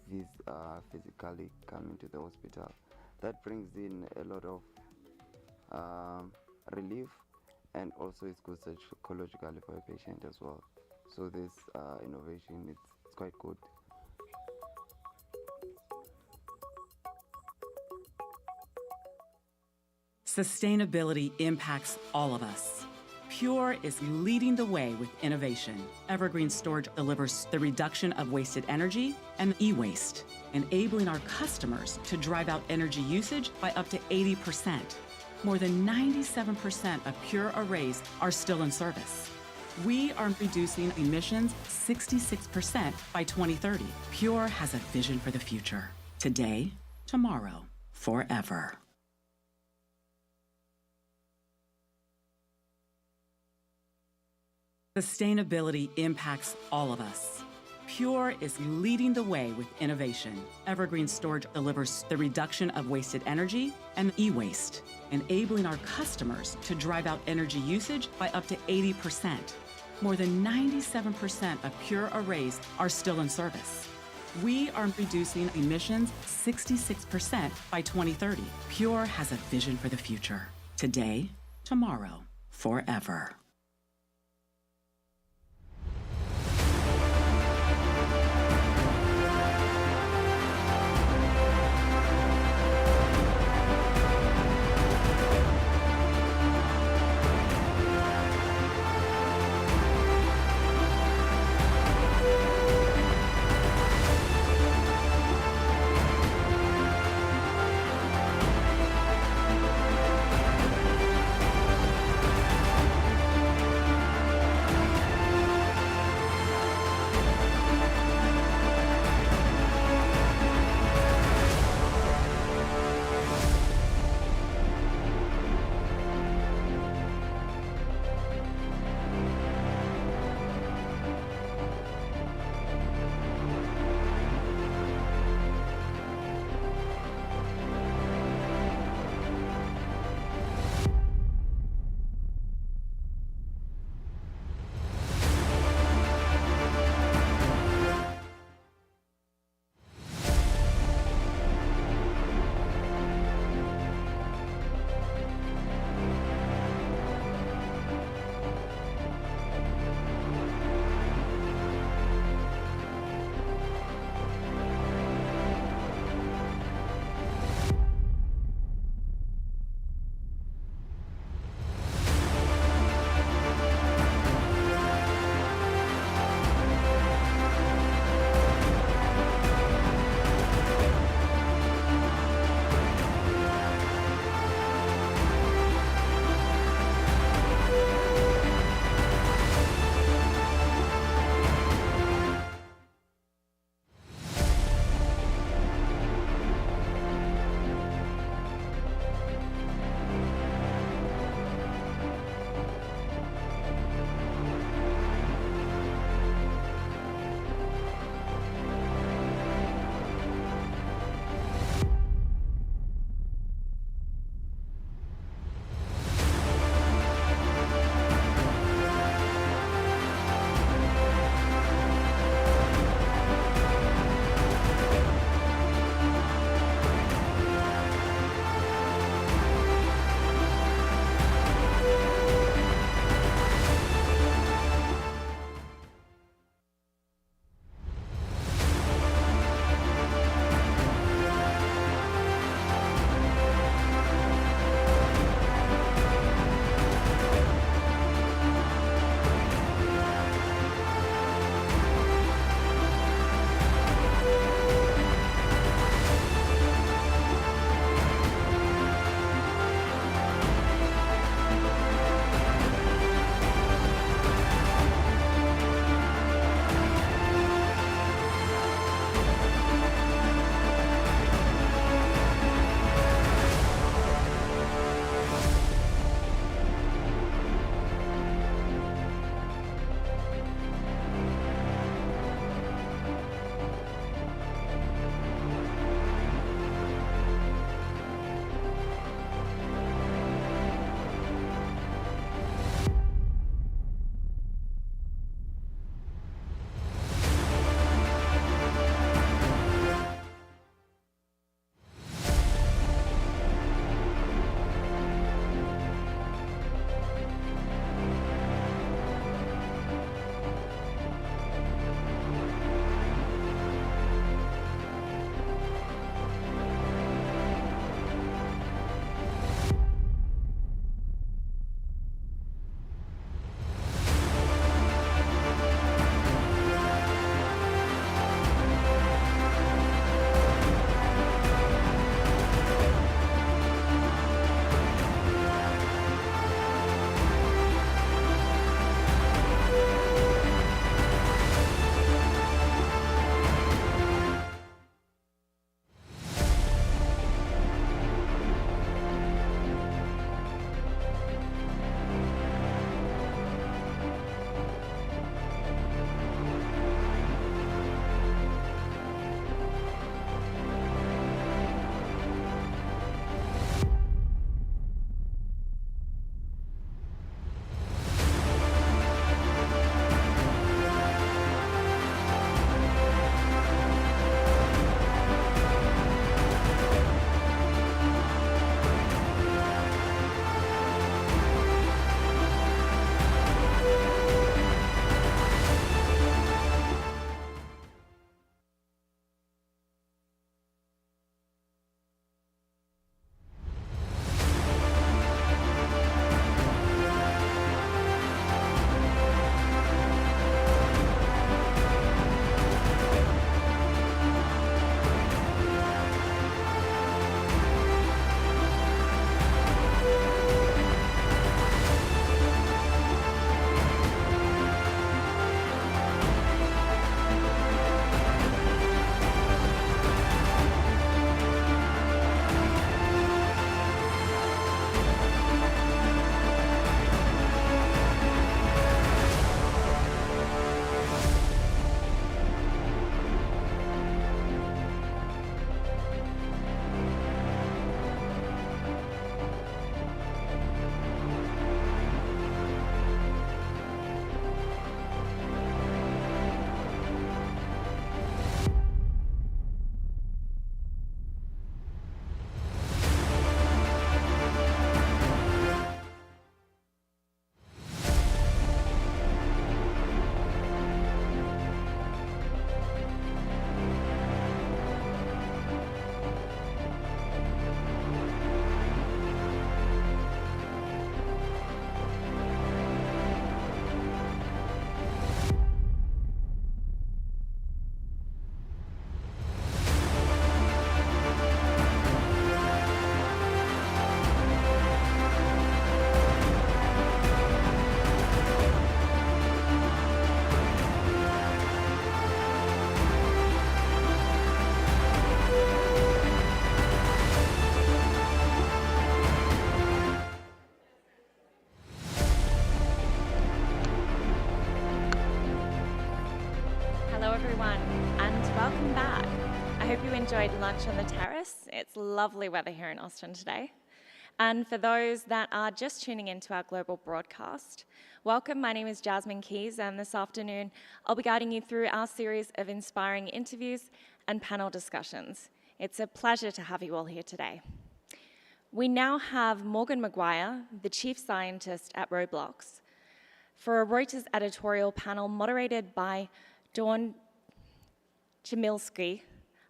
physically come into the hospital, that brings in a lot of relief, and also it's good psychologically for a patient as well. So this innovation, it's quite good. Sustainability impacts all of us. Pure is leading the way with innovation. Evergreen storage delivers the reduction of wasted energy and e-waste, enabling our customers to drive out energy usage by up to 80%. More than 97% of Pure arrays are still in service. We are reducing emissions 66% by 2030. Pure has a vision for the future. Today, tomorrow, forever. Sustainability impacts all of us. Pure is leading the way with innovation. Evergreen storage delivers the reduction of wasted energy and e-waste, enabling our customers to drive out energy usage by up to 80%. More than 97% of Pure arrays are still in service. We are reducing emissions 66% by 2030. Pure has a vision for the future. Today, tomorrow, forever. everyone, and welcome back. I hope you enjoyed lunch on the terrace. It's lovely weather here in Austin today. And for those that are just tuning into our global broadcast, welcome. My name is Jasmine Keys, and this afternoon I'll be guiding you through our series of inspiring interviews and panel discussions. It's a pleasure to have you all here today. We now have Morgan Mcguire, the chief scientist at Roblox, for a Reuters editorial panel moderated by Dawn Chmielewski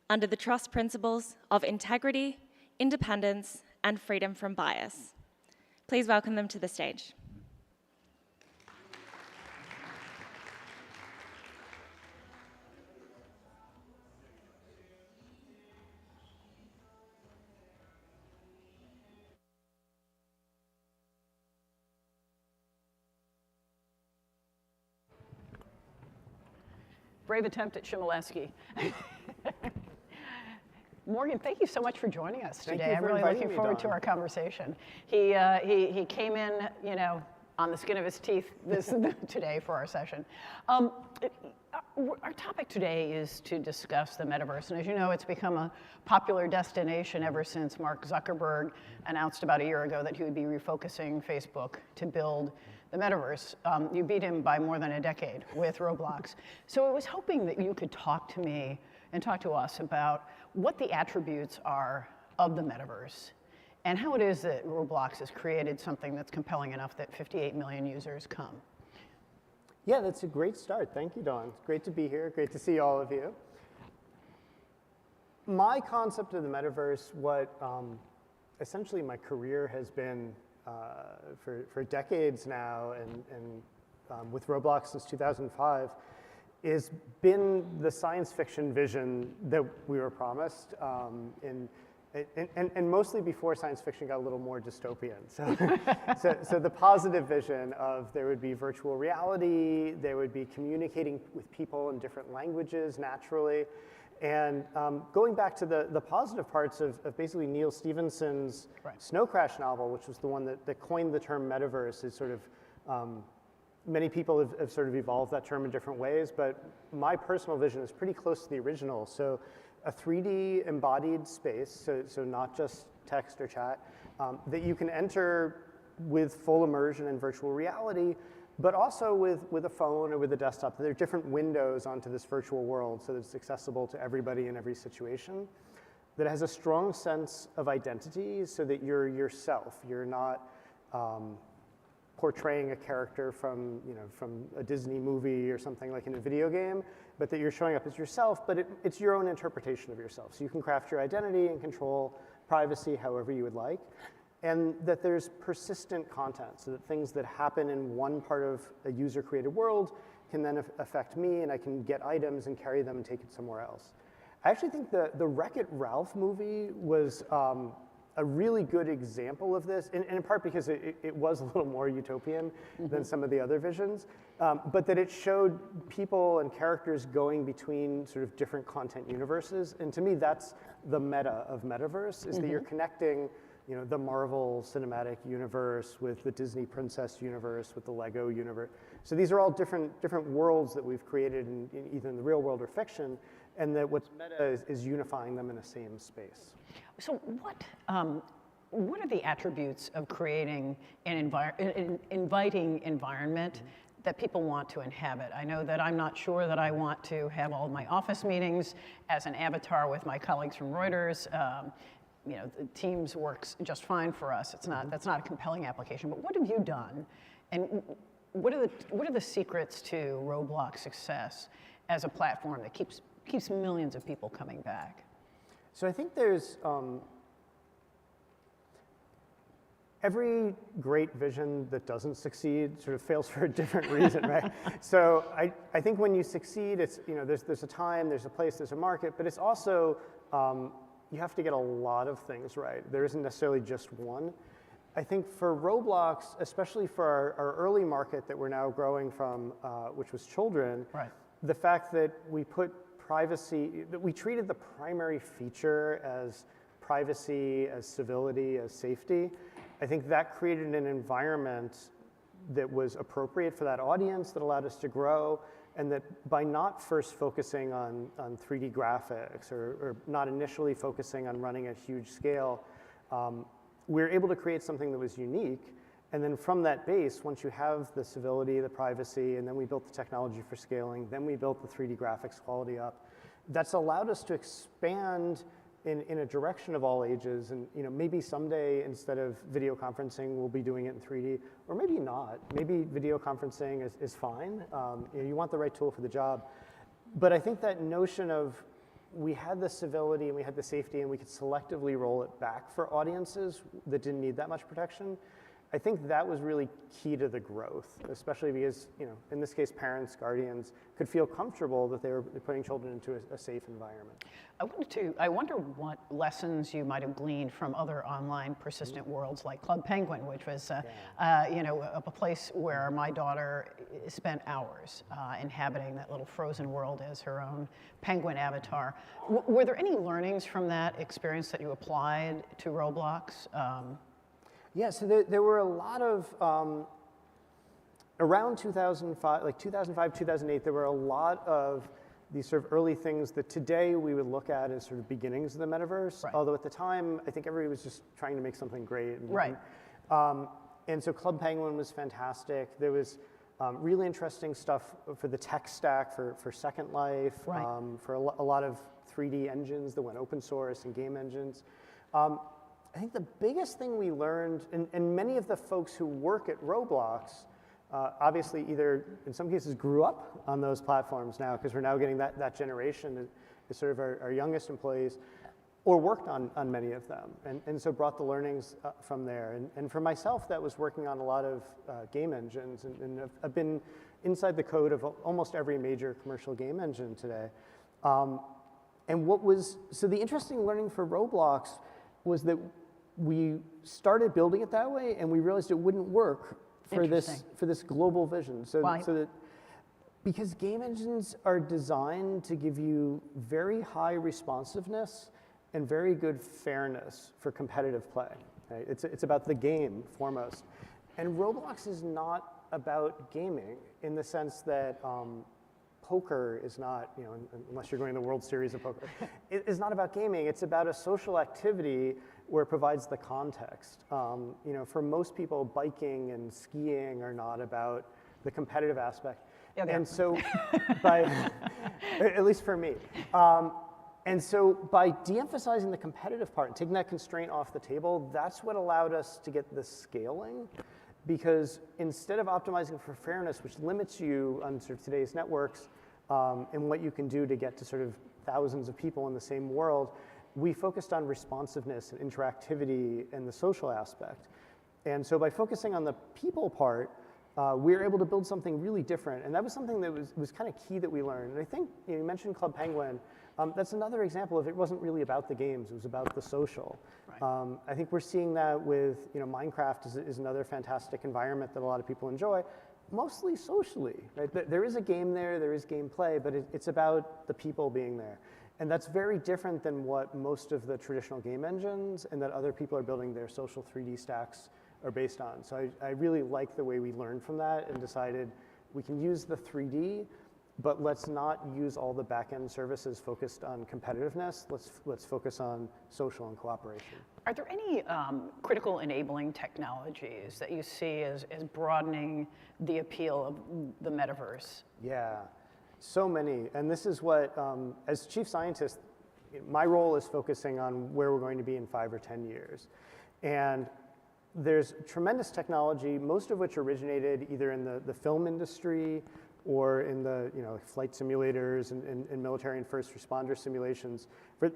under the trust principles of integrity, independence, and freedom from bias. Please welcome them to the stage. Brave attempt at Chmielewski. Morgan, thank you so much for joining us today. I'm really looking forward to our conversation. He came in, you know, on the skin of his teeth today for our session. Our topic today is to discuss the metaverse, and as you know, it's become a popular destination ever since Mark Zuckerberg announced about a year ago that he would be refocusing Facebook to build the metaverse. You beat him by more than a decade with Roblox. So I was hoping that you could talk to me and talk to us about what the attributes are of the metaverse and how it is that Roblox has created something that's compelling enough that 58 million users come. Yeah, that's a great start. Thank you, Dawn. It's great to be here. Great to see all of you. My concept of the metaverse, what essentially my career has been for decades now, and with Roblox since 2005, has been the science fiction vision that we were promised, and mostly before science fiction got a little more dystopian. So the positive vision of there would be virtual reality, there would be communicating with people in different languages naturally, and going back to the positive parts of basically Neil Stephenson's Snow Crash novel, which was the one that coined the term metaverse, is sort of, many people have sort of evolved that term in different ways, but my personal vision is pretty close to the original. So a 3D embodied space, so not just text or chat, that you can enter with full immersion in virtual reality, but also with a phone or with a desktop. There are different windows onto this virtual world so that it's accessible to everybody in every situation, that has a strong sense of identity so that you're yourself. You're not portraying a character from a Disney movie or something like in a video game, but that you're showing up as yourself, but it's your own interpretation of yourself. So you can craft your identity and control privacy however you would like. And that there's persistent content, so that things that happen in one part of a user-created world can then affect me, and I can get items and carry them and take it somewhere else. I actually think the Wreck-It Ralph movie was a really good example of this, and in part because it was a little more utopian than some of the other visions, but that it showed people and characters going between sort of different content universes. And to me, that's the meta of metaverse, is that you're connecting the Marvel Cinematic Universe with the Disney Princess Universe, with the Lego universe. So these are all different worlds that we've created in either in the real world or fiction, and that what's meta is unifying them in the same space. So what are the attributes of creating an inviting environment that people want to inhabit? I know that I'm not sure that I want to have all of my office meetings as an avatar with my colleagues from Reuters. The Teams works just fine for us. That's not a compelling application. But what have you done, and what are the secrets to Roblox success as a platform that keeps millions of people coming back? So I think there's every great vision that doesn't succeed sort of fails for a different reason, right? So I think when you succeed, it's there's a time, there's a place, there's a market, but it's also you have to get a lot of things right. There isn't necessarily just one. I think for Roblox, especially for our early market that we're now growing from, which was children, the fact that we put privacy, that we treated the primary feature as privacy, as civility, as safety, I think that created an environment that was appropriate for that audience, that allowed us to grow, and that by not first focusing on 3D graphics or not initially focusing on running at huge scale, we were able to create something that was unique. And then from that base, once you have the civility, the privacy, and then we built the technology for scaling, then we built the 3D graphics quality up, that's allowed us to expand in a direction of all ages. And maybe someday, instead of video conferencing, we'll be doing it in 3D, or maybe not. Maybe video conferencing is fine. You want the right tool for the job. But I think that notion of we had the civility and we had the safety and we could selectively roll it back for audiences that didn't need that much protection, I think that was really key to the growth, especially because, in this case, parents, guardians could feel comfortable that they were putting children into a safe environment. I wonder what lessons you might have gleaned from other online persistent worlds like Club Penguin, which was, a place where my daughter spent hours inhabiting that little frozen world as her own penguin avatar. Were there any learnings from that experience that you applied to Roblox? Yeah, so there were a lot of, around 2005, like 2005, 2008, there were a lot of these sort of early things that today we would look at as sort of beginnings of the metaverse. Right. Although at the time, I think everybody was just trying to make something great. Right. And so Club Penguin was fantastic. There was really interesting stuff for the tech stack, for Second Life, right. For a lot of 3D engines that went open source and game engines. I think the biggest thing we learned, and many of the folks who work at Roblox, obviously either in some cases grew up on those platforms now, because we're now getting that generation is sort of our youngest employees, or worked on many of them, and so brought the learnings from there. And for myself, that was working on a lot of game engines, and I've been inside the code of almost every major commercial game engine today. So the interesting learning for Roblox was that we started building it that way, and we realized it wouldn't work for this global vision. Why? So that because game engines are designed to give you very high responsiveness and very good fairness for competitive play. Right? It's about the game foremost, and Roblox is not about gaming in the sense that poker is not, unless you're going to the World Series of poker, it's not about gaming. It's about a social activity where it provides the context. For most people, biking and skiing are not about the competitive aspect. Okay. And so, at least for me. And so by de-emphasizing the competitive part and taking that constraint off the table, that's what allowed us to get the scaling. Because instead of optimizing for fairness, which limits you on sort of today's networks, and what you can do to get to sort of thousands of people in the same world, we focused on responsiveness and interactivity and the social aspect. And so by focusing on the people part, we were able to build something really different. And that was something that was kind of key that we learned. And I think you mentioned Club Penguin. That's another example of it wasn't really about the games, it was about the social. Right. I think we're seeing that with, Minecraft is another fantastic environment that a lot of people enjoy, mostly socially. Right? There is a game there is gameplay, but it's about the people being there. And that's very different than what most of the traditional game engines and that other people are building their social 3D stacks are based on. So I really like the way we learned from that and decided we can use the 3D, but let's not use all the back-end services focused on competitiveness. Let's focus on social and cooperation. Are there any critical enabling technologies that you see as broadening the appeal of the metaverse? Yeah, so many. And this is what, as chief scientist, my role is focusing on where we're going to be in 5 or 10 years. And there's tremendous technology, most of which originated either in the film industry or in the flight simulators and military and first responder simulations.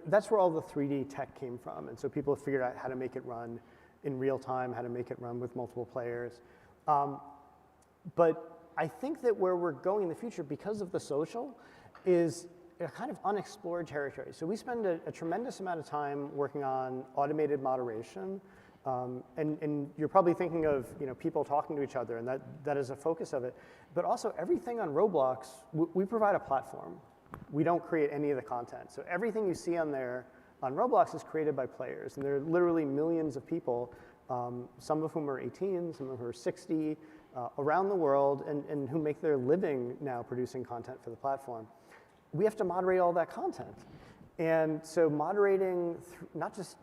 That's where all the 3D tech came from. And so people have figured out how to make it run in real time, how to make it run with multiple players. But I think that where we're going in the future, because of the social, is a kind of unexplored territory. So we spend a tremendous amount of time working on automated moderation. And you're probably thinking of people talking to each other, and that is a focus of it. But also everything on Roblox, we provide a platform. We don't create any of the content. So everything you see on there on Roblox is created by players, and there are literally millions of people, some of whom are 18, some of whom are 60, around the world and who make their living now producing content for the platform. We have to moderate all that content. And so moderating not just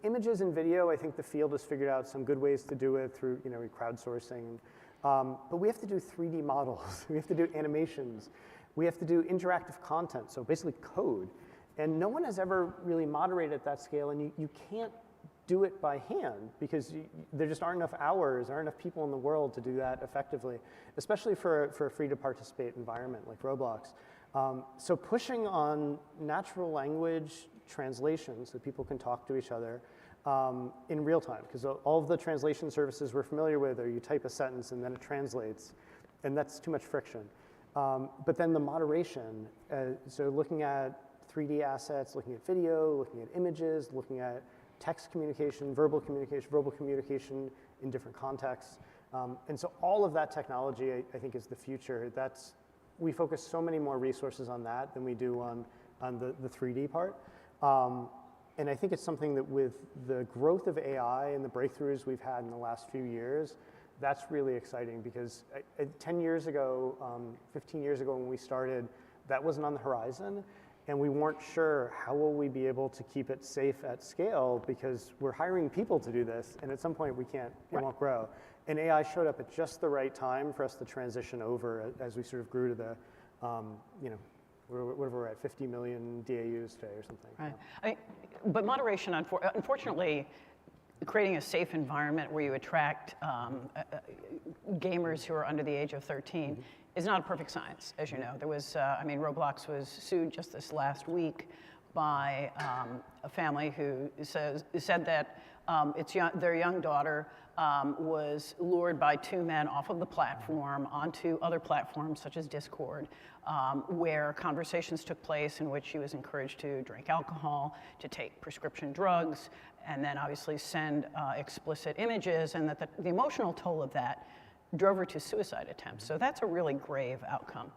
images and video, I think the field has figured out some good ways to do it through crowdsourcing. But we have to do 3D models. We have to do animations. We have to do interactive content, so basically code. And no one has ever really moderated at that scale, and you can't do it by hand because there just aren't enough hours, there aren't enough people in the world to do that effectively, especially for a free-to-participate environment like Roblox. So pushing on natural language translation so people can talk to each other in real time, because all of the translation services we're familiar with are you type a sentence and then it translates, and that's too much friction. But then the moderation, so looking at 3D assets, looking at video, looking at images, looking at text communication, verbal communication in different contexts. And so all of that technology, I think, is the future. We focus so many more resources on that than we do on the 3D part. And I think it's something that with the growth of AI and the breakthroughs we've had in the last few years, that's really exciting because 10 years ago, 15 years ago when we started, that wasn't on the horizon. And we weren't sure how will we be able to keep it safe at scale because we're hiring people to do this. And at some point it won't grow. And AI showed up at just the right time for us to transition over as we sort of grew to the, whatever we're at, 50 million DAUs today or something. Right. But moderation, unfortunately, creating a safe environment where you attract gamers who are under the age of 13 is not a perfect science, as you know. There was, Roblox was sued just this last week by a family who said that their young daughter was lured by two men off of the platform onto other platforms such as Discord, where conversations took place in which she was encouraged to drink alcohol, to take prescription drugs, and then obviously send explicit images, and that the emotional toll of that drove her to suicide attempts. So that's a really grave outcome.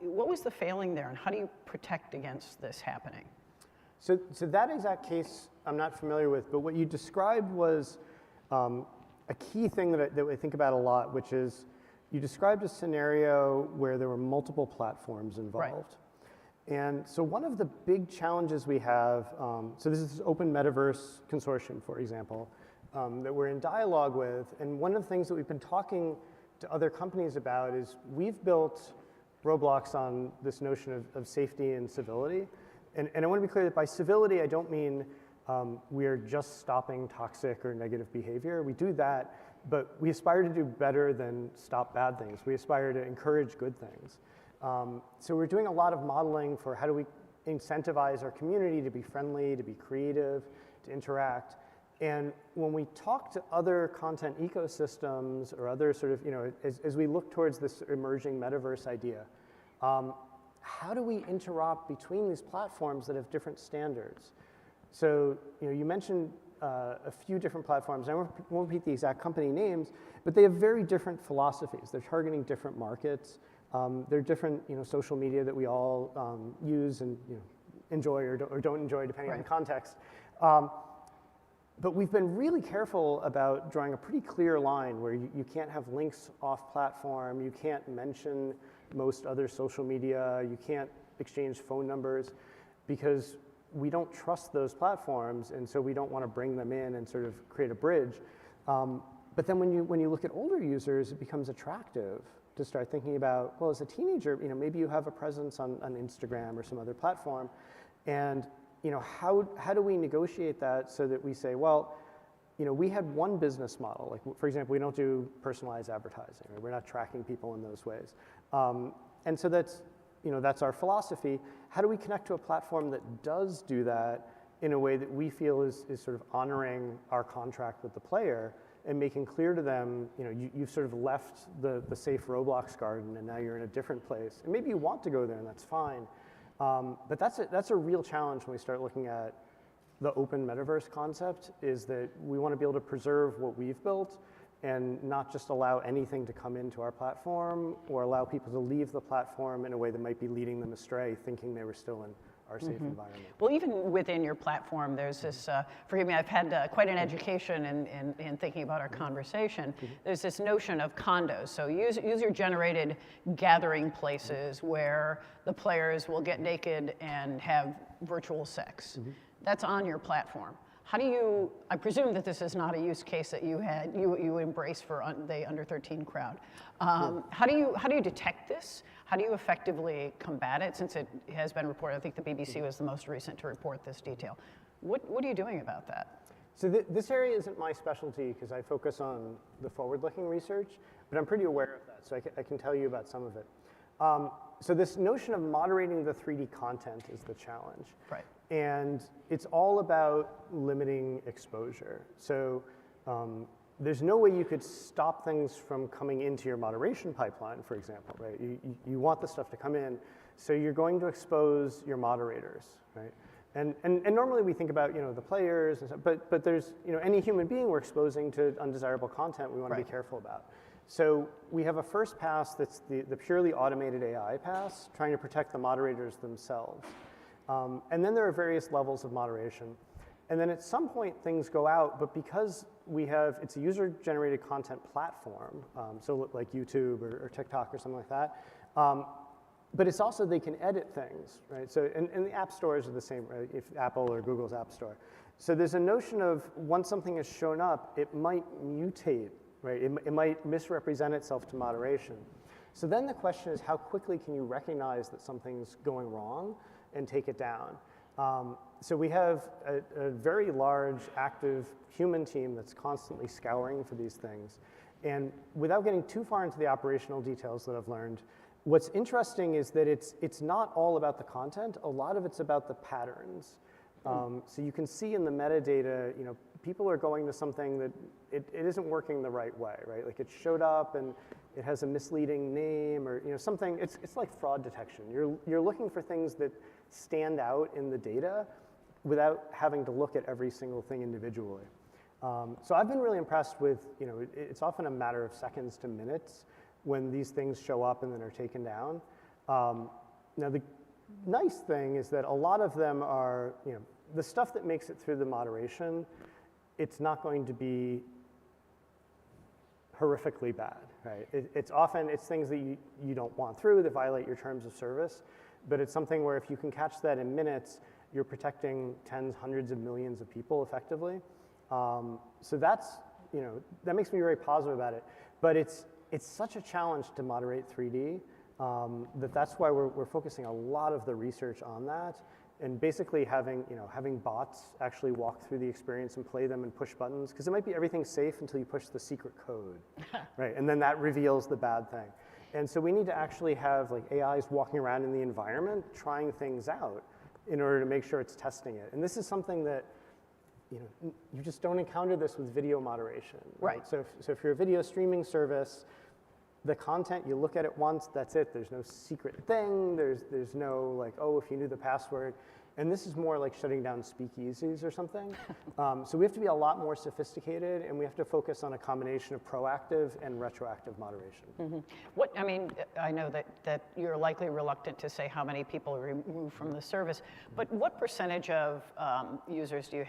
What was the failing there, and how do you protect against this happening? So that exact case I'm not familiar with, but what you described was a key thing that I think about a lot, which is you described a scenario where there were multiple platforms involved. Right. And so one of the big challenges we have, so this is Open Metaverse Consortium, for example, that we're in dialogue with, and one of the things that we've been talking to other companies about is we've built Roblox on this notion of safety and civility. And I want to be clear that by civility, I don't mean we are just stopping toxic or negative behavior. We do that, but we aspire to do better than stop bad things. We aspire to encourage good things. So we're doing a lot of modeling for how do we incentivize our community to be friendly, to be creative, to interact. And when we talk to other content ecosystems or other sort of, as we look towards this emerging metaverse idea, how do we interop between these platforms that have different standards? So, you mentioned a few different platforms. I won't repeat the exact company names, but they have very different philosophies. They're targeting different markets. They're different, social media that we all use and enjoy or don't enjoy depending on the context. But we've been really careful about drawing a pretty clear line where you can't have links off platform, you can't mention most other social media, you can't exchange phone numbers, because we don't trust those platforms, and so we don't want to bring them in and sort of create a bridge. But then when you look at older users, it becomes attractive to start thinking about, well, as a teenager, maybe you have a presence on Instagram or some other platform, and how do we negotiate that so that we say, well, we had one business model. Like, for example, we don't do personalized advertising, or we're not tracking people in those ways. And so that's our philosophy. How do we connect to a platform that does do that in a way that we feel is sort of honoring our contract with the player and making clear to them, you've sort of left the safe Roblox garden and now you're in a different place. And maybe you want to go there, and that's fine. But that's a real challenge when we start looking at the open metaverse concept, is that we want to be able to preserve what we've built and not just allow anything to come into our platform or allow people to leave the platform in a way that might be leading them astray, thinking they were still in our safe environment. Well, even within your platform, there's this, forgive me, I've had quite an education in thinking about our conversation. There's this notion of condos, so user-generated gathering places where the players will get naked and have virtual sex. That's on your platform. How do you, I presume that this is not a use case that you embrace for the under 13 crowd. How do you detect this? How do you effectively combat it, since it has been reported? I think the BBC was the most recent to report this detail. What are you doing about that? So this area isn't my specialty because I focus on the forward-looking research, but I'm pretty aware of that, so I can tell you about some of it. So this notion of moderating the 3D content is the challenge. Right. And it's all about limiting exposure. So there's no way you could stop things from coming into your moderation pipeline, for example, right? You want the stuff to come in, so you're going to expose your moderators, right? And normally we think about, the players, and stuff, but there's, any human being we're exposing to undesirable content we want to be careful about. So we have a first pass that's the purely automated AI pass, trying to protect the moderators themselves. And then there are various levels of moderation. And then at some point things go out, but because it's a user-generated content platform, so like YouTube or TikTok or something like that, but it's also they can edit things, right? So, and the app stores are the same, right? If Apple or Google's App Store. So there's a notion of once something has shown up, it might mutate, right? It might misrepresent itself to moderation. So then the question is, how quickly can you recognize that something's going wrong and take it down? So we have a very large, active human team that's constantly scouring for these things. And without getting too far into the operational details that I've learned, what's interesting is that it's not all about the content. A lot of it's about the patterns. So you can see in the metadata, people are going to something that it isn't working the right way, right? Like it showed up and it has a misleading name or something. It's like fraud detection. You're looking for things that stand out in the data without having to look at every single thing individually. So I've been really impressed with, it's often a matter of seconds to minutes when these things show up and then are taken down. Now the nice thing is that a lot of them are, the stuff that makes it through the moderation, it's not going to be horrifically bad, right? It's things that you don't want through that violate your terms of service, but it's something where if you can catch that in minutes, you're protecting tens, hundreds of millions of people effectively. So that's, that makes me very positive about it. But it's such a challenge to moderate 3D that's why we're focusing a lot of the research on that, and basically having bots actually walk through the experience and play them and push buttons, because it might be everything's safe until you push the secret code, right? And then that reveals the bad thing. And so we need to actually have like AIs walking around in the environment trying things out in order to make sure it's testing it. And this is something that you just don't encounter this with video moderation, right? So if you're a video streaming service, the content, you look at it once, that's it. There's no secret thing. There's no like, oh, if you knew the password. And this is more like shutting down speakeasies or something. So we have to be a lot more sophisticated, and we have to focus on a combination of proactive and retroactive moderation. I know that you're likely reluctant to say how many people are removed from the service, but what percentage of users do you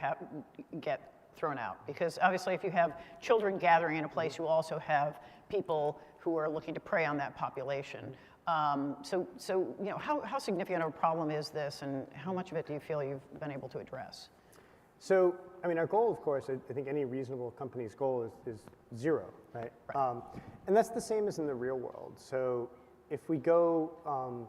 get thrown out? Because obviously if you have children gathering in a place, you also have people who are looking to prey on that population. How significant of a problem is this, and how much of it do you feel you've been able to address? So, our goal, of course, I think any reasonable company's goal is zero, right? And that's the same as in the real world. So if we go,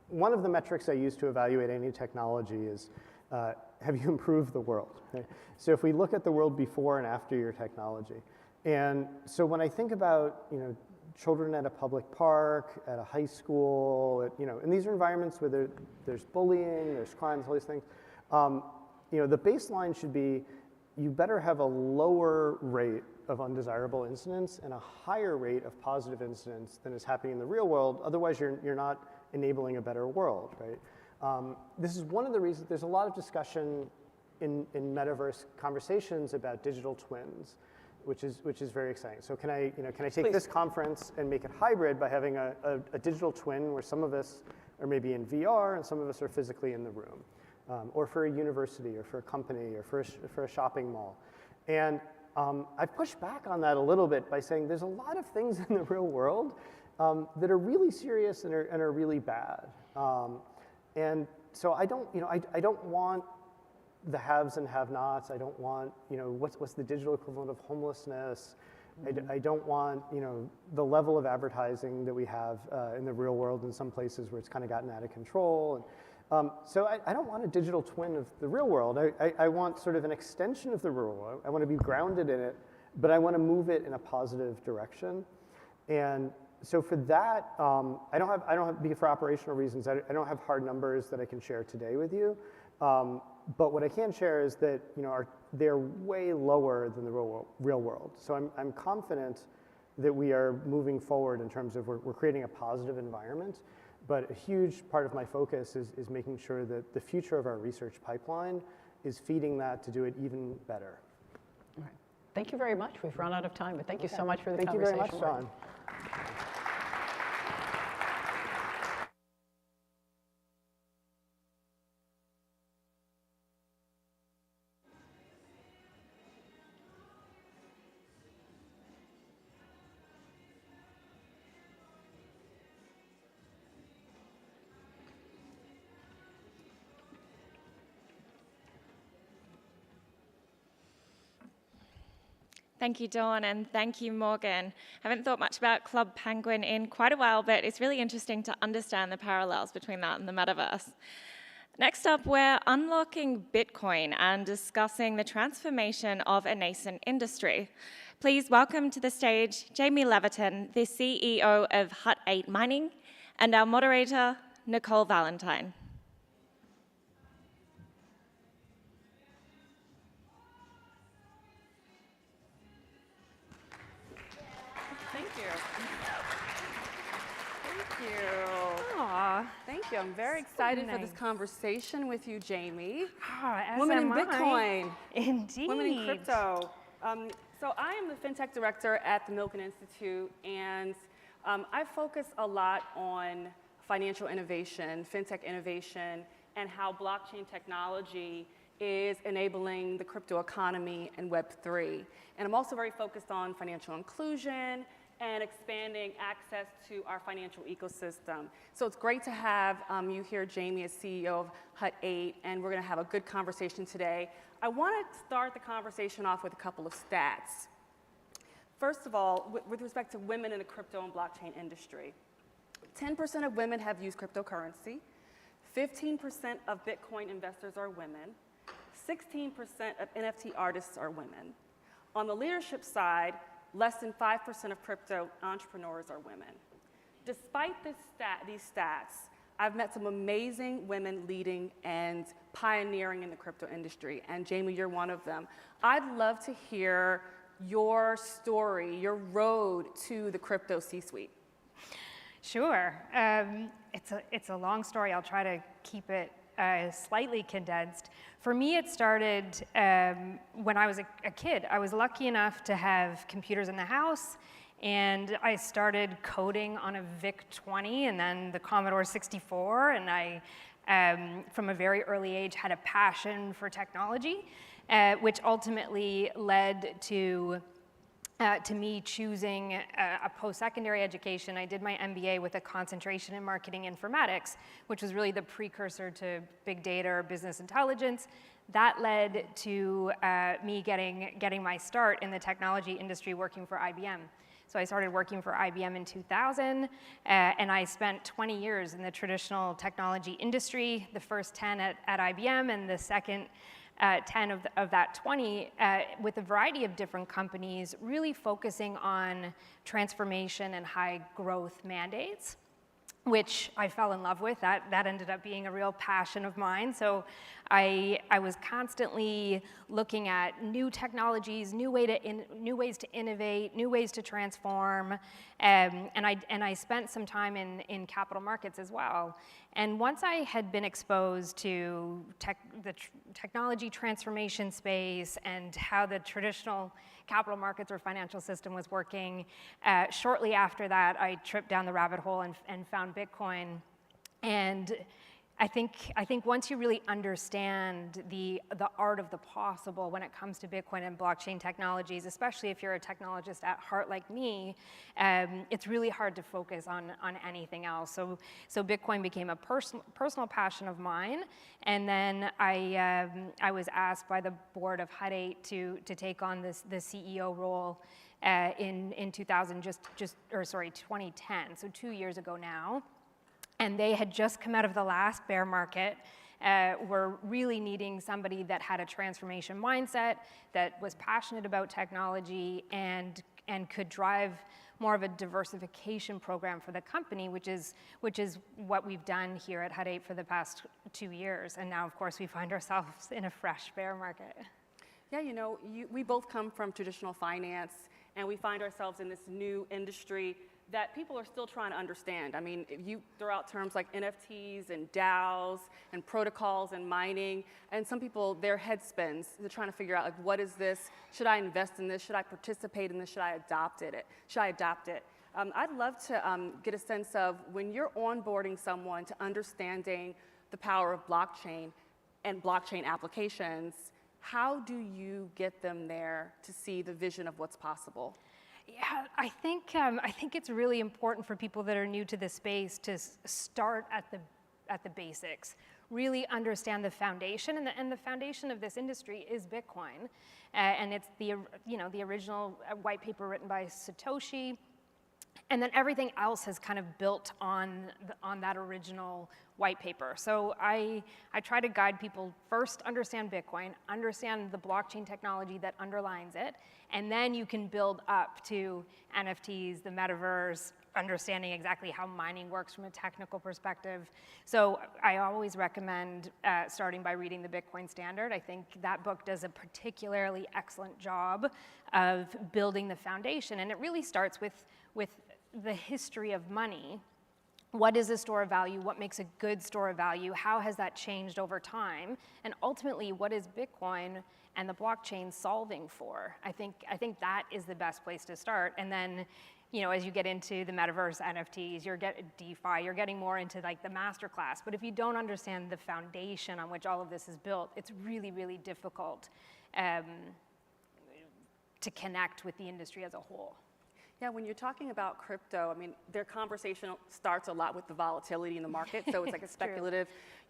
one of the metrics I use to evaluate any technology is, have you improved the world? Right? So if we look at the world before and after your technology, and so when I think about, children at a public park, at a high school, and these are environments where there's bullying, there's crimes, all these things. The baseline should be, you better have a lower rate of undesirable incidents and a higher rate of positive incidents than is happening in the real world. Otherwise, you're not enabling a better world, right? This is one of the reasons there's a lot of discussion in metaverse conversations about digital twins, which is very exciting. So can I take this conference and make it hybrid by having a digital twin where some of us are maybe in VR, and some of us are physically in the room, or for a university, or for a company, or for a shopping mall. And I've pushed back on that a little bit by saying there's a lot of things in the real world that are really serious and are really bad. And so I don't want the haves and have-nots. I don't want, what's the digital equivalent of homelessness. I don't want, the level of advertising that we have in the real world in some places where it's kind of gotten out of control. And, so I don't want a digital twin of the real world. I want sort of an extension of the real world. I want to be grounded in it, but I want to move it in a positive direction. And so for that, I don't have, for operational reasons, I don't have hard numbers that I can share today with you. But what I can share is that they're way lower than the real world. So I'm confident that we are moving forward in terms of we're creating a positive environment. But a huge part of my focus is making sure that the future of our research pipeline is feeding that to do it even better. All right. Thank you very much. We've run out of time, but thank you so much for the conversation. Thank you very much, Sean. Thank you, Dawn, and thank you, Morgan. I haven't thought much about Club Penguin in quite a while, but it's really interesting to understand the parallels between that and the metaverse. Next up, we're unlocking Bitcoin and discussing the transformation of a nascent industry. Please welcome to the stage Jamie Leverton, the CEO of Hut 8 Mining, and our moderator, Nicole Valentine. Thank you. I'm very excited for this conversation with you, Jamie. As Women in am I. Bitcoin. Indeed. Women in crypto. So I am the FinTech Director at the Milken Institute, and I focus a lot on financial innovation, FinTech innovation, and how blockchain technology is enabling the crypto economy and Web3. And I'm also very focused on financial inclusion and expanding access to our financial ecosystem. So it's great to have you here, Jamie, as CEO of Hut 8, and we're gonna have a good conversation today. I wanna start the conversation off with a couple of stats. First of all, with respect to women in the crypto and blockchain industry, 10% of women have used cryptocurrency, 15% of Bitcoin investors are women, 16% of NFT artists are women. On the leadership side, less than 5% of crypto entrepreneurs are women. Despite these stats, I've met some amazing women leading and pioneering in the crypto industry, and Jamie, you're one of them. I'd love to hear your story, your road to the crypto C-suite. Sure. It's a long story. I'll try to keep it slightly condensed. For me, it started when I was a kid. I was lucky enough to have computers in the house, and I started coding on a VIC-20 and then the Commodore 64, and I, from a very early age, had a passion for technology, which ultimately led to me choosing a post-secondary education. I did my MBA with a concentration in marketing informatics, which was really the precursor to big data or business intelligence. That led to me getting my start in the technology industry working for IBM. So I started working for IBM in 2000, and I spent 20 years in the traditional technology industry, the first 10 at IBM, and the second 10 of that 20 with a variety of different companies, really focusing on transformation and high growth mandates, which I fell in love with. That ended up being a real passion of mine. So I was constantly looking at new technologies, new ways to innovate, new ways to transform, and I spent some time in capital markets as well. And once I had been exposed to the technology transformation space and how the traditional capital markets or financial system was working, shortly after that, I tripped down the rabbit hole and found Bitcoin. And I think once you really understand the art of the possible when it comes to Bitcoin and blockchain technologies, especially if you're a technologist at heart like me, it's really hard to focus on anything else. So Bitcoin became a personal passion of mine, and then I was asked by the board of Hut 8 to take on the CEO role in 2010, so 2 years ago now. And they had just come out of the last bear market, were really needing somebody that had a transformation mindset, that was passionate about technology, and could drive more of a diversification program for the company, which is what we've done here at Hut 8 for the past 2 years. And now, of course, we find ourselves in a fresh bear market. Yeah, you know, we both come from traditional finance, and we find ourselves in this new industry that people are still trying to understand. I mean, if you throw out terms like NFTs and DAOs and protocols and mining, and some people, their head spins. They're trying to figure out, like, what is this? Should I invest in this? Should I participate in this? Should I adopt it? I'd love to get a sense of, when you're onboarding someone to understanding the power of blockchain and blockchain applications, how do you get them there to see the vision of what's possible? Yeah, I think it's really important for people that are new to this space to start at the basics, really understand the foundation, and the foundation of this industry is Bitcoin, and it's the original white paper written by Satoshi, and then everything else has kind of built on that original white paper. So I try to guide people, first understand Bitcoin, understand the blockchain technology that underlines it, and then you can build up to NFTs, the metaverse, understanding exactly how mining works from a technical perspective. So I always recommend starting by reading the Bitcoin Standard. I think that book does a particularly excellent job of building the foundation, and it really starts with the history of money. What is a store of value? What makes a good store of value? How has that changed over time? And ultimately, what is Bitcoin and the blockchain solving for? I think that is the best place to start. And then, as you get into the metaverse, NFTs, DeFi, you're getting more into like the masterclass. But if you don't understand the foundation on which all of this is built, it's really, really difficult to connect with the industry as a whole. Yeah, when you're talking about crypto, I mean, their conversation starts a lot with the volatility in the market, so it's like a speculative,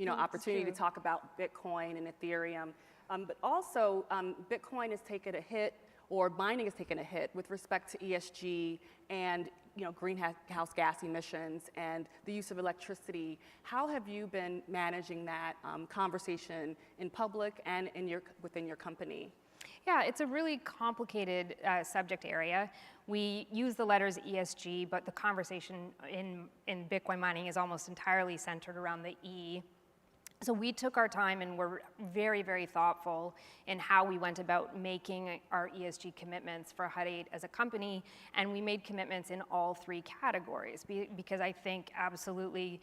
opportunity to talk about Bitcoin and Ethereum. But also, Bitcoin has taken a hit, or mining has taken a hit with respect to ESG and greenhouse gas emissions and the use of electricity. How have you been managing that conversation in public and within your company? Yeah, it's a really complicated subject area. We use the letters ESG, but the conversation in Bitcoin mining is almost entirely centered around the E. So we took our time and were very, very thoughtful in how we went about making our ESG commitments for Hut 8 as a company, and we made commitments in all three categories because I think absolutely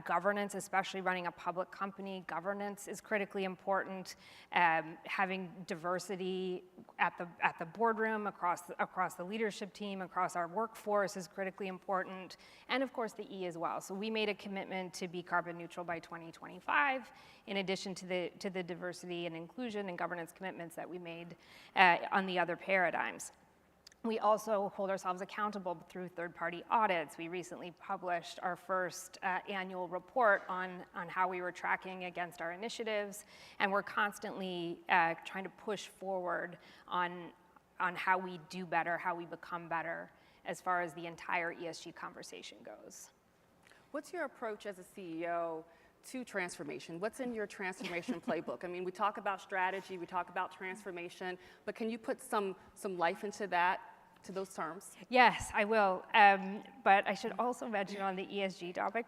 governance, especially running a public company, governance is critically important. Having diversity at the boardroom, across the leadership team, across our workforce is critically important, and of course the E as well. So we made a commitment to be carbon neutral by 2025. In addition to the diversity and inclusion and governance commitments that we made on the other paradigms. We also hold ourselves accountable through third-party audits. We recently published our first annual report on how we were tracking against our initiatives, and we're constantly trying to push forward on how we do better, how we become better, as far as the entire ESG conversation goes. What's your approach as a CEO to transformation? What's in your transformation playbook? I mean, we talk about strategy, we talk about transformation, but can you put some life into those terms? Yes, I will. But I should also mention on the ESG topic,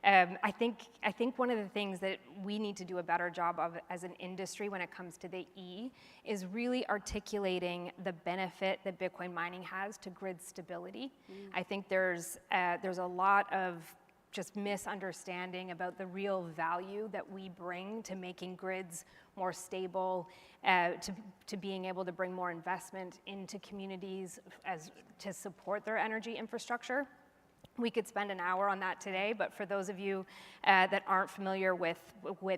I think one of the things that we need to do a better job of as an industry when it comes to the E is really articulating the benefit that Bitcoin mining has to grid stability. I think there's a lot of just misunderstanding about the real value that we bring to making grids more stable, to being able to bring more investment into communities to support their energy infrastructure. We could spend an hour on that today, but for those of you that aren't familiar with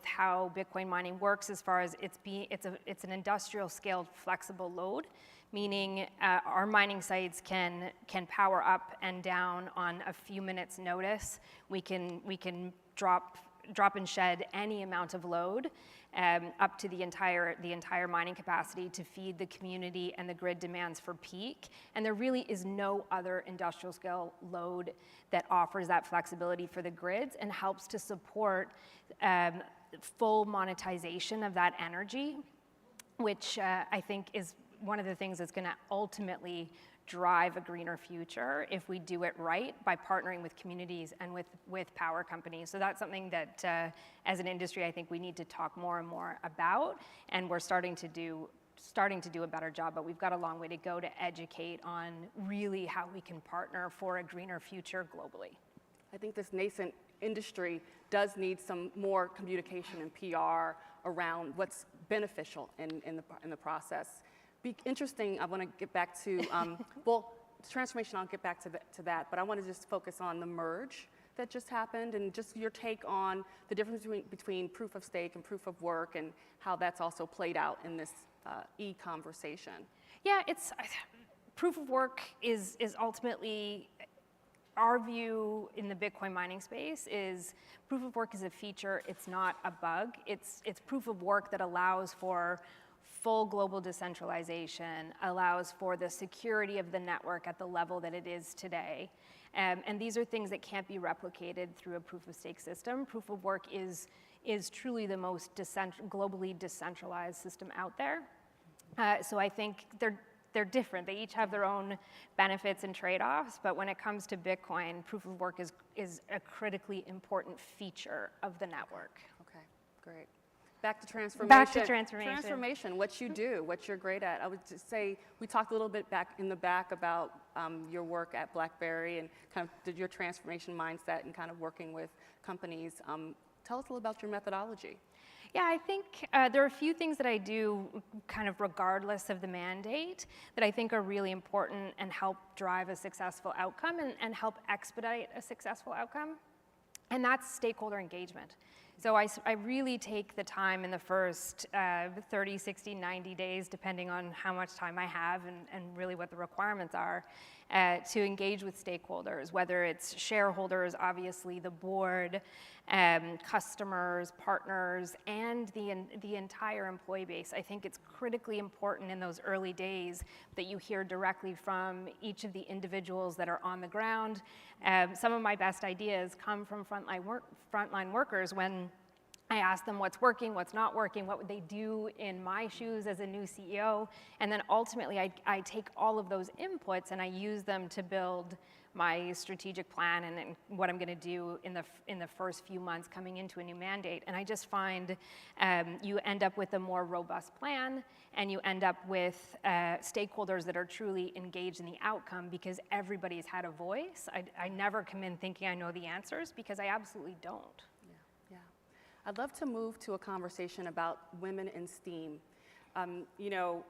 how Bitcoin mining works, as far as it's an industrial scaled flexible load, meaning our mining sites can power up and down on a few minutes notice. We can drop and shed any amount of load up to the entire mining capacity to feed the community and the grid demands for peak. And there really is no other industrial scale load that offers that flexibility for the grids and helps to support full monetization of that energy, which I think is one of the things that's going to ultimately drive a greener future if we do it right by partnering with communities and with power companies. So that's something that as an industry I think we need to talk more and more about, and we're starting to do a better job, but we've got a long way to go to educate on really how we can partner for a greener future globally. I think this nascent industry does need some more communication and PR around what's beneficial in the process. Be interesting, I want to get back to, well, transformation, I'll get back to that, but I want to just focus on the merge that just happened and just your take on the difference between proof of stake and proof of work and how that's also played out in this e-conversation. Yeah, proof of work is ultimately, our view in the Bitcoin mining space is proof of work is a feature, it's not a bug. It's proof of work that allows for full global decentralization, allows for the security of the network at the level that it is today. And these are things that can't be replicated through a proof of stake system. Proof of work is truly the most globally decentralized system out there. So I think they're different. They each have their own benefits and trade-offs, but when it comes to Bitcoin, proof of work is a critically important feature of the network. Okay, great. Back to transformation. Back to transformation. Transformation, what you do, what you're great at. I would just say, we talked a little bit back in the back about your work at BlackBerry and kind of your transformation mindset and kind of working with companies. Tell us a little about your methodology. Yeah, I think there are a few things that I do kind of regardless of the mandate that I think are really important and help drive a successful outcome and help expedite a successful outcome. And that's stakeholder engagement. So I really take the time in the first 30, 60, 90 days, depending on how much time I have and really what the requirements are, to engage with stakeholders, whether it's shareholders, obviously the board, customers, partners, and the entire employee base. I think it's critically important in those early days that you hear directly from each of the individuals that are on the ground. Some of my best ideas come from frontline workers when I ask them what's working, what's not working, what would they do in my shoes as a new CEO, and then ultimately I take all of those inputs and I use them to build my strategic plan and what I'm going to do in the first few months coming into a new mandate. And I just find you end up with a more robust plan, and you end up with stakeholders that are truly engaged in the outcome because everybody's had a voice. I never come in thinking I know the answers because I absolutely don't. I'd love to move to a conversation about women in STEAM. You know,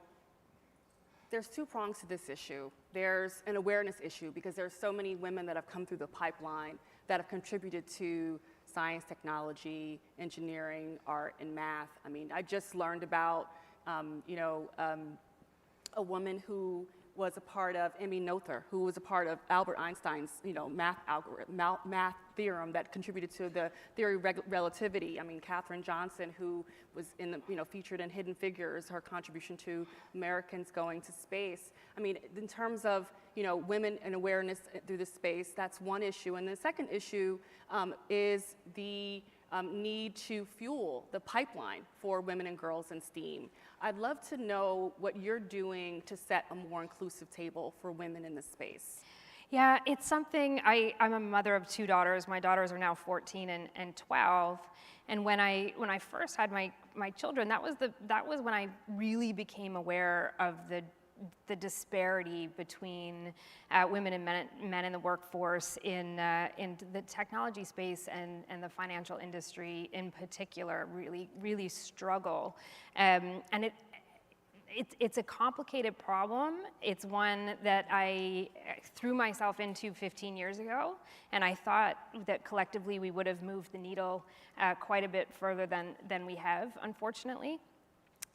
there's two prongs to this issue. There's an awareness issue because there's so many women that have come through the pipeline that have contributed to science, technology, engineering, art, and math. I mean, I just learned about, a woman who was a part of Emmy Noether, who was a part of Albert Einstein's, math theorem that contributed to the theory of relativity. I mean, Katherine Johnson, who was featured in Hidden Figures, her contribution to Americans going to space. I mean, in terms of, women and awareness through this space, that's one issue. And the second issue is the need to fuel the pipeline for women and girls in STEAM. I'd love to know what you're doing to set a more inclusive table for women in this space. Yeah, it's something, I'm a mother of two daughters. My daughters are now 14 and 12. And when I first had my children, that was when I really became aware of the disparity between women and men in the workforce in the technology space and the financial industry in particular really struggle. And it's a complicated problem. It's one that I threw myself into 15 years ago, and I thought that collectively we would have moved the needle quite a bit further than we have, unfortunately.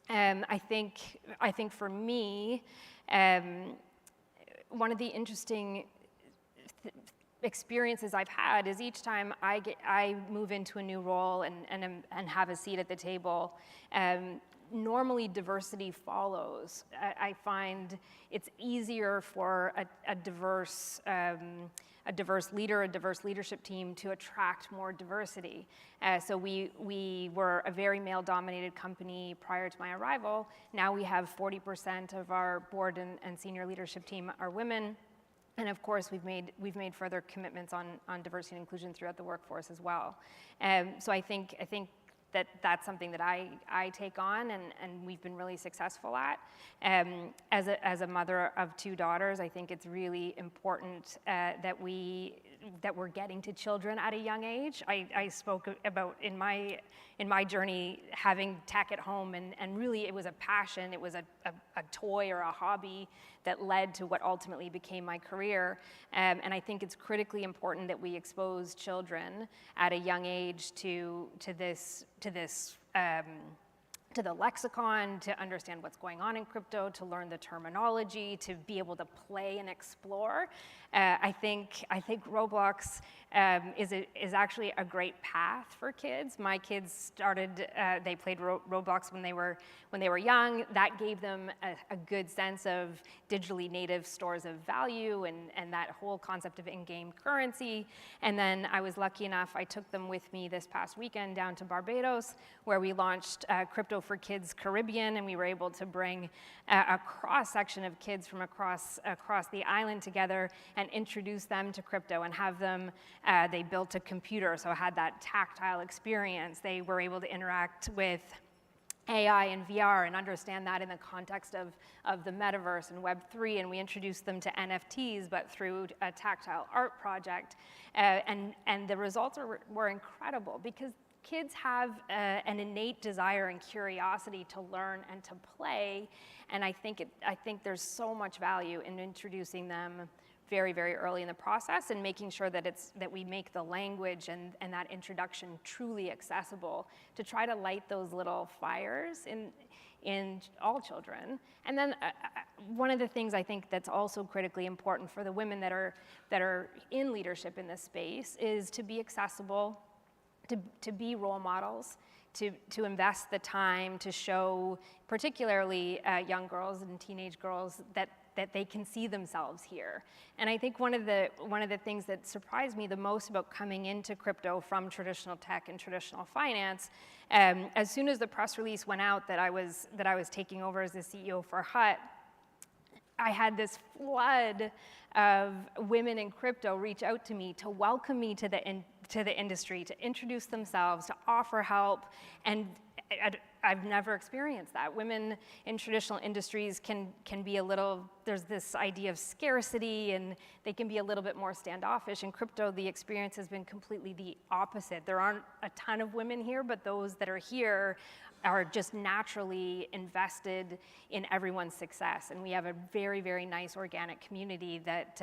I think for me, one of the interesting experiences I've had is each time I move into a new role and have a seat at the table, normally diversity follows. I find it's easier for a diverse leader, a diverse leadership team to attract more diversity. So we were a very male-dominated company prior to my arrival. Now we have 40% of our board and senior leadership team are women. And of course, we've made further commitments on diversity and inclusion throughout the workforce as well. So I think that's something that I take on, and we've been really successful at. As a mother of 2 daughters, I think it's really important that we're getting to children at a young age. I spoke about in my journey having tech at home, and really it was a passion. It was a toy or a hobby that led to what ultimately became my career. And I think it's critically important that we expose children at a young age to the lexicon, to understand what's going on in crypto, to learn the terminology, to be able to play and explore. I think Roblox is actually a great path for kids. My kids started, they played Roblox when they were young. That gave them a good sense of digitally native stores of value and that whole concept of in-game currency. And then I was lucky enough, I took them with me this past weekend down to Barbados, where we launched Crypto for Kids Caribbean, and we were able to bring a cross-section of kids from across the island together and introduce them to crypto and have them, they built a computer, so had that tactile experience. They were able to interact with AI and VR and understand that in the context of the metaverse and Web3, and we introduced them to NFTs, but through a tactile art project. And the results were incredible, because kids have an innate desire and curiosity to learn and to play, and I think there's so much value in introducing them very, very early in the process and making sure that we make the language and that introduction truly accessible, to try to light those little fires in all children. And then one of the things I think that's also critically important for the women that are in leadership in this space is to be accessible, to be role models, to invest the time to show particularly young girls and teenage girls that they can see themselves here. And I think one of the things that surprised me the most about coming into crypto from traditional tech and traditional finance, as soon as the press release went out that I was taking over as the CEO for Hut, I had this flood of women in crypto reach out to me to welcome me to the industry, to introduce themselves, to offer help, and I've never experienced that. Women in traditional industries can be a little, there's this idea of scarcity, and they can be a little bit more standoffish. In crypto, the experience has been completely the opposite. There aren't a ton of women here, but those that are here are just naturally invested in everyone's success. And we have a very, very nice organic community that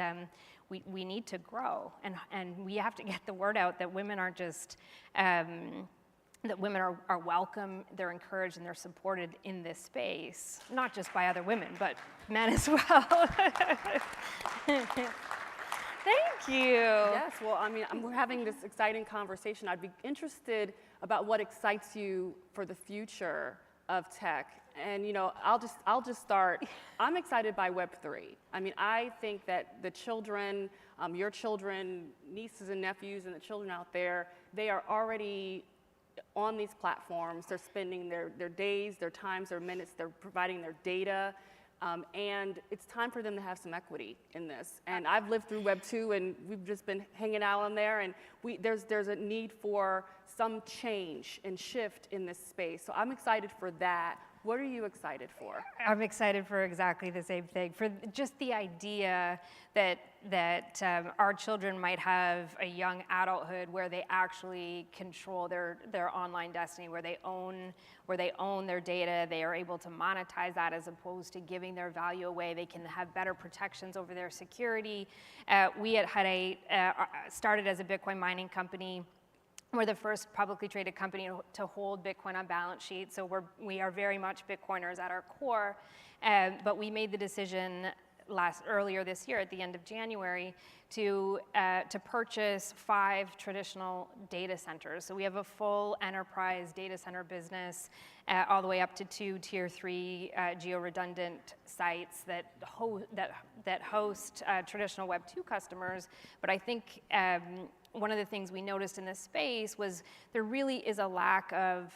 we need to grow. And we have to get the word out that women aren't just, that women are welcome, they're encouraged, and they're supported in this space, not just by other women, but men as well. Thank you. Yes, well, I mean, we're having this exciting conversation. I'd be interested about what excites you for the future of tech. And I'll just start. I'm excited by Web3. I mean, I think that the children, your children, nieces and nephews, and the children out there, they are already on these platforms. They're spending their days, their times, their minutes, they're providing their data. And it's time for them to have some equity in this. And I've lived through Web 2, and we've just been hanging out on there, and there's a need for some change and shift in this space. So I'm excited for that. What are you excited for? I'm excited for exactly the same thing, for just the idea that our children might have a young adulthood where they actually control their online destiny, where they own their data, they are able to monetize that as opposed to giving their value away. They can have better protections over their security. We at Hut 8 started as a Bitcoin mining company. We're the first publicly traded company to hold Bitcoin on balance sheet, so we are very much Bitcoiners at our core. But we made the decision earlier this year, at the end of January, to purchase 5 traditional data centers. So we have a full enterprise data center business, all the way up to 2 tier 3 geo-redundant sites that host traditional Web 2 customers. But I think one of the things we noticed in this space was there really is a lack of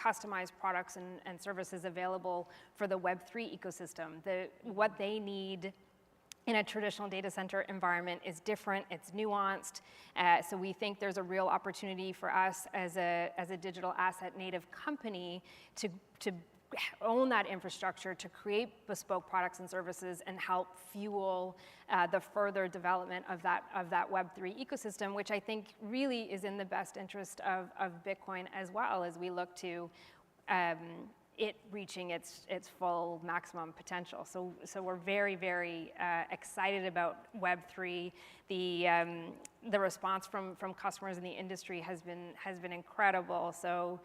customized products and services available for the Web3 ecosystem. What they need in a traditional data center environment is different, it's nuanced. So we think there's a real opportunity for us as a digital asset native company to own that infrastructure, to create bespoke products and services and help fuel the further development of that Web3 ecosystem, which I think really is in the best interest of Bitcoin as well, as we look to it reaching its full maximum potential. So we're very, very excited about Web3. The response from customers in the industry has been incredible. So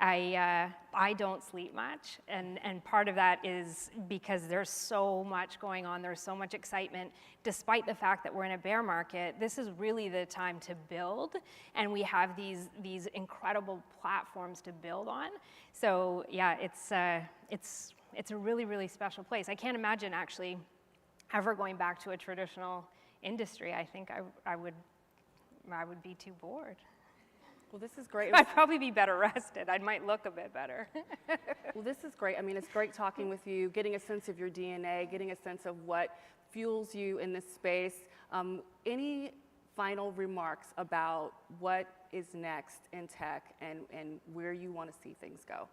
I don't sleep much, and part of that is because there's so much going on, there's so much excitement. Despite the fact that we're in a bear market, this is really the time to build, and we have these incredible platforms to build on. So yeah, it's a really, really special place. I can't imagine actually ever going back to a traditional industry. I think I would be too bored. Well, this is great. I'd probably be better rested. I might look a bit better. Well, this is great. I mean, it's great talking with you, getting a sense of your DNA, getting a sense of what fuels you in this space. Any final remarks about what is next in tech and where you want to see things go?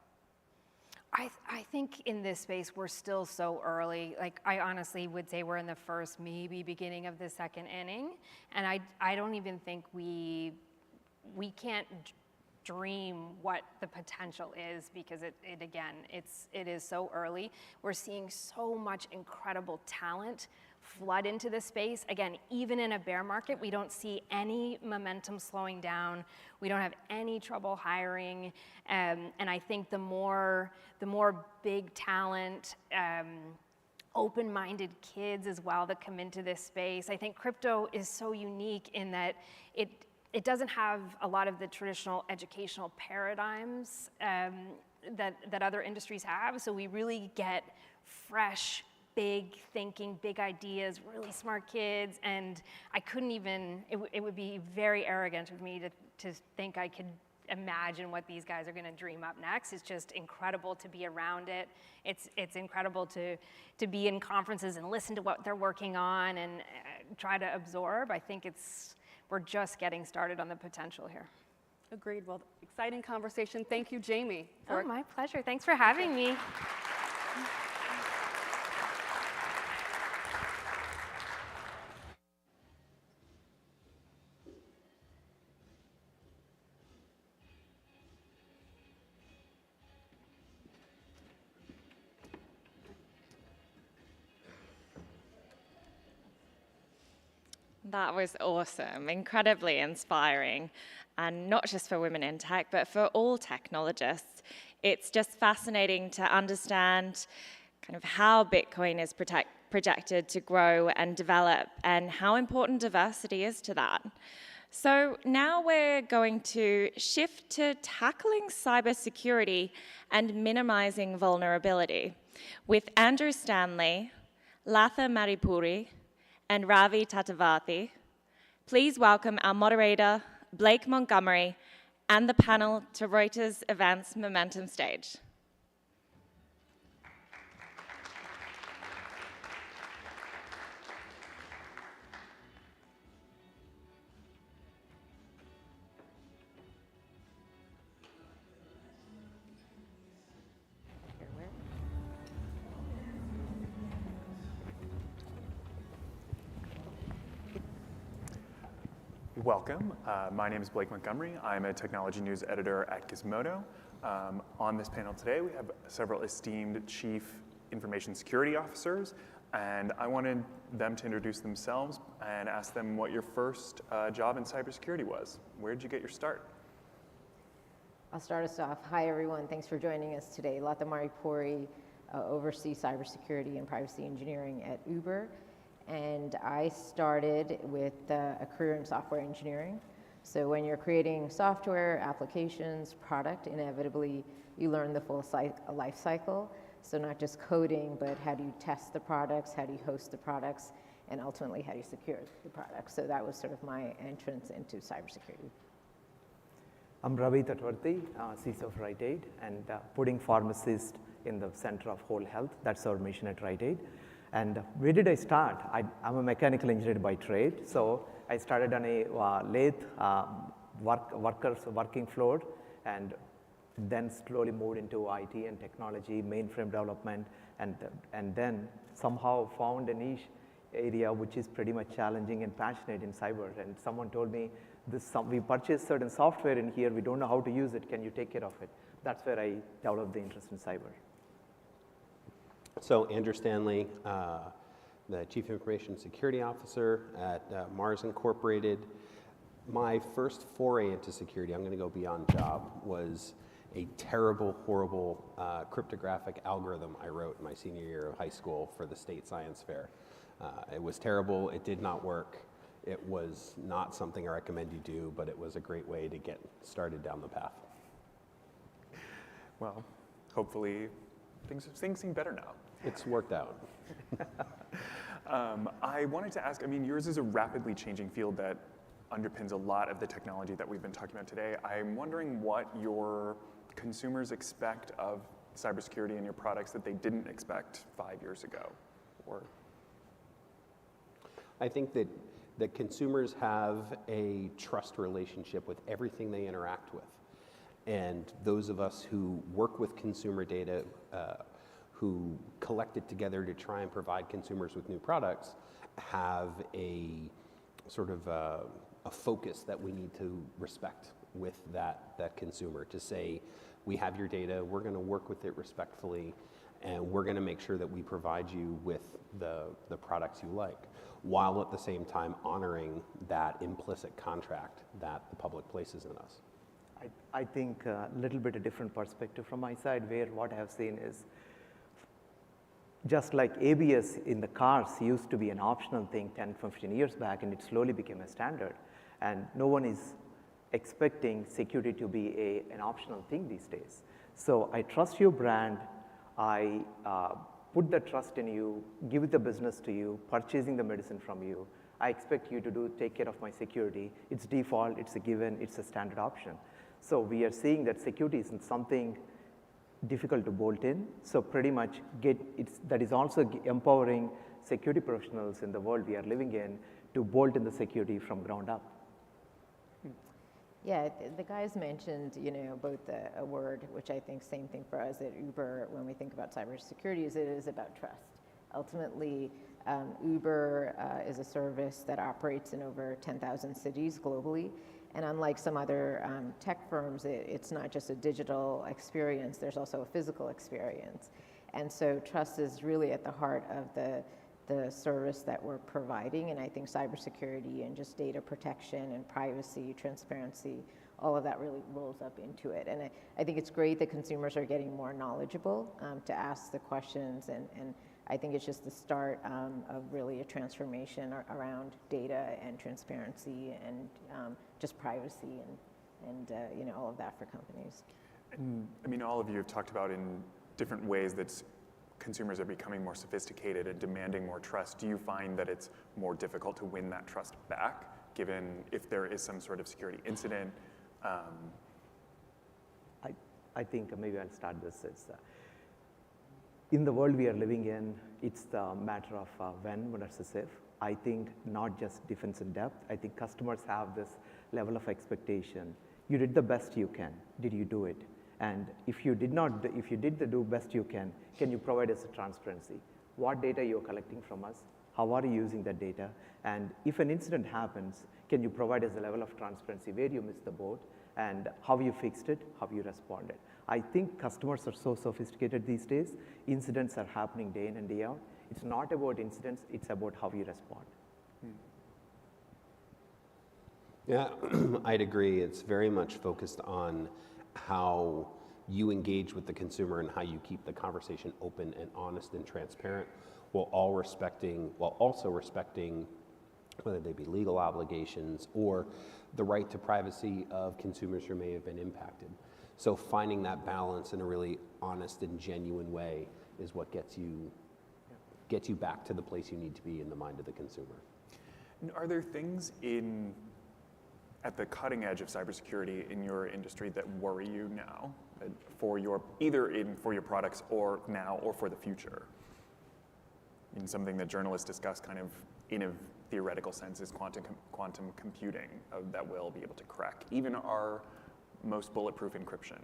I think in this space, we're still so early. Like, I honestly would say we're in the first, maybe beginning of the second inning. And I don't even think we can't dream what the potential is, because it is so early. We're seeing so much incredible talent flood into this space. Again, even in a bear market, we don't see any momentum slowing down. We don't have any trouble hiring. And I think the more big talent, open-minded kids as well that come into this space. I think crypto is so unique in that it doesn't have a lot of the traditional educational paradigms that other industries have. So we really get fresh, big thinking, big ideas, really smart kids. And I couldn't even, it would be very arrogant of me to think I could imagine what these guys are going to dream up next. It's just incredible to be around it. It's incredible to be in conferences and listen to what they're working on and try to absorb. I think we're just getting started on the potential here. Agreed. Well, exciting conversation. Thank you, Jamie. Oh, my pleasure. Thanks for having me. That was awesome, incredibly inspiring, and not just for women in tech, but for all technologists. It's just fascinating to understand kind of how Bitcoin is projected to grow and develop, and how important diversity is to that. So now we're going to shift to tackling cybersecurity and minimizing vulnerability with Andrew Stanley, Latha Maripuri, and Ravi Tatavarthi. Please welcome our moderator, Blake Montgomery, and the panel to Reuters Events Momentum stage. Here, where? Welcome. My name is Blake Montgomery. I'm a technology news editor at Gizmodo. On this panel today, we have several esteemed chief information security officers, and I wanted them to introduce themselves and ask them what your first job in cybersecurity was. Where did you get your start? I'll start us off. Hi, everyone. Thanks for joining us today. Latamari Puri, oversee cybersecurity and privacy engineering at Uber. And I started with a career in software engineering. So when you're creating software, applications, product, inevitably you learn the full life cycle. So not just coding, but how do you test the products, how do you host the products, and ultimately how do you secure the products. So that was sort of my entrance into cybersecurity. I'm Ravi Tatwarthi, CISO of Rite Aid, and putting pharmacists in the center of whole health. That's our mission at Rite Aid. And where did I start? I'm a mechanical engineer by trade, so I started on a lathe working floor, and then slowly moved into IT and technology, mainframe development, and then somehow found a niche area which is pretty much challenging and passionate in cyber. And someone told me, we purchased certain software in here, we don't know how to use it, can you take care of it? That's where I developed the interest in cyber. So Andrew Stanley, the Chief Information Security Officer at Mars Incorporated. My first foray into security, I'm going to go beyond job, was a terrible, horrible cryptographic algorithm I wrote in my senior year of high school for the state science fair. It was terrible. It did not work. It was not something I recommend you do, but it was a great way to get started down the path. Well, hopefully things seem better now. It's worked out. I wanted to ask, I mean, yours is a rapidly changing field that underpins a lot of the technology that we've been talking about today. I'm wondering what your consumers expect of cybersecurity in your products that they didn't expect 5 years ago, or? I think that consumers have a trust relationship with everything they interact with. And those of us who work with consumer data, who collect it together to try and provide consumers with new products, have a sort of a focus that we need to respect with that consumer, to say, we have your data, we're going to work with it respectfully, and we're going to make sure that we provide you with the products you like, while at the same time honoring that implicit contract that the public places in us. I think a little bit of different perspective from my side, where what I have seen is, just like ABS in the cars used to be an optional thing 10, 15 years back, and it slowly became a standard. And no one is expecting security to be an optional thing these days. So I trust your brand. I put the trust in you, give the business to you, purchasing the medicine from you. I expect you to take care of my security. It's default, it's a given, it's a standard option. So we are seeing that security isn't something difficult to bolt in. So pretty much that is also empowering security professionals in the world we are living in to bolt in the security from ground up. Yeah, the guys mentioned, both a word, which I think same thing for us at Uber when we think about cybersecurity, is it is about trust. Ultimately, Uber is a service that operates in over 10,000 cities globally. And unlike some other tech firms, it's not just a digital experience, there's also a physical experience. And so trust is really at the heart of the service that we're providing. And I think cybersecurity and just data protection and privacy, transparency, all of that really rolls up into it. And I think it's great that consumers are getting more knowledgeable to ask the questions. And I think it's just the start of really a transformation around data and transparency and just privacy and all of that for companies. And I mean, all of you have talked about in different ways that consumers are becoming more sophisticated and demanding more trust. Do you find that it's more difficult to win that trust back, given if there is some sort of security incident? I think maybe I'll start this. In the world we are living in, it's the matter of when versus if. I think not just defense in depth. I think customers have this level of expectation. You did the best you can. Did you do it? And if you did the do best you can you provide us a transparency? What data you're collecting from us? How are you using that data? And if an incident happens, Can you provide us a level of transparency where you missed the boat and how you fixed it, how you responded? I think customers are so sophisticated these days. Incidents are happening day in and day out. It's not about incidents, it's about how you respond. Yeah, I'd agree. It's very much focused on how you engage with the consumer and how you keep the conversation open and honest and transparent while also respecting whether they be legal obligations or the right to privacy of consumers who may have been impacted. So finding that balance in a really honest and genuine way is what gets you back to the place you need to be in the mind of the consumer. And are there things at the cutting edge of cybersecurity in your industry that worry you now, for your products or now or for the future? And something that journalists discuss kind of in a theoretical sense is quantum computing that will be able to crack even our most bulletproof encryption.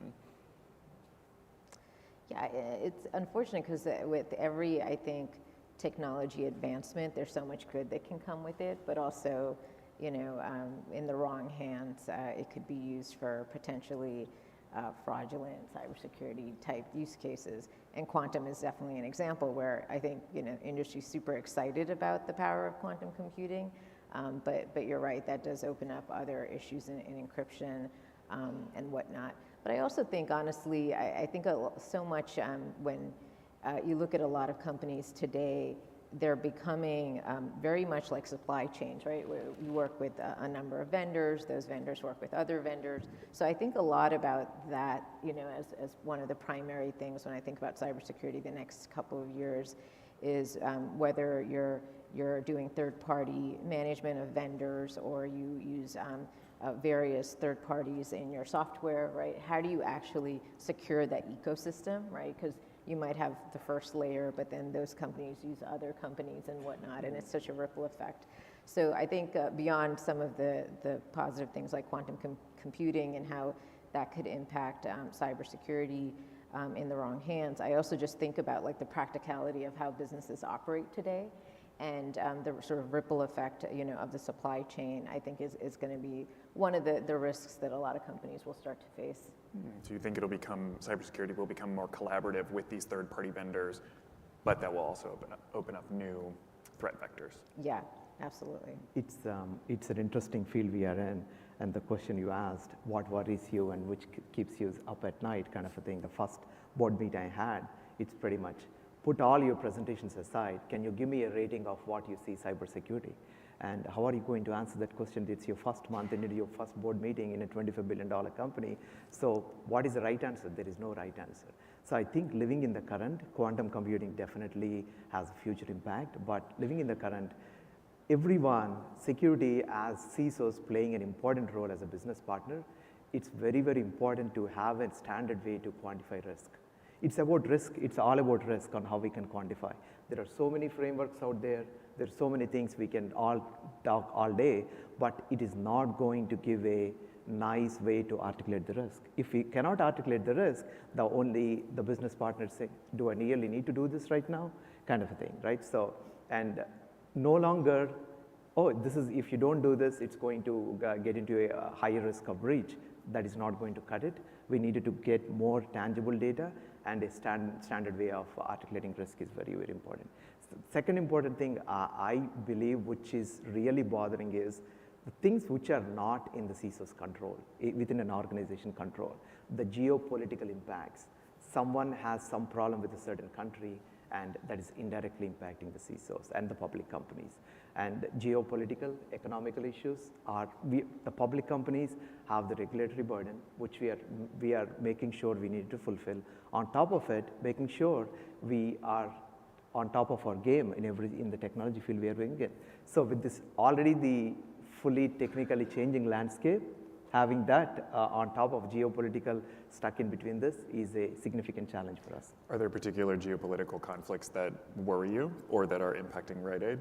Yeah, it's unfortunate because with every, I think, technology advancement, there's so much good that can come with it, but also, in the wrong hands, it could be used for potentially fraudulent cybersecurity type use cases. And quantum is definitely an example where I think, industry's super excited about the power of quantum computing, but you're right, that does open up other issues in encryption and whatnot. But I also think, honestly, I think so much when you look at a lot of companies today, they're becoming very much like supply chains, right? Where you work with a number of vendors, those vendors work with other vendors. So I think a lot about that, as one of the primary things when I think about cybersecurity the next couple of years is whether you're doing third-party management of vendors or you use various third parties in your software, right? How do you actually secure that ecosystem, right? Because you might have the first layer, but then those companies use other companies and whatnot, and it's such a ripple effect. So I think beyond some of the positive things like quantum computing and how that could impact cybersecurity in the wrong hands, I also just think about like the practicality of how businesses operate today. And the sort of ripple effect, of the supply chain, I think is going to be one of the risks that a lot of companies will start to face. So you think cybersecurity will become more collaborative with these third-party vendors, but that will also open up new threat vectors? Yeah, absolutely. It's an interesting field we are in, and the question you asked, what worries you and which keeps you up at night kind of a thing. The first board meet I had, it's pretty much, put all your presentations aside, can you give me a rating of what you see cybersecurity? And how are you going to answer that question? It's your first month into your first board meeting in a $25 billion company. So what is the right answer? There is no right answer. So I think living in the current, quantum computing definitely has a future impact, but living in the current, everyone, security as CISOs playing an important role as a business partner, it's very, very important to have a standard way to quantify risk. It's about risk, it's all about risk on how we can quantify. There are so many frameworks out there, there's so many things we can all talk all day, but it is not going to give a nice way to articulate the risk. If we cannot articulate the risk, the business partners say, do I really need to do this right now? Kind of a thing, right? So, and no longer, if you don't do this, it's going to get into a higher risk of breach. That is not going to cut it. We needed to get more tangible data, and a standard way of articulating risk is very, very important. Second important thing I believe which is really bothering is the things which are not in the CISO's control, within an organization control, the geopolitical impacts. Someone has some problem with a certain country and that is indirectly impacting the CISOs and the public companies. And geopolitical, economical issues the public companies have the regulatory burden, which we are making sure we need to fulfill. On top of it, making sure we are on top of our game in the technology field we are doing it. So with this already the fully technically changing landscape, having that on top of geopolitical stuck in between this is a significant challenge for us. Are there particular geopolitical conflicts that worry you or that are impacting Rite Aid?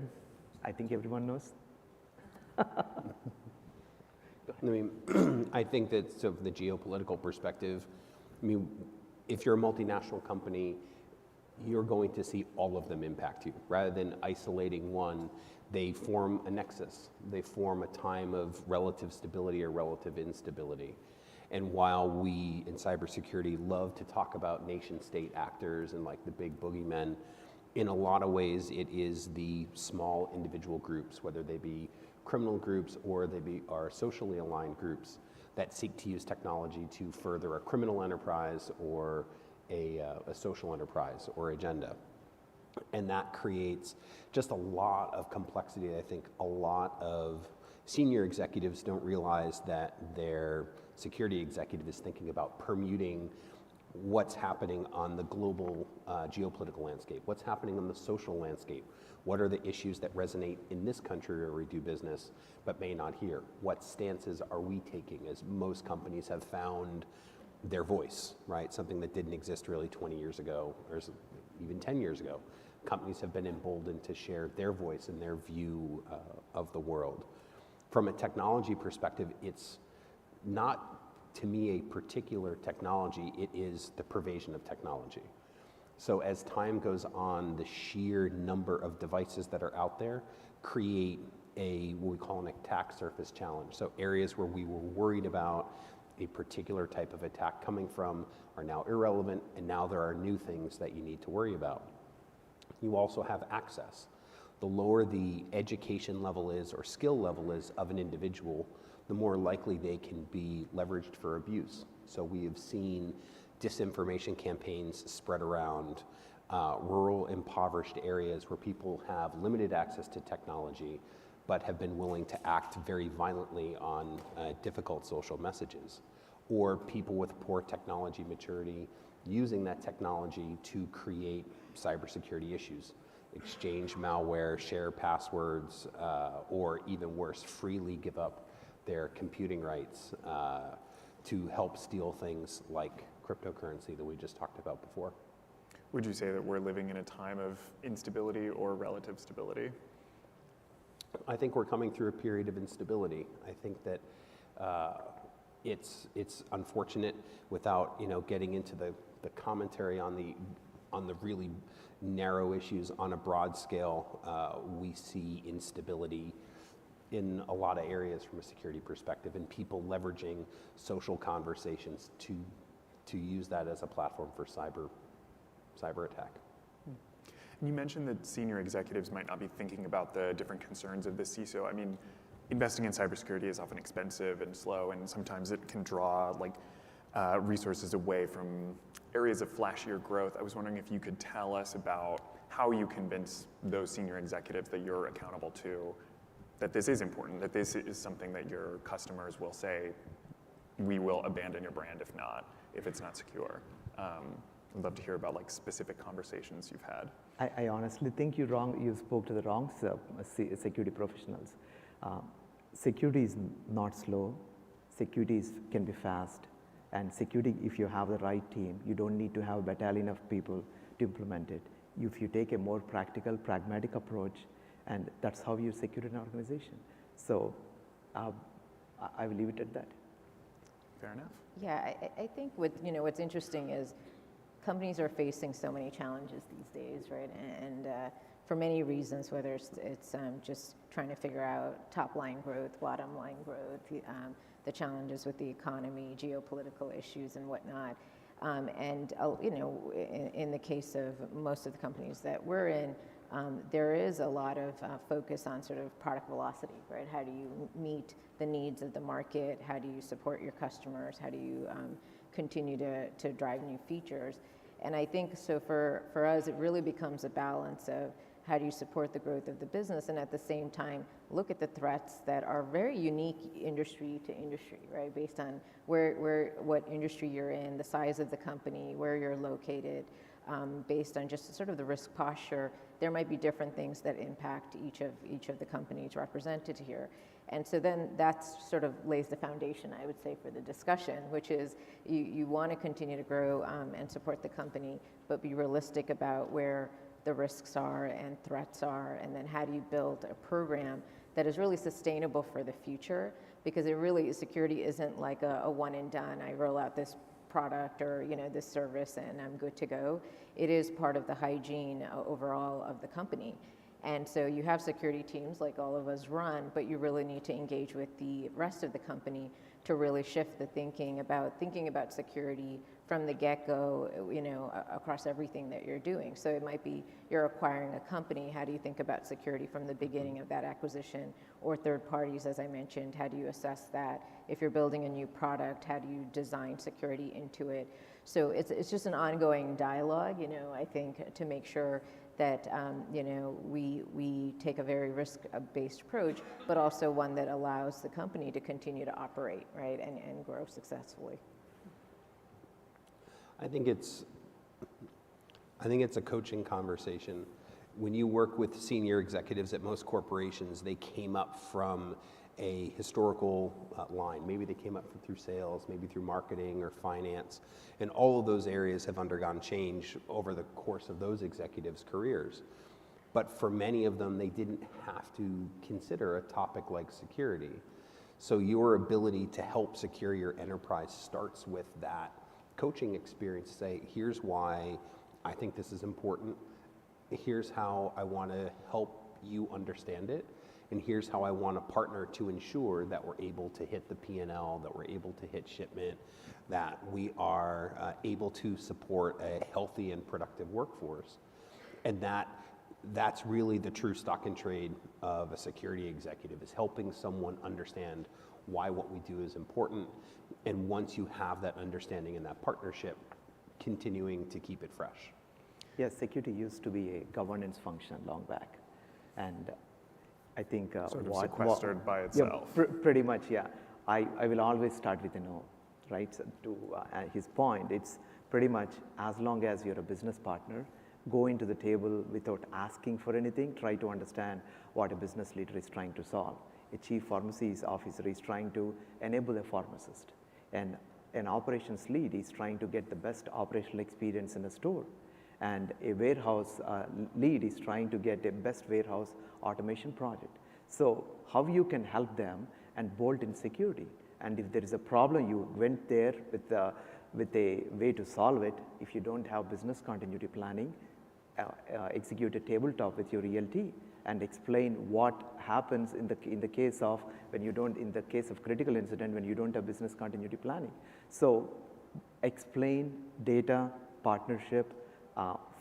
I think everyone knows. I think that from the geopolitical perspective, if you're a multinational company, you're going to see all of them impact you. Rather than isolating one, they form a nexus. They form a time of relative stability or relative instability. And while we in cybersecurity love to talk about nation state actors and like the big boogeymen, in a lot of ways it is the small individual groups, whether they be criminal groups or are socially aligned groups that seek to use technology to further a criminal enterprise or a social enterprise or agenda. And that creates just a lot of complexity. I think a lot of senior executives don't realize that their security executive is thinking about permuting what's happening on the global geopolitical landscape, what's happening on the social landscape, what are the issues that resonate in this country where we do business but may not here, what stances are we taking, as most companies have found their voice, right? Something that didn't exist really 20 years ago or even 10 years ago. Companies have been emboldened to share their voice and their view of the world. From a technology perspective, it's not, to me, a particular technology, it is the pervasion of technology. So as time goes on, the sheer number of devices that are out there create what we call an attack surface challenge. So areas where we were worried about a particular type of attack coming from are now irrelevant, and now there are new things that you need to worry about. You also have access. The lower the education level is or skill level is of an individual, the more likely they can be leveraged for abuse. So we have seen disinformation campaigns spread around rural, impoverished areas where people have limited access to technology, but have been willing to act very violently on difficult social messages. Or people with poor technology maturity using that technology to create cybersecurity issues, exchange malware, share passwords, or even worse, freely give up their computing rights to help steal things like cryptocurrency that we just talked about before. Would you say that we're living in a time of instability or relative stability? I think we're coming through a period of instability. I think that it's unfortunate, without getting into the commentary on the really narrow issues on a broad scale. We see instability in a lot of areas from a security perspective, and people leveraging social conversations to use that as a platform for cyber attack. And you mentioned that senior executives might not be thinking about the different concerns of the CISO. I mean, investing in cybersecurity is often expensive and slow, and sometimes it can draw resources away from areas of flashier growth. I was wondering if you could tell us about how you convince those senior executives that you're accountable to that this is important, that this is something that your customers will say, we will abandon your brand if it's not secure. I'd love to hear about specific conversations you've had. I honestly think you spoke to the wrong security professionals. Security is not slow. Security can be fast. And security, if you have the right team, you don't need to have a battalion of people to implement it. If you take a more practical, pragmatic approach, and that's how you secure an organization. So I will leave it at that. Fair enough. Yeah, I think what's interesting is companies are facing so many challenges these days, right? And for many reasons, whether it's just trying to figure out top line growth, bottom line growth, the challenges with the economy, geopolitical issues, and whatnot. In the case of most of the companies that we're in, there is a lot of focus on sort of product velocity, right? How do you meet the needs of the market? How do you support your customers? How do you continue to drive new features? And I think so for us, it really becomes a balance of how do you support the growth of the business, and at the same time, look at the threats that are very unique industry to industry, right? Based on what industry you're in, the size of the company, where you're located, based on just sort of the risk posture, there might be different things that impact each of the companies represented here. And so then that sort of lays the foundation, I would say, for the discussion, which is you want to continue to grow and support the company, but be realistic about where the risks are and threats are, and then how do you build a program that is really sustainable for the future, because security isn't like a one and done. I roll out this product or this service and I'm good to go. It is part of the hygiene overall of the company. And so you have security teams like all of us run, but you really need to engage with the rest of the company to really shift the thinking about security from the get-go, across everything that you're doing. So it might be you're acquiring a company, how do you think about security from the beginning of that acquisition? Or third parties, as I mentioned, how do you assess that? If you're building a new product, how do you design security into it? So it's just an ongoing dialogue, I think, to make sure that we take a very risk-based approach, but also one that allows the company to continue to operate, right, and grow successfully. I think it's a coaching conversation. When you work with senior executives at most corporations, they came up from a historical line. Maybe they came up through sales, maybe through marketing or finance, and all of those areas have undergone change over the course of those executives' careers. But for many of them, they didn't have to consider a topic like security. So your ability to help secure your enterprise starts with that coaching experience. Say, here's why I think this is important. Here's how I want to help you understand it. And here's how I want to partner to ensure that we're able to hit the P&L, that we're able to hit shipment, that we are able to support a healthy and productive workforce. And that's really the true stock and trade of a security executive, is helping someone understand why what we do is important. And once you have that understanding and that partnership, continuing to keep it fresh. Yes, security used to be a governance function long back. And I think sort of sequestered by itself. Yeah, pretty much, yeah. I will always start with a no, right? So to his point, it's pretty much as long as you're a business partner, go into the table without asking for anything, try to understand what a business leader is trying to solve. A chief pharmacies officer is trying to enable a pharmacist, and an operations lead is trying to get the best operational experience in a store. And a warehouse lead is trying to get a best warehouse automation project. So how you can help them and bolt in security. And if there is a problem, you went there with a way to solve it. If you don't have business continuity planning, execute a tabletop with your ELT and explain what happens in the case of in the case of critical incident when you don't have business continuity planning. So explain data, partnership,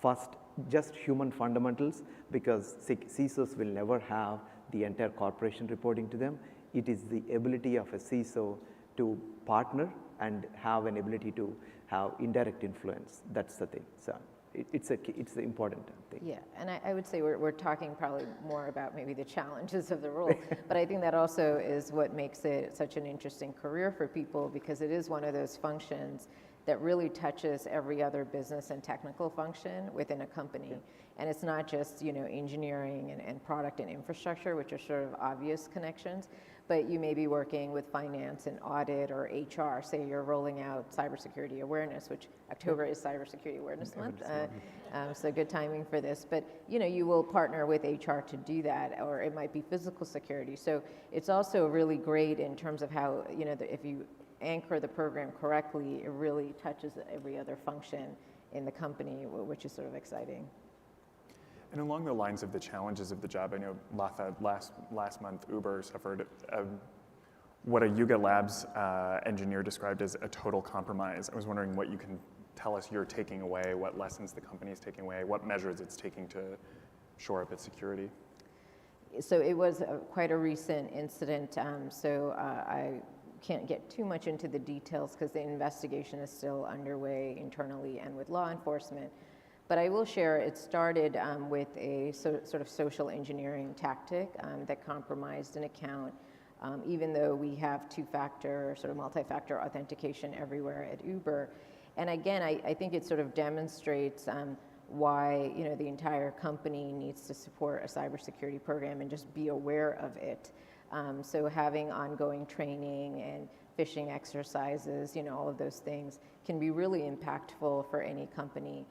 first just human fundamentals, because CISOs will never have the entire corporation reporting to them. It is the ability of a CISO to partner and have an ability to have indirect influence. That's the thing. So it's the important thing. Yeah, and I would say we're talking probably more about maybe the challenges of the role, but I think that also is what makes it such an interesting career for people, because it is one of those functions that really touches every other business and technical function within a company. Yeah. And it's not just engineering and product and infrastructure, which are sort of obvious connections, but you may be working with finance and audit or HR. Say you're rolling out cybersecurity awareness, which October is Cybersecurity Awareness Month, so good timing for this. But you will partner with HR to do that, or it might be physical security. So it's also really great in terms of how if you anchor the program correctly, it really touches every other function in the company, which is sort of exciting. And along the lines of the challenges of the job, I know Latha, last month Uber suffered what a Yuga Labs engineer described as a total compromise. I was wondering what you can tell us you're taking away, what lessons the company is taking away, what measures it's taking to shore up its security. So it was quite a recent incident, I can't get too much into the details because the investigation is still underway internally and with law enforcement. But I will share it started with a sort of social engineering tactic that compromised an account, even though we have two-factor, sort of multi-factor authentication everywhere at Uber. And again, I think it sort of demonstrates why the entire company needs to support a cybersecurity program and just be aware of it. So having ongoing training and phishing exercises, all of those things can be really impactful for any company.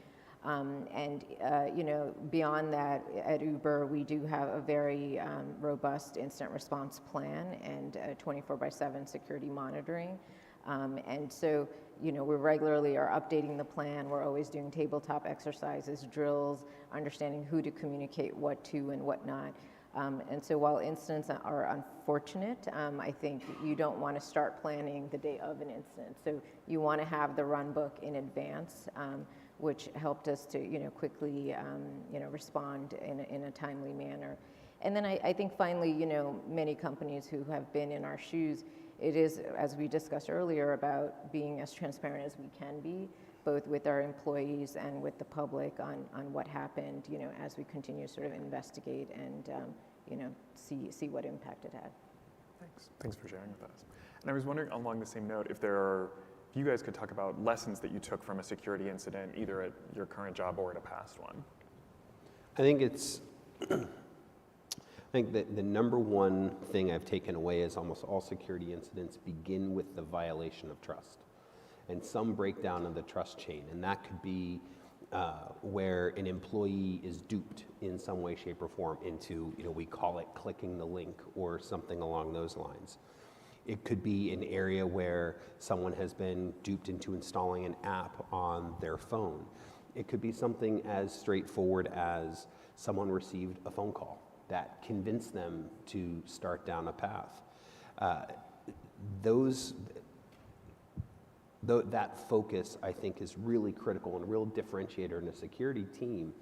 Beyond that, at Uber, we do have a very robust incident response plan and 24/7 security monitoring. And so, we regularly are updating the plan. We're always doing tabletop exercises, drills, understanding who to communicate what to and what not. And so while incidents are unfortunate, I think you don't want to start planning the day of an incident. So you want to have the run book in advance, which helped us to, quickly, respond in a timely manner. And then I think finally, many companies who have been in our shoes, it is, as we discussed earlier, about being as transparent as we can be, both with our employees and with the public on what happened, as we continue to sort of investigate and, see what impact it had. Thanks for sharing with us. And I was wondering, along the same note, if you guys could talk about lessons that you took from a security incident, either at your current job or at a past one. I think that the number one thing I've taken away is almost all security incidents begin with the violation of trust and some breakdown of the trust chain. And that could be where an employee is duped in some way, shape, or form into, we call it clicking the link or something along those lines. It could be an area where someone has been duped into installing an app on their phone. It could be something as straightforward as someone received a phone call that convinced them to start down a path. That focus, I think, is really critical and a real differentiator in a security team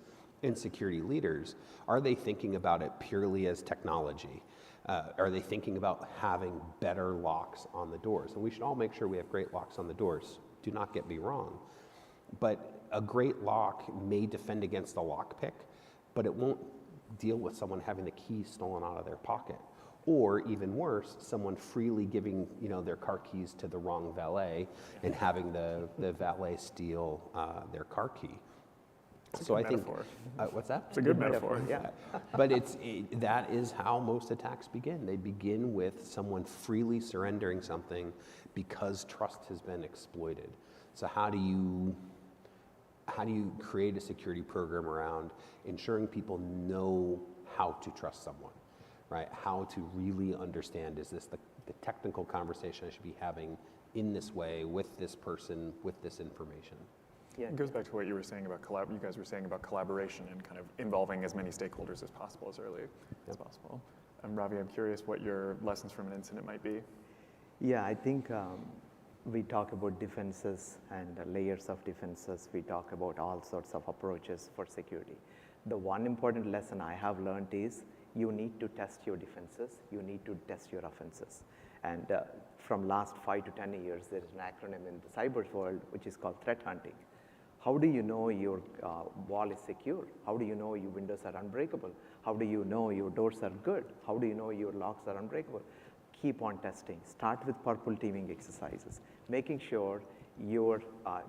and security leaders. Are they thinking about it purely as technology? Are they thinking about having better locks on the doors? And we should all make sure we have great locks on the doors. Do not get me wrong. But a great lock may defend against a lockpick, but it won't deal with someone having the keys stolen out of their pocket. Or even worse, someone freely giving their car keys to the wrong valet and having the valet steal their car key. So I think, what's that? It's a good metaphor. Yeah, but that is how most attacks begin. They begin with someone freely surrendering something because trust has been exploited. So how do you create a security program around ensuring people know how to trust someone, right? How to really understand, is this the technical conversation I should be having in this way with this person, with this information? Yeah. It goes back to what you were saying about you guys were saying about collaboration and kind of involving as many stakeholders as possible as early as possible. Ravi, I'm curious what your lessons from an incident might be. Yeah, I think we talk about defenses and layers of defenses. We talk about all sorts of approaches for security. The one important lesson I have learned is you need to test your defenses. You need to test your offenses. And from last 5 to 10 years, there is an acronym in the cyber world which is called threat hunting. How do you know your wall is secure? How do you know your windows are unbreakable? How do you know your doors are good? How do you know your locks are unbreakable? Keep on testing. Start with purple teaming exercises, making sure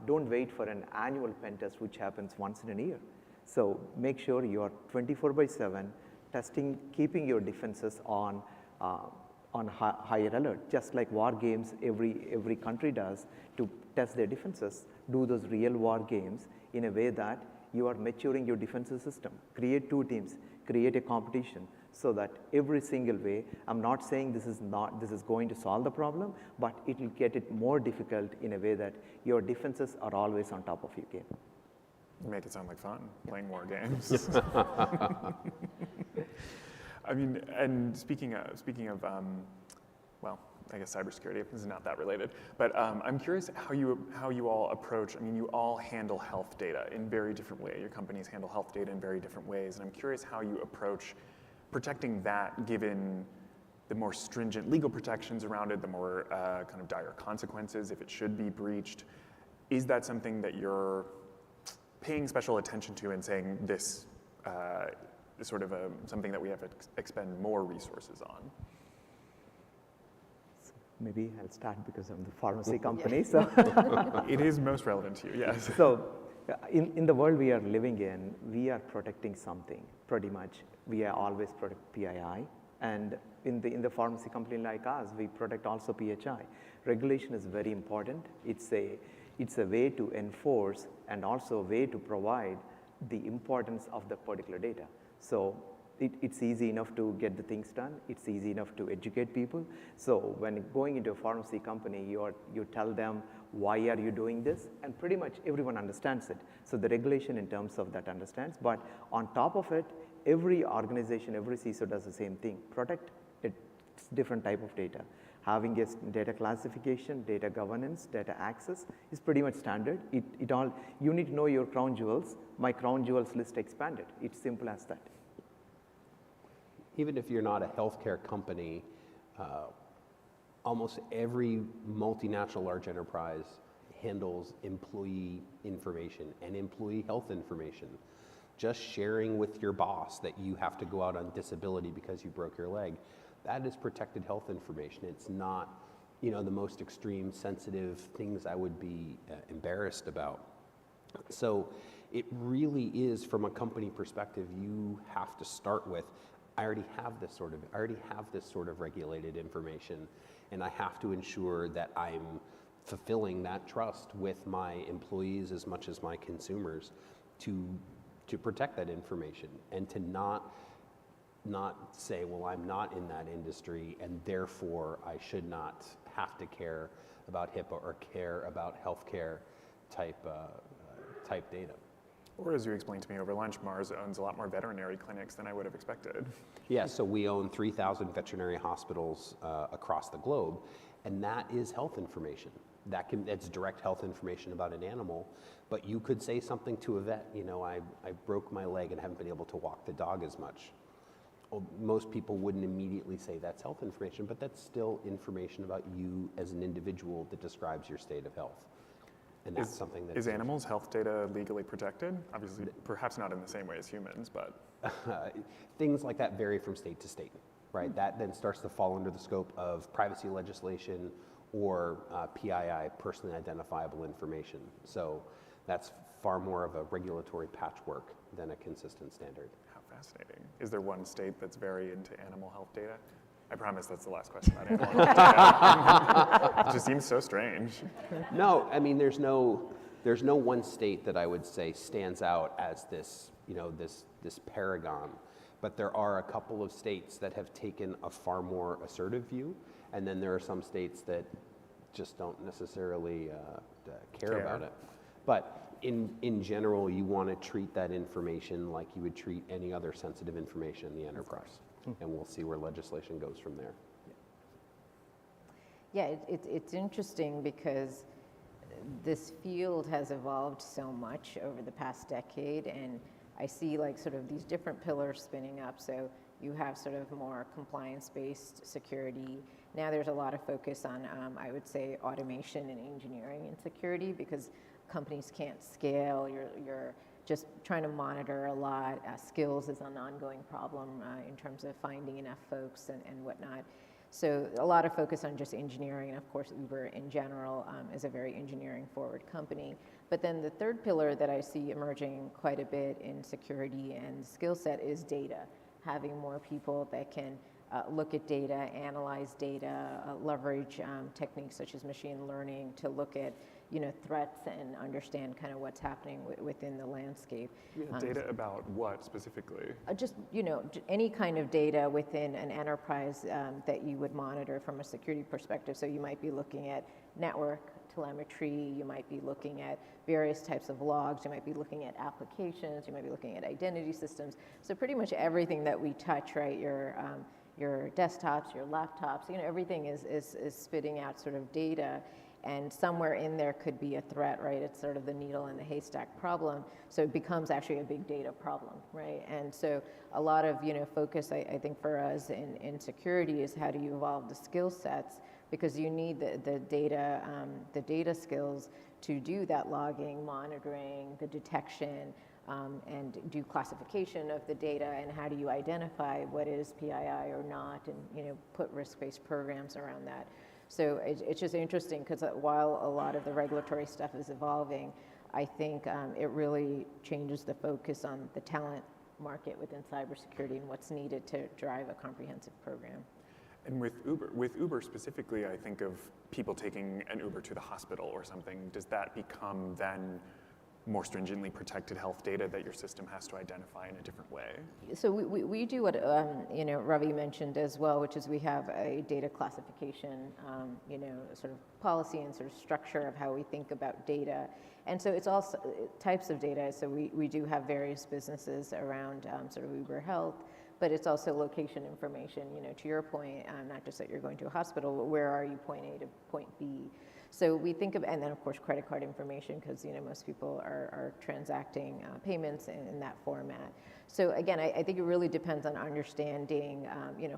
don't wait for an annual pen test which happens once in a year. So make sure you are 24/7 testing, keeping your defenses on higher alert, just like war games every country does to test their defenses. Do those real war games in a way that you are maturing your defensive system. Create 2 teams, create a competition so that every single way, I'm not saying this is going to solve the problem, but it will get it more difficult in a way that your defenses are always on top of your game. You make it sound like fun, playing war games. I mean, and speaking of well, I guess cybersecurity is not that related, but I'm curious how you all approach. I mean, you all handle health data in very different ways. Your companies handle health data in very different ways, and I'm curious how you approach protecting that, given the more stringent legal protections around it, the more kind of dire consequences if it should be breached. Is that something that you're paying special attention to and saying this is sort of something that we have to expend more resources on? Maybe I'll start because I'm the pharmacy company. So it is most relevant to you, yes. So in the world we are living in, we are protecting something pretty much. We are always protect PII. And in the pharmacy company like us, we protect also PHI. Regulation is very important. It's a way to enforce and also a way to provide the importance of the particular data. So it's easy enough to get the things done. It's easy enough to educate people. So when going into a pharmacy company, you tell them, why are you doing this? And pretty much everyone understands it. So the regulation in terms of that understands. But on top of it, every organization, every CISO does the same thing. Protect it's different type of data. Having a data classification, data governance, data access is pretty much standard. You need to know your crown jewels. My crown jewels list expanded. It's simple as that. Even if you're not a healthcare company, almost every multinational large enterprise handles employee information and employee health information. Just sharing with your boss that you have to go out on disability because you broke your leg, that is protected health information. It's not, the most extreme sensitive things I would be embarrassed about. So it really is, from a company perspective, you have to start with, I already have this sort of regulated information, and I have to ensure that I'm fulfilling that trust with my employees as much as my consumers to protect that information, and to not say, well, I'm not in that industry and therefore I should not have to care about HIPAA or care about healthcare type data. Or as you explained to me over lunch, Mars owns a lot more veterinary clinics than I would have expected. Yeah, so we own 3,000 veterinary hospitals across the globe, and that is health information. That's direct health information about an animal, but you could say something to a vet, I broke my leg and haven't been able to walk the dog as much. Well, most people wouldn't immediately say that's health information, but that's still information about you as an individual that describes your state of health. And that's something that is animals' health data legally protected? Obviously, perhaps not in the same way as humans, but things like that vary from state to state, right? That then starts to fall under the scope of privacy legislation or PII, personally identifiable information. So that's far more of a regulatory patchwork than a consistent standard. How fascinating. Is there one state that's very into animal health data? I promise that's the last question about animal health data. It just seems so strange. No, I mean, there's no one state that I would say stands out as this, this paragon. But there are a couple of states that have taken a far more assertive view, and then there are some states that just don't necessarily care about it. But in general, you want to treat that information like you would treat any other sensitive information in the enterprise. And we'll see where legislation goes from there. Yeah, it's interesting because this field has evolved so much over the past decade, and I see like sort of these different pillars spinning up. So you have sort of more compliance-based security. Now there's a lot of focus on, I would say, automation and engineering and security, because companies can't scale. You're just trying to monitor a lot. Skills is an ongoing problem in terms of finding enough folks and whatnot. So a lot of focus on just engineering, and of course Uber in general is a very engineering forward company. But then the third pillar that I see emerging quite a bit in security and skill set is data. Having more people that can look at data, analyze data, leverage techniques such as machine learning to look at threats and understand kind of what's happening within the landscape. Data about what specifically? Just, any kind of data within an enterprise that you would monitor from a security perspective. So you might be looking at network telemetry, you might be looking at various types of logs, you might be looking at applications, you might be looking at identity systems. So pretty much everything that we touch, right, your desktops, your laptops, everything is spitting out sort of data. And somewhere in there could be a threat, right? It's sort of the needle in the haystack problem. So it becomes actually a big data problem, right? And so a lot of focus, I think, for us in security is how do you evolve the skill sets, because you need the data skills to do that logging, monitoring, the detection, and do classification of the data, and how do you identify what is PII or not, and put risk-based programs around that. So it's just interesting because while a lot of the regulatory stuff is evolving, I think it really changes the focus on the talent market within cybersecurity and what's needed to drive a comprehensive program. And with Uber specifically, I think of people taking an Uber to the hospital or something. Does that become then more stringently protected health data that your system has to identify in a different way? So we do what Ravi mentioned as well, which is we have a data classification, sort of policy and sort of structure of how we think about data. And so it's all types of data. So we do have various businesses around sort of Uber Health, but it's also location information, to your point, not just that you're going to a hospital, but where are you, point A to point B. So we think of, and then of course credit card information, because most people are transacting payments in that format. So again, I think it really depends on understanding,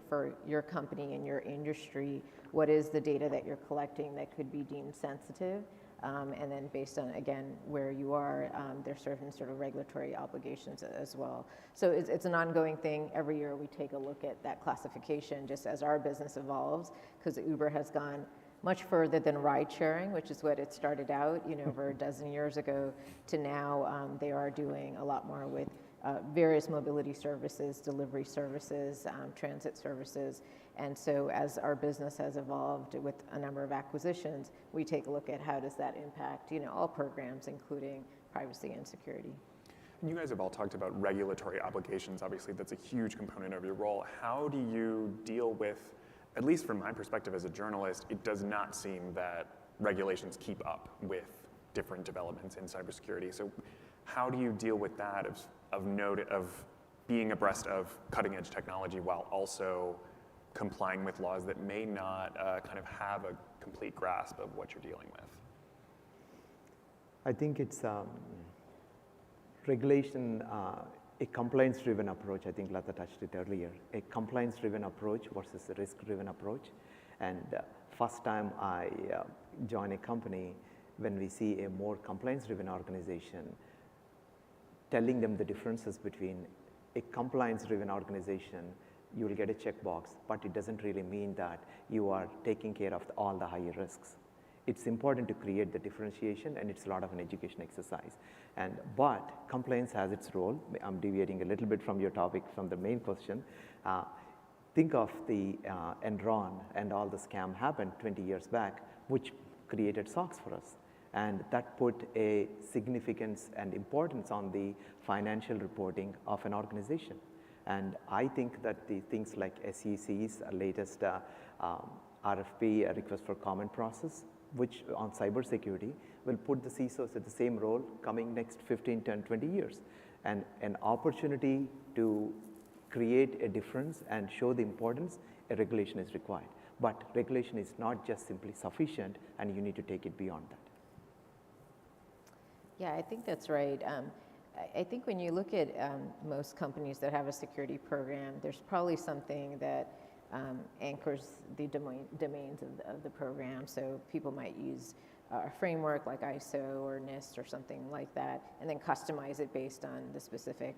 for your company and your industry, what is the data that you're collecting that could be deemed sensitive. And then based on, again, where you are, there's certain sort of regulatory obligations as well. So it's an ongoing thing. Every year we take a look at that classification just as our business evolves, because Uber has gone much further than ride sharing, which is what it started out, over a dozen years ago, to now they are doing a lot more with various mobility services, delivery services, transit services. And so as our business has evolved with a number of acquisitions, we take a look at how does that impact, all programs, including privacy and security. And you guys have all talked about regulatory obligations. Obviously, that's a huge component of your role. How do you deal with, at least from my perspective as a journalist, it does not seem that regulations keep up with different developments in cybersecurity. So how do you deal with that of being abreast of cutting edge technology while also complying with laws that may not kind of have a complete grasp of what you're dealing with? I think it's regulation, a compliance-driven approach. I think Lata touched it earlier. A compliance-driven approach versus a risk-driven approach. And first time I join a company, when we see a more compliance-driven organization, telling them the differences between a compliance-driven organization, you will get a checkbox, but it doesn't really mean that you are taking care of all the higher risks. It's important to create the differentiation, and it's a lot of an education exercise. But compliance has its role. I'm deviating a little bit from your topic, from the main question. Think of the Enron and all the scam happened 20 years back, which created SOX for us. And that put a significance and importance on the financial reporting of an organization. And I think that the things like SEC's latest RFP, a request for comment process, which on cybersecurity will put the CISOs at the same role coming next 15, 10, 20 years. And an opportunity to create a difference and show the importance, a regulation is required. But regulation is not just simply sufficient, and you need to take it beyond that. Yeah, I think that's right. I think when you look at most companies that have a security program, there's probably something that anchors the domains of the program. So people might use a framework like ISO or NIST or something like that, and then customize it based on the specific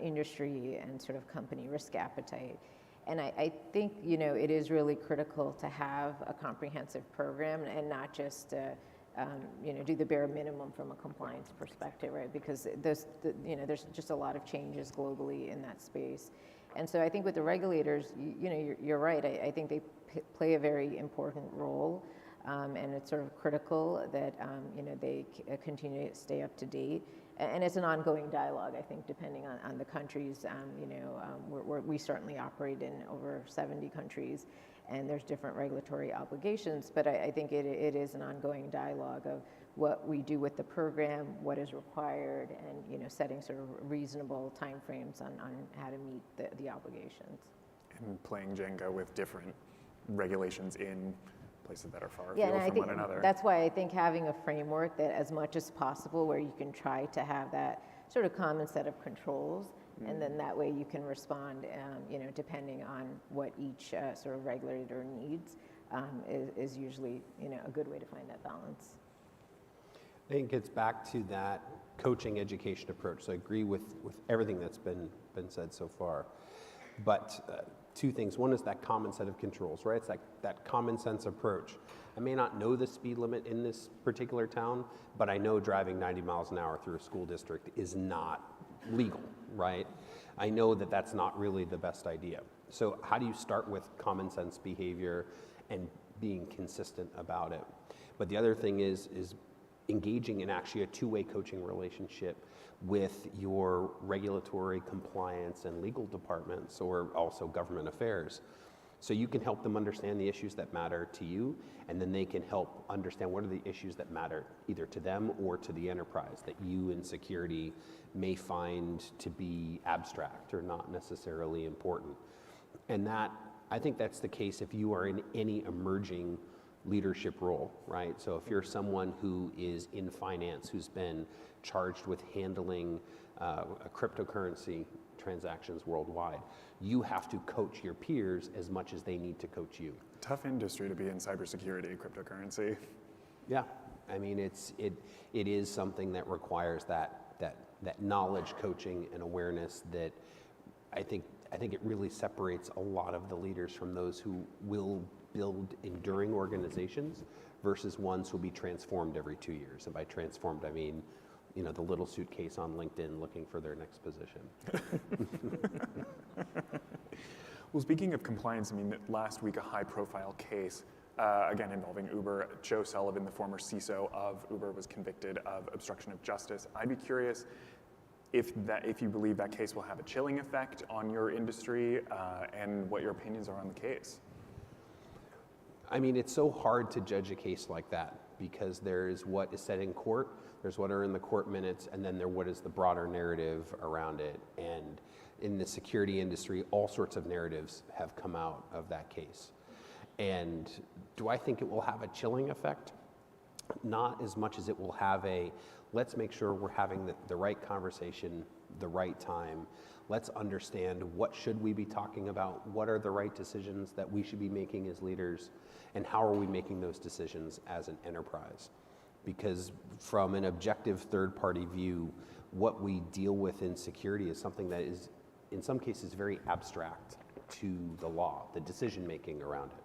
industry and sort of company risk appetite. And I think, it is really critical to have a comprehensive program and not just do the bare minimum from a compliance perspective, right? Because there's just a lot of changes globally in that space. And so I think with the regulators, you're right. I think they play a very important role, and it's sort of critical that they continue to stay up to date. And it's an ongoing dialogue, I think, depending on the countries. We certainly operate in over 70 countries, and there's different regulatory obligations, but I think it is an ongoing dialogue of what we do with the program, what is required, and setting sort of reasonable timeframes on how to meet the obligations. And playing Jenga with different regulations in places that are far Yeah, afield and I from think one another. that's why I think having a framework that as much as possible where you can try to have that sort of common set of controls, and then that way you can respond, depending on what each sort of regulator needs, is usually, a good way to find that balance. I think it gets back to that coaching education approach. So I agree with everything that's been said so far. But two things. One is that common set of controls, right? It's like that common sense approach. I may not know the speed limit in this particular town, but I know driving 90 miles an hour through a school district is not legal, right? I know that that's not really the best idea. So how do you start with common sense behavior and being consistent about it? But the other thing is engaging in actually a two-way coaching relationship with your regulatory compliance and legal departments, or also government affairs. So you can help them understand the issues that matter to you, and then they can help understand what are the issues that matter either to them or to the enterprise that you in security may find to be abstract or not necessarily important. And that, I think that's the case if you are in any emerging leadership role, right? So if you're someone who is in finance, who's been charged with handling cryptocurrency transactions worldwide, you have to coach your peers as much as they need to coach you. Tough industry to be in cybersecurity, cryptocurrency. Yeah, I mean, it is something that requires that knowledge, coaching, and awareness that I think it really separates a lot of the leaders from those who will build enduring organizations versus ones who will be transformed every 2 years. And by transformed, I mean, you know, the little suitcase on LinkedIn looking for their next position. Well, speaking of compliance, I mean, last week a high-profile case, again involving Uber. Joe Sullivan, the former CISO of Uber, was convicted of obstruction of justice. I'd be curious if you believe that case will have a chilling effect on your industry, and what your opinions are on the case. I mean, it's so hard to judge a case like that because there's what is said in court, there's what are in the court minutes, and then what is the broader narrative around it. And in the security industry, all sorts of narratives have come out of that case. And do I think it will have a chilling effect? Not as much as it will have a, let's make sure we're having the right conversation, the right time. Let's understand what should we be talking about, what are the right decisions that we should be making as leaders, and how are we making those decisions as an enterprise? Because from an objective third-party view, what we deal with in security is something that is, in some cases, very abstract to the law, the decision-making around it.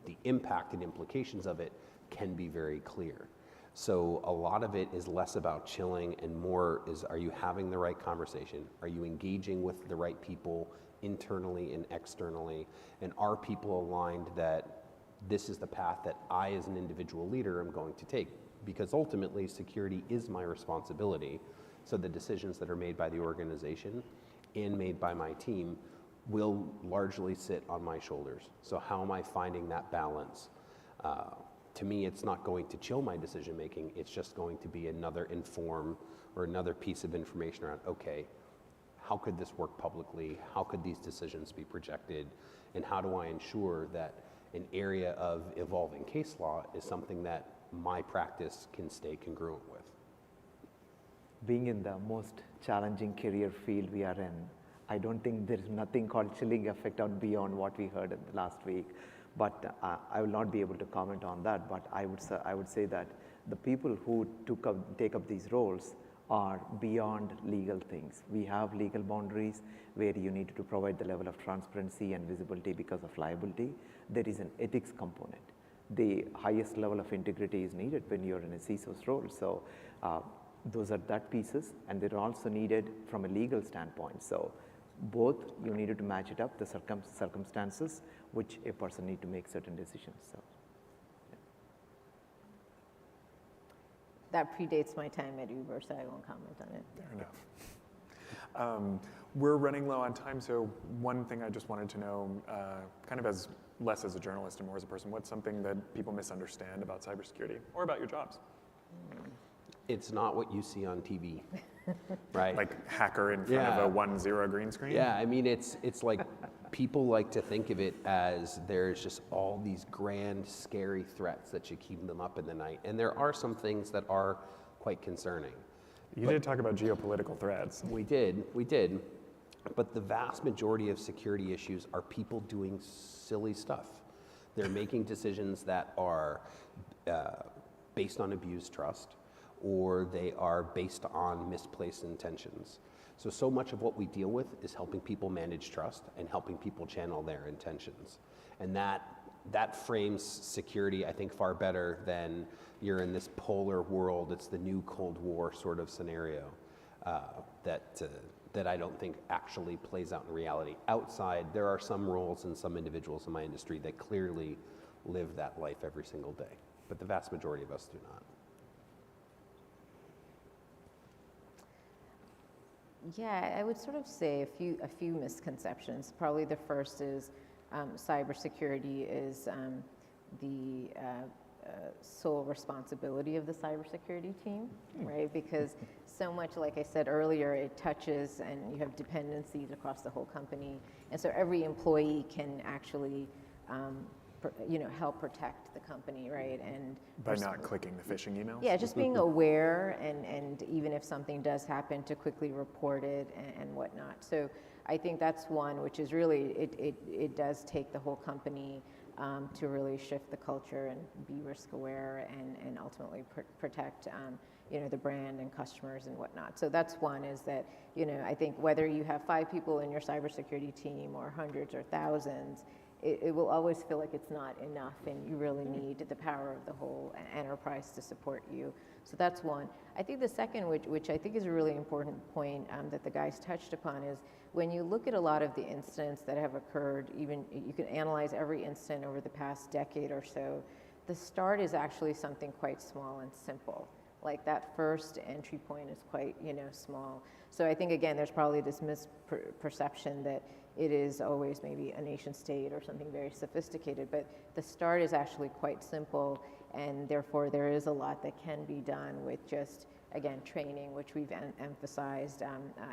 The impact and implications of it can be very clear. So a lot of it is less about chilling and more is, are you having the right conversation? Are you engaging with the right people internally and externally? And are people aligned that this is the path that I as an individual leader am going to take? Because ultimately security is my responsibility. So the decisions that are made by the organization and made by my team will largely sit on my shoulders. So how am I finding that balance? To me, it's not going to chill my decision making, it's just going to be another inform or another piece of information around, okay, how could this work publicly? How could these decisions be projected? And how do I ensure that an area of evolving case law is something that my practice can stay congruent with? Being in the most challenging career field we are in, I don't think there is nothing called chilling effect out beyond what we heard last week. But I will not be able to comment on that. But I would say that the people who take up these roles are beyond legal things. We have legal boundaries where you need to provide the level of transparency and visibility because of liability. There is an ethics component. The highest level of integrity is needed when you're in a CISO's role. So those are that pieces, and they're also needed from a legal standpoint. So both you needed to match it up, the circumstances which a person need to make certain decisions. So that predates my time at Uber, so I won't comment on it. Fair enough. We're running low on time, so one thing I just wanted to know, kind of as less as a journalist and more as a person, what's something that people misunderstand about cybersecurity or about your jobs? It's not what you see on TV, right? Like hacker in front of a 1-0 green screen? Yeah, I mean, it's like people like to think of it as there's just all these grand, scary threats that should keep them up in the night. And there are some things that are quite concerning. You did talk about geopolitical threats. We did. But the vast majority of security issues are people doing silly stuff. They're making decisions that are based on abused trust, or they are based on misplaced intentions. So much of what we deal with is helping people manage trust and helping people channel their intentions. And that frames security, I think, far better than you're in this polar world, it's the new Cold War sort of scenario that I don't think actually plays out in reality. Outside, there are some roles and some individuals in my industry that clearly live that life every single day, but the vast majority of us do not. Yeah, I would sort of say a few misconceptions. Probably the first is cybersecurity is the sole responsibility of the cybersecurity team, right? Because so much, like I said earlier, it touches and you have dependencies across the whole company. And so every employee can actually, help protect the company, right? And by not clicking the phishing emails? Yeah, just being aware and even if something does happen, to quickly report it and whatnot. So I think that's one, which is really, it does take the whole company to really shift the culture and be risk aware and ultimately protect the brand and customers and whatnot. So that's one, is that, I think whether you have 5 people in your cybersecurity team or hundreds or thousands, it will always feel like it's not enough and you really need the power of the whole enterprise to support you. So that's one. I think the second, which I think is a really important point that the guys touched upon, is when you look at a lot of the incidents that have occurred, even you can analyze every incident over the past decade or so, the start is actually something quite small and simple. Like that first entry point is quite, small. So I think, again, there's probably this misperception that it is always maybe a nation state or something very sophisticated, but the start is actually quite simple, and therefore there is a lot that can be done with just, again, training, which we've emphasized,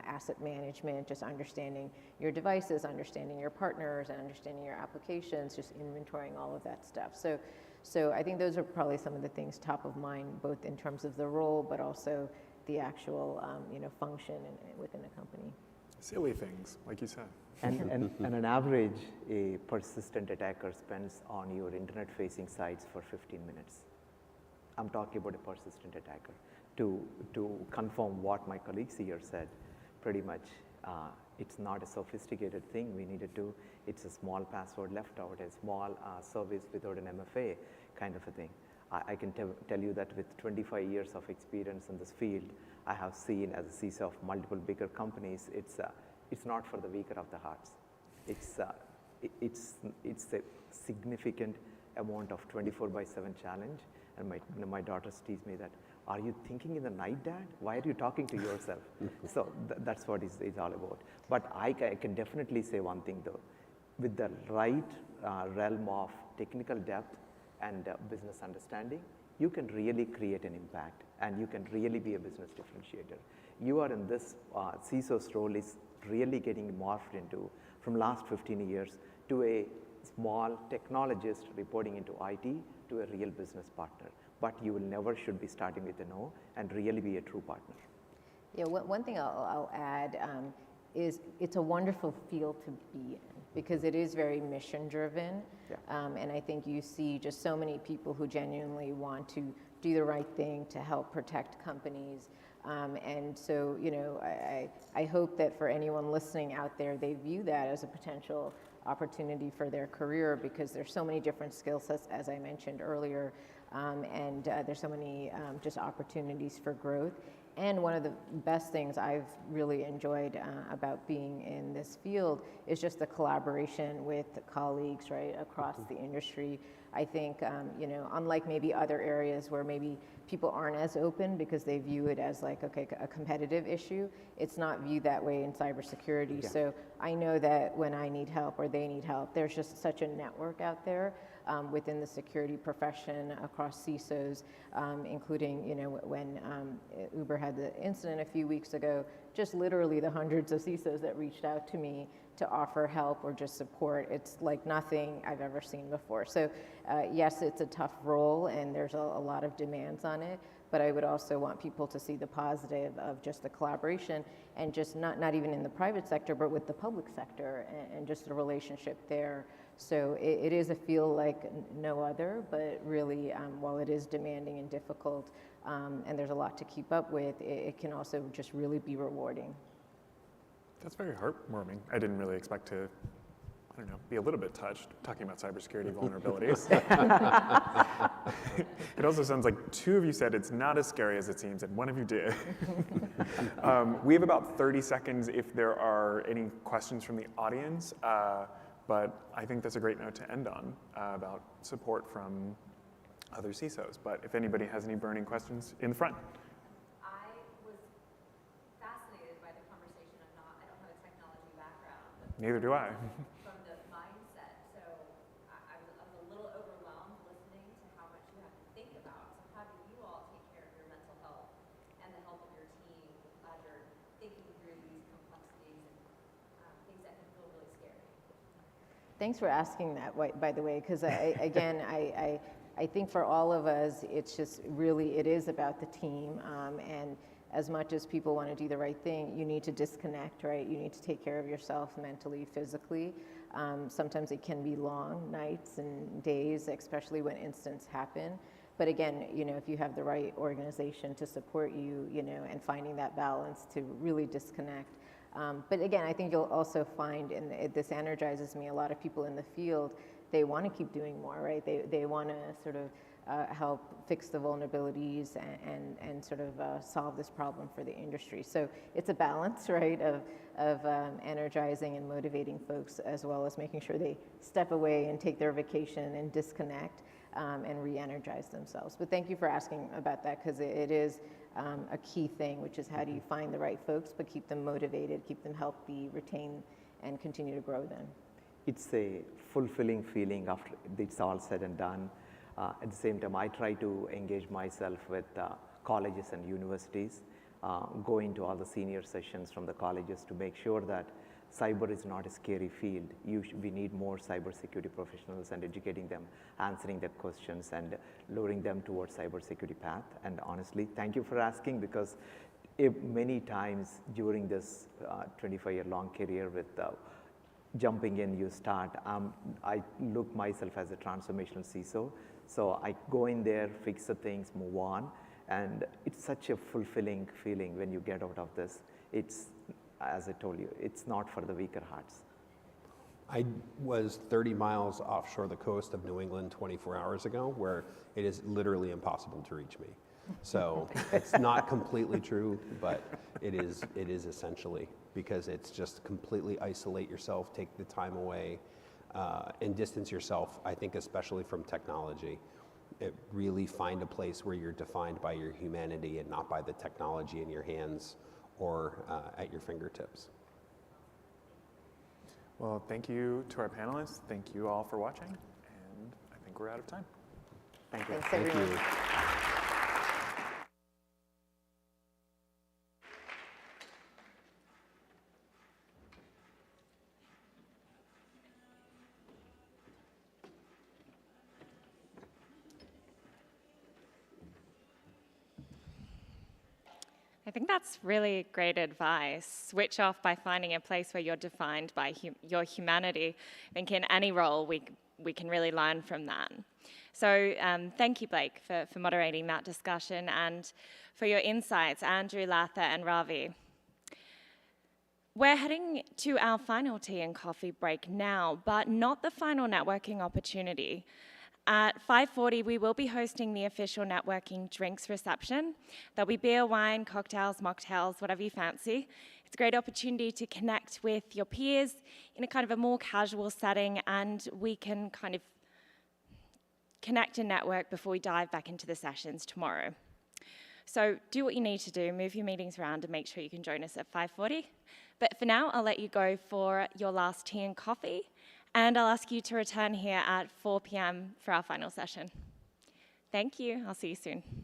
asset management, just understanding your devices, understanding your partners, and understanding your applications, just inventorying all of that stuff. So I think those are probably some of the things top of mind, both in terms of the role, but also the actual, function within a company. Silly things, like you said. And on average, a persistent attacker spends on your internet-facing sites for 15 minutes. I'm talking about a persistent attacker. To confirm what my colleagues here said, pretty much it's not a sophisticated thing we needed to. It's a small password left out, a small service without an MFA kind of a thing. I can tell you that with 25 years of experience in this field, I have seen as a CISO of multiple bigger companies, it's not for the weaker of the hearts. It's a significant amount of 24/7 challenge. And my daughters tease me that, are you thinking in the night, Dad? Why are you talking to yourself? So that's what it's all about. But I can definitely say one thing though, with the right realm of technical depth and business understanding, you can really create an impact and you can really be a business differentiator. You are in this, CISO's role is really getting morphed into, from last 15 years, to a small technologist reporting into IT to a real business partner. But you will never should be starting with a no and really be a true partner. Yeah, one thing I'll add is it's a wonderful field to be in because it is very mission driven. Yeah. And I think you see just so many people who genuinely want to do the right thing to help protect companies. And so, I hope that for anyone listening out there, they view that as a potential opportunity for their career because there's so many different skill sets, as I mentioned earlier, and there's so many just opportunities for growth. And one of the best things I've really enjoyed about being in this field is just the collaboration with colleagues, right, across the industry. I think, unlike maybe other areas where maybe people aren't as open because they view it as like, okay, a competitive issue, it's not viewed that way in cybersecurity. Yeah. So I know that when I need help or they need help, there's just such a network out there within the security profession across CISOs, including, when Uber had the incident a few weeks ago, just literally the hundreds of CISOs that reached out to me to offer help or just support. It's like nothing I've ever seen before. So yes, it's a tough role and there's a lot of demands on it, but I would also want people to see the positive of just the collaboration and just not even in the private sector, but with the public sector and just the relationship there. So it is a field like no other, but really while it is demanding and difficult and there's a lot to keep up with, it can also just really be rewarding. That's very heartwarming. I didn't really expect to, be a little bit touched talking about cybersecurity vulnerabilities. It also sounds like 2 of you said it's not as scary as it seems, and 1 of you did. We have about 30 seconds if there are any questions from the audience, but I think that's a great note to end on about support from other CISOs. But if anybody has any burning questions, in the front. I was fascinated by the conversation Neither do I. From the mindset, so I was a little overwhelmed listening to how much you have to think about. So how do you all take care of your mental health and the health of your team as you're thinking through these complexities and things that can feel really scary? Thanks for asking that, by the way, because I think for all of us, it's just really, it is about the team. And as much as people want to do the right thing, you need to disconnect, right? You need to take care of yourself mentally, physically. Sometimes it can be long nights and days, especially when incidents happen. But again, if you have the right organization to support you, and finding that balance to really disconnect. But again, I think you'll also find, and this energizes me, a lot of people in the field, they want to keep doing more, right? They want to sort of help fix the vulnerabilities and sort of solve this problem for the industry. So it's a balance, right, of energizing and motivating folks, as well as making sure they step away and take their vacation and disconnect and re-energize themselves. But thank you for asking about that, because it is a key thing, which is how do you find the right folks, but keep them motivated, keep them healthy, retain, and continue to grow them. It's a fulfilling feeling after it's all said and done. At the same time, I try to engage myself with colleges and universities, going to all the senior sessions from the colleges to make sure that cyber is not a scary field. We need more cybersecurity professionals and educating them, answering their questions and luring them towards cybersecurity path. And honestly, thank you for asking, because many times during this 25-year long career with jumping in, you start, I look myself as a transformational CISO. So I go in there, fix the things, move on. And it's such a fulfilling feeling when you get out of this. It's, as I told you, it's not for the weaker hearts. I was 30 miles offshore the coast of New England 24 hours ago, where it is literally impossible to reach me. So it's not completely true, but it is essentially, because it's just completely isolate yourself, take the time away, and distance yourself, I think, especially from technology. Really find a place where you're defined by your humanity and not by the technology in your hands or at your fingertips. Well, thank you to our panelists. Thank you all for watching. And I think we're out of time. Thank you. Thanks, everyone. Thank you. I think that's really great advice. Switch off by finding a place where you're defined by your humanity. I think in any role, we can really learn from that. So thank you, Blake, for moderating that discussion and for your insights, Andrew, Latha, and Ravi. We're heading to our final tea and coffee break now, but not the final networking opportunity. At 5:40, we will be hosting the official networking drinks reception. There'll be beer, wine, cocktails, mocktails, whatever you fancy. It's a great opportunity to connect with your peers in a kind of a more casual setting, and we can kind of connect and network before we dive back into the sessions tomorrow. So do what you need to do, move your meetings around, and make sure you can join us at 5:40. But for now, I'll let you go for your last tea and coffee, and I'll ask you to return here at 4 p.m. for our final session. Thank you. I'll see you soon.